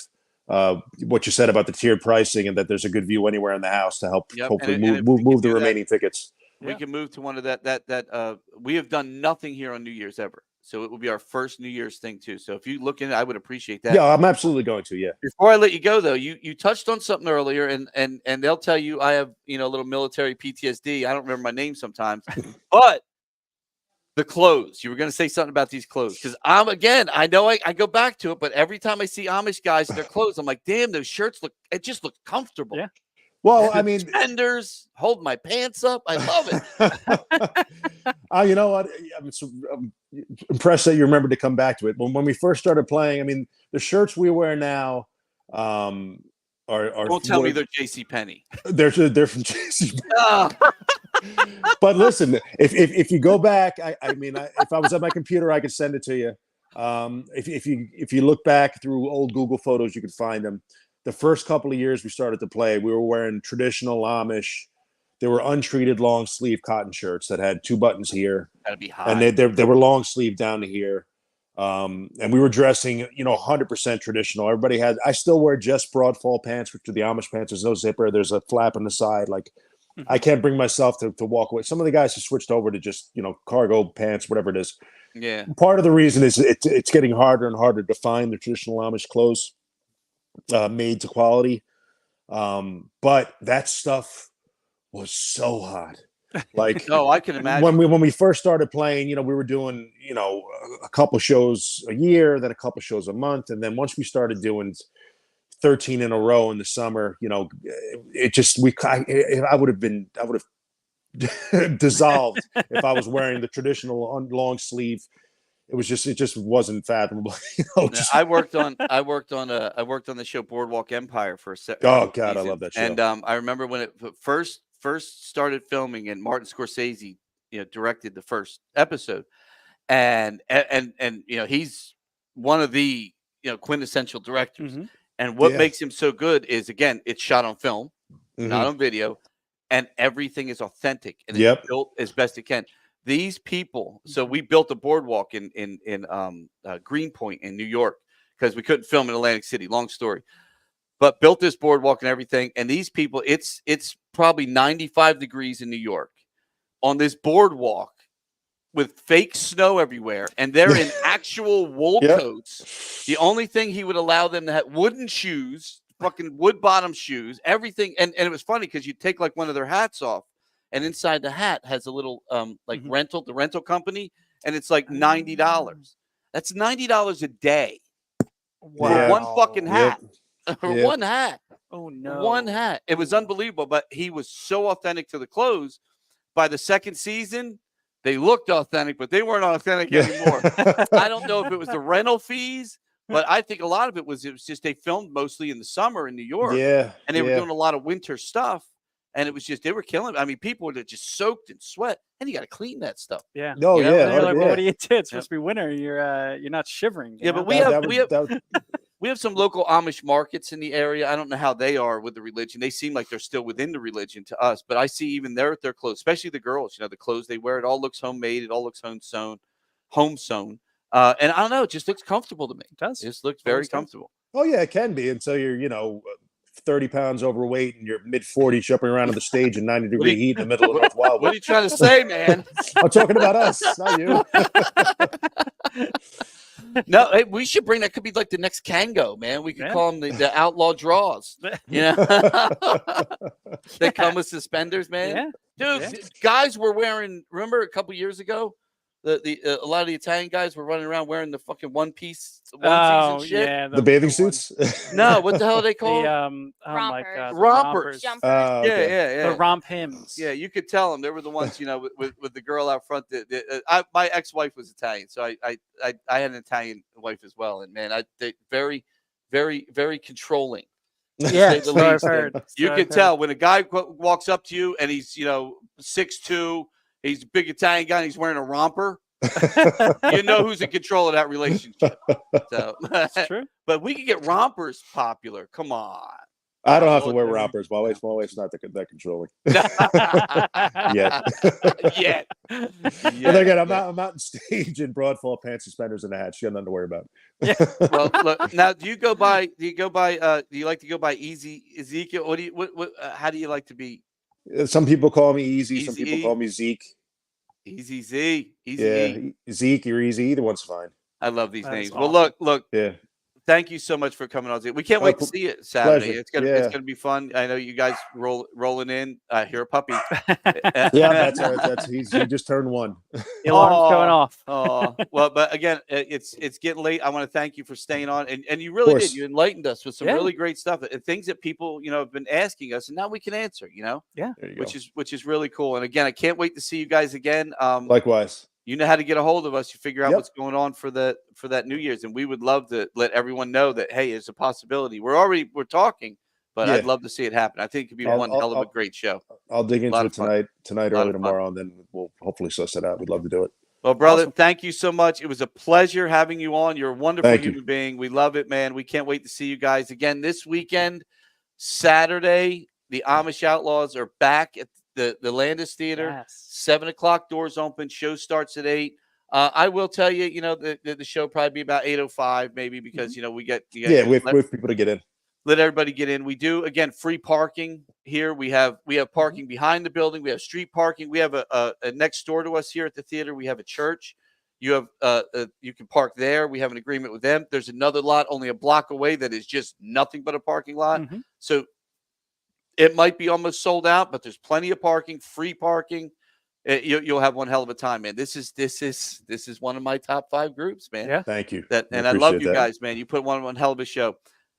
what you said about the tiered pricing and that there's a good view anywhere in the house to help hopefully move the remaining tickets. We can move to one of that we have done nothing here on New Year's ever. So it will be our first New Year's thing too. So if you look in, I would appreciate that. Yeah, I'm absolutely going to. Yeah. Before I let you go though, you touched on something earlier, and they'll tell you I have a little military PTSD. I don't remember my name sometimes, but the clothes. You were going to say something about these clothes because I know I go back to it, but every time I see Amish guys in their clothes, I'm like, damn, those shirts just look comfortable. Yeah. Well, I mean, suspenders, hold my pants up. I love it. You know what? I'm impressed that you remembered to come back to it. When we first started playing, I mean, the shirts we wear now are. Don't tell me they're JCPenney. They're from JCPenney. But listen, if you go back, if I was at my computer, I could send it to you. If you look back through old Google photos, you could find them. The first couple of years we started to play, we were wearing traditional Amish. They were untreated long sleeve cotton shirts that had 2 buttons here. That'd be hot. And they were long sleeve down to here. And we were dressing, 100% traditional. I still wear just broad fall pants, which are the Amish pants. There's no zipper. There's a flap on the side. Like I can't bring myself to walk away. Some of the guys have switched over to just, cargo pants, whatever it is. Yeah. Part of the reason is it's getting harder and harder to find the traditional Amish clothes made to quality. But that stuff was so hot. Like, no, I can imagine when we first started playing, we were doing, a couple shows a year, then a couple shows a month. And then once we started doing 13 in a row in the summer, it just, I would have dissolved if I was wearing the traditional long sleeve. It just wasn't fathomable. I worked on the show Boardwalk Empire for a second. Oh God, I love that show. And I remember when it first started filming, and Martin Scorsese, directed the first episode, and he's one of the quintessential directors. Mm-hmm. And what makes him so good is, again, it's shot on film, not on video, and everything is authentic and it's built as best it can. These people, so we built a boardwalk in Greenpoint in New York because we couldn't film in Atlantic City. Long story, but built this boardwalk and everything. And these people, it's probably 95 degrees in New York on this boardwalk with fake snow everywhere, and they're in actual wool coats. The only thing he would allow them to have wooden shoes, fucking wood bottom shoes, everything. And it was funny because you take like one of their hats off, and inside the hat has a little like the rental company, and it's like $90. That's $90 a day for one fucking hat. For one hat. Oh no. One hat. It was unbelievable, but he was so authentic to the clothes. By the second season, they looked authentic, but they weren't authentic anymore. I don't know if it was the rental fees, but I think a lot of it was just they filmed mostly in the summer in New York. Yeah. And they were doing a lot of winter stuff. And it was just, they were killing. I mean, people were just soaked in sweat, and you got to clean that stuff. Yeah. No, You know, yeah. and you're like, well, yeah. what do you do? It's supposed to be winter. You're not shivering. Yeah, but we have some local Amish markets in the area. I don't know how they are with the religion. They seem like they're still within the religion to us, but I see even their clothes, especially the girls. You know, the clothes they wear, it all looks homemade. It all looks home sewn. And I don't know, it just looks comfortable to me. It does. It just looks very comfortable. Oh yeah, it can be until you're 30 pounds overweight and you're mid-40s jumping around on the stage in 90-degree heat in the middle of North Wildwood. What are you trying to say, man? I'm talking about us, not you. No, hey, we should bring that. Could be like the next Kango, man. We could call them the Outlaw Draws. You know, they come with suspenders, man. Yeah. Dude, guys were wearing. Remember a couple years ago, a lot of the Italian guys were running around wearing the fucking one piece and shit. Yeah, The bathing suits? No, what the hell are they called? Oh my God, the Rompers. Jumpers. Yeah. The romp hymns. Yeah, you could tell them they were the ones, you know, with the girl out front. My ex-wife was Italian, so I had an Italian wife as well, and man, they very, very, very controlling. Yeah, to say the least. I've heard. You can tell when a guy walks up to you and he's 6'2", he's a big Italian guy, and he's wearing a romper. You know who's in control of that relationship. So That's true. But we could get rompers popular. Come on. I don't have to wear rompers. My wife's not that controlling. Yet. Yet. And again, I'm out on stage in broadfall pants, suspenders, and a hat. She got nothing to worry about. Well, look, now do you like to go by Easy Ezekiel? How do you like to be? Some people call me Easy. Some Easy people E? call me Zeke. Easy Z. Easy Yeah, E. Zeke or Easy. Either one's fine. I love these That's names. awesome. Well, look. Yeah. Thank you so much for coming on. We can't wait to see it Saturday. Pleasure. It's gonna be fun. I know you guys rolling in. I hear a puppy. Yeah, that's he just turned 1. The alarm's going off. Oh, well, but again, it's getting late. I want to thank you for staying on, and you really did. You enlightened us with some really great stuff and things that people have been asking us, and now we can answer. Yeah, which is really cool. And again, I can't wait to see you guys again. Likewise. You know how to get a hold of us. You figure out what's going on for that New Year's, and we would love to let everyone know that hey, it's a possibility. We're talking, but I'd love to see it happen. I think it could be one hell of a great show. I'll dig into it tonight, early tomorrow, and then we'll hopefully suss it out. We'd love to do it. Well, brother, thank you so much. It was a pleasure having you on. You're a wonderful human being. We love it, man. We can't wait to see you guys again this weekend, Saturday. The Amish Outlaws are back at the Landis Theater. 7:00 doors open. Show starts at 8. I will tell you, the show probably be about 8:05 maybe because we get we have people to get in. Let everybody get in. We do again free parking here. We have parking behind the building. We have street parking. We have a next door to us here at the theater. We have a church. You have you can park there. We have an agreement with them. There's another lot only a block away that is just nothing but a parking lot. So it might be almost sold out, but there's plenty of parking, free parking. You'll have one hell of a time, man. This is one of my top 5 groups, man. Yeah, thank you. And I love you guys, man. You put one hell of a show.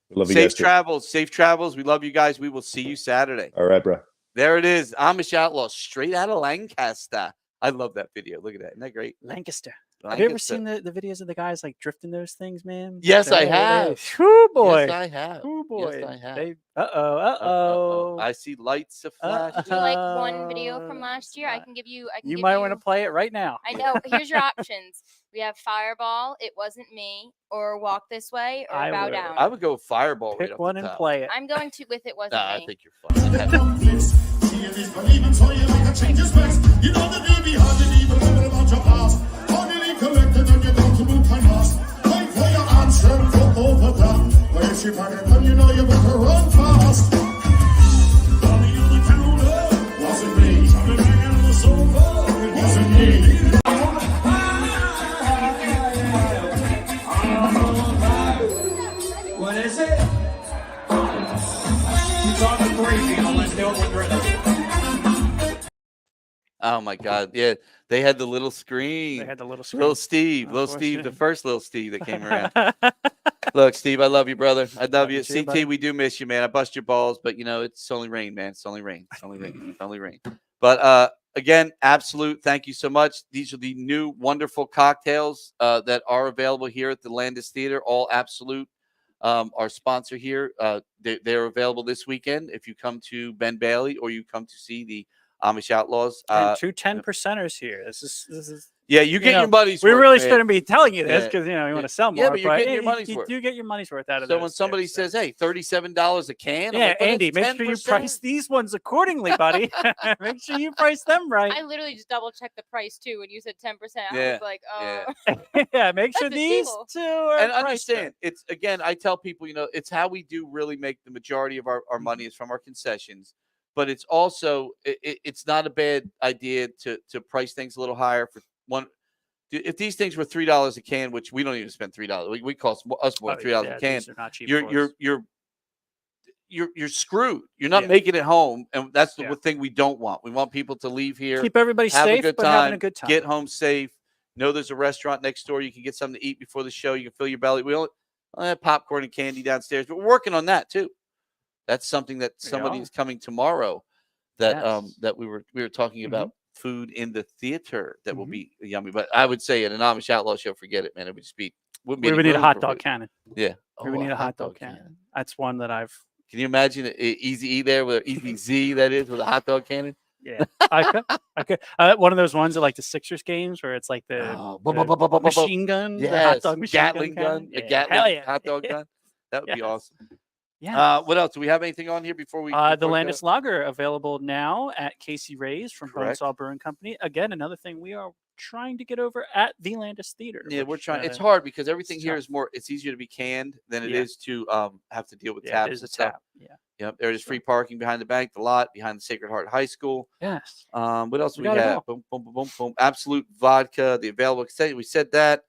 Love you safe guys safe travels. We love you guys. We will see you Saturday. All right, bro. There it is, Amish Outlaws, straight out of Lancaster. I love that video. Look at that. Isn't that great? Lancaster. Have you ever seen the videos of the guys like drifting those things, man? Yes, I have. Whoo, boy. Yes, I have. Whoo, boy. Yes, I have. Uh-oh. I see lights of flash. Would you like one video from last year? I can give you. You might want to play it right now. I know. Here's your options. We have Fireball, It Wasn't Me, or Walk This Way, or Bow Down. I would go with Fireball. Pick right one and play it. I'm going to with It Wasn't Me. I think you're fine. What is it? on the three, people. Let's do it with rhythm. Oh my God! Yeah, they had the little screen. They had the little screen. Little Steve, the first little Steve that came around. Look, Steve, I love you, brother. I love you. too, CT, buddy. we do miss you, man. I bust your balls, but it's only rain, man. It's only rain. It's only rain. It's only rain. But again, absolute. Thank you so much. These are the new wonderful cocktails that are available here at the Landis Theater. All Absolute, our sponsor here. They're available this weekend if you come to Ben Bailey or you come to see the Amish Outlaws. And two 10%ers here. This is. Yeah, you get your money's We worth. really man. shouldn't be telling you this Yeah. because you want to sell more. Yeah, but you're getting your you- money's you worth. do get your money's worth out of So those when somebody tips, says, "Hey, $37 a can," I'm yeah, like, well, Andy, that's make sure you 10%. price these ones accordingly, buddy. Make sure you price them right. I literally just double checked the price too when you said 10%. I Yeah, was like, yeah. Yeah, make sure That's a these deal. two are And priced right. understand, it's again, I tell people, it's how we do really make the majority of our money is from our concessions. But it's also it's not a bad idea to price things a little higher for one. If these things were $3 a can, which we don't even spend $3, we cost us more than $3 a can. These are not cheap for us. You're screwed. You're not Yeah. making it home, and that's the Yeah. thing we don't want. We want people to leave here, Keep everybody have safe, a good but time, having a good time. get home safe. Know there's a restaurant next door. You can get something to eat before the show. You can fill your belly. We only have popcorn and candy downstairs, but we're working on that too. That's something that somebody is coming tomorrow. That Yes. that we were talking about food in the theater that will be yummy. But I would say at an Amish Outlaw show, forget it, man. It would just be wouldn't be We any would need a room hot for dog food. cannon. Yeah, We would need a hot dog cannon. That's one that I've. Can you imagine Easy E there with Easy Z that is with a hot dog cannon? Yeah, I could. One of those ones at like the Sixers games where it's like the machine gun, the hot dog machine Gatling gun, Yeah. a Gatling Hell yeah. hot dog gun. That would be Yes. awesome. Yeah. What else? Do we have anything on here before we? The before we Landis go? Lager available now at Casey Ray's from Correct. Bonesaw Brewing Company. Again, another thing we are trying to get over at the Landis Theater. Yeah, we're which, trying. It's hard because everything here tough. is more. It's easier to be canned than it Yeah. is to have to deal with Yeah, taps it is a and stuff. tap. Yeah. Yep, there is free parking behind the bank, the lot behind the Sacred Heart High School. Yes. What else do we got it have? all. Boom, boom, boom, boom, boom. Absolute vodka, the available extent. We said that.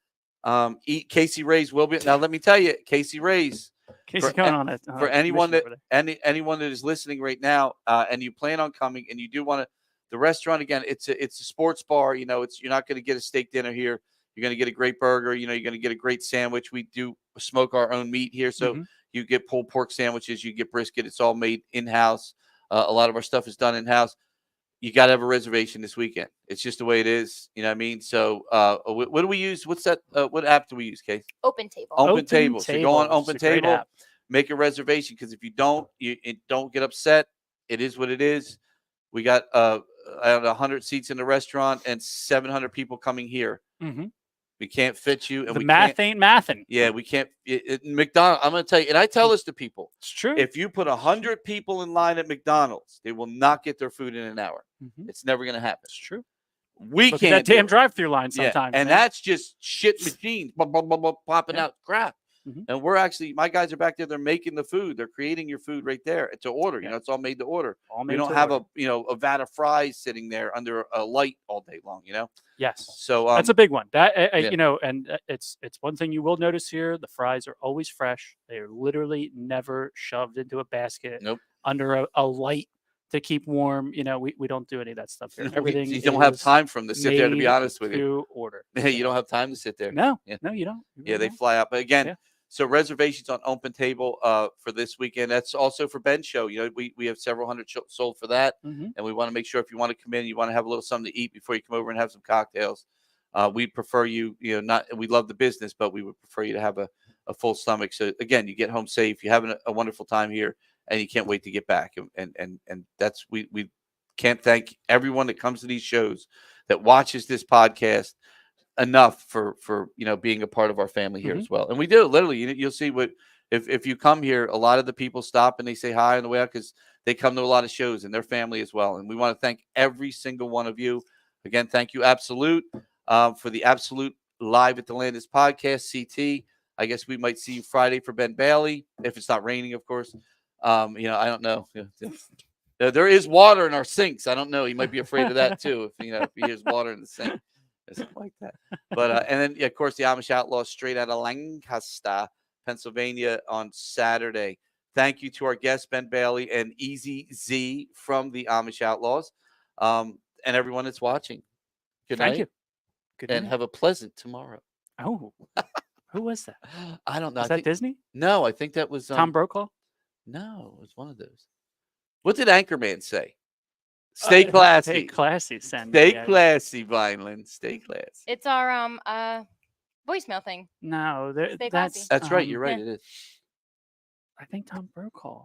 Eat Casey Ray's will be now. Let me tell you, Casey Ray's. Casey's For going an- on it. For anyone that anyone that is listening right now, and you plan on coming, and you do want to, the restaurant again, it's a sports bar. You're not going to get a steak dinner here. You're going to get a great burger. You're going to get a great sandwich. We do smoke our own meat here, so you get pulled pork sandwiches. You get brisket. It's all made in house. A lot of our stuff is done in house. You got to have a reservation this weekend. It's just the way it is. You know what I mean? So, what do we use? What's that? What app do we use, Kate? Open Table. Open Table. So go on Table. Open It's a great Table, app. make a reservation, because if you don't get upset. It is what it is. We got 100 seats in the restaurant and 700 people coming here. We can't fit you, and The we math can't, ain't mathing. Yeah, we can't. McDonald's. I'm going to tell you, and I tell this to people. It's true. If you put 100 people in line at McDonald's, they will not get their food in an hour. It's never going to happen. It's true. We Look can't. at that do damn it. drive-through line Yeah, sometimes. and man. that's just shit machines popping out crap. And we're actually, my guys are back there. They're making the food. They're creating your food right there to order. You know, it's all made to order. All We made don't to have order. a vat of fries sitting there under a light all day long. Yes. So that's a big one. That yeah. and it's one thing you will notice here. The fries are always fresh. They are literally never shoved into a basket under a light to keep warm. We don't do any of that stuff here. Everything you don't have is time for them to sit there. To be made honest with you, to order. you don't have time to sit there. No, Yeah. no, you don't. You Yeah, really they don't. fly out. But again, so reservations on Open Table for this weekend. That's also for Ben's show. We have several hundred sold for that, and we want to make sure if you want to come in, you want to have a little something to eat before you come over and have some cocktails. We prefer not. We love the business, but we would prefer you to have a full stomach. So again, you get home safe. You're having a wonderful time here, and you can't wait to get back. And that's we can't thank everyone that comes to these shows, that watches this podcast enough for being a part of our family here as well. And we do literally. You'll see what if you come here, a lot of the people stop and they say hi on the way out because they come to a lot of shows and their family as well. And we want to thank every single one of you. Again, thank you, Absolute, for the Absolute Live at the Landis podcast. CT, I guess we might see you Friday for Ben Bailey if it's not raining, of course. I don't know. There is water in our sinks. I don't know. He might be afraid of that too. If he hears water in the sink. Something like that. But and then of course the Amish Outlaws straight out of Lancaster, Pennsylvania on Saturday. Thank you to our guests, Ben Bailey and Easy Z from the Amish Outlaws, and everyone that's watching. Good Thank night. you. Good And night. have a pleasant tomorrow. Oh, who was that? I don't know. Was that Disney? No, I think that was Tom Brokaw? No, it was one of those. What did Anchorman say? Stay classy. Stay classy, San Stay Diego. classy, Vineland. Stay classy. It's our voicemail thing. No, Stay classy. That's right. You're right. yeah. It is. I think Tom Brokaw.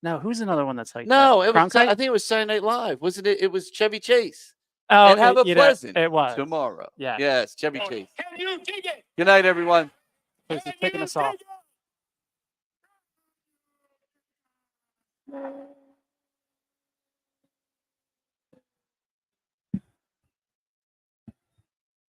No, who's another one that's like No, that? it was. Cronkite? I think it was Saturday Night Live, wasn't it? It was Chevy Chase. Oh, And have a you know, pleasant it was. tomorrow. Yeah. Yes, Chevy Chase. Can you dig it? Good night, everyone. He's picking us off. Dig it?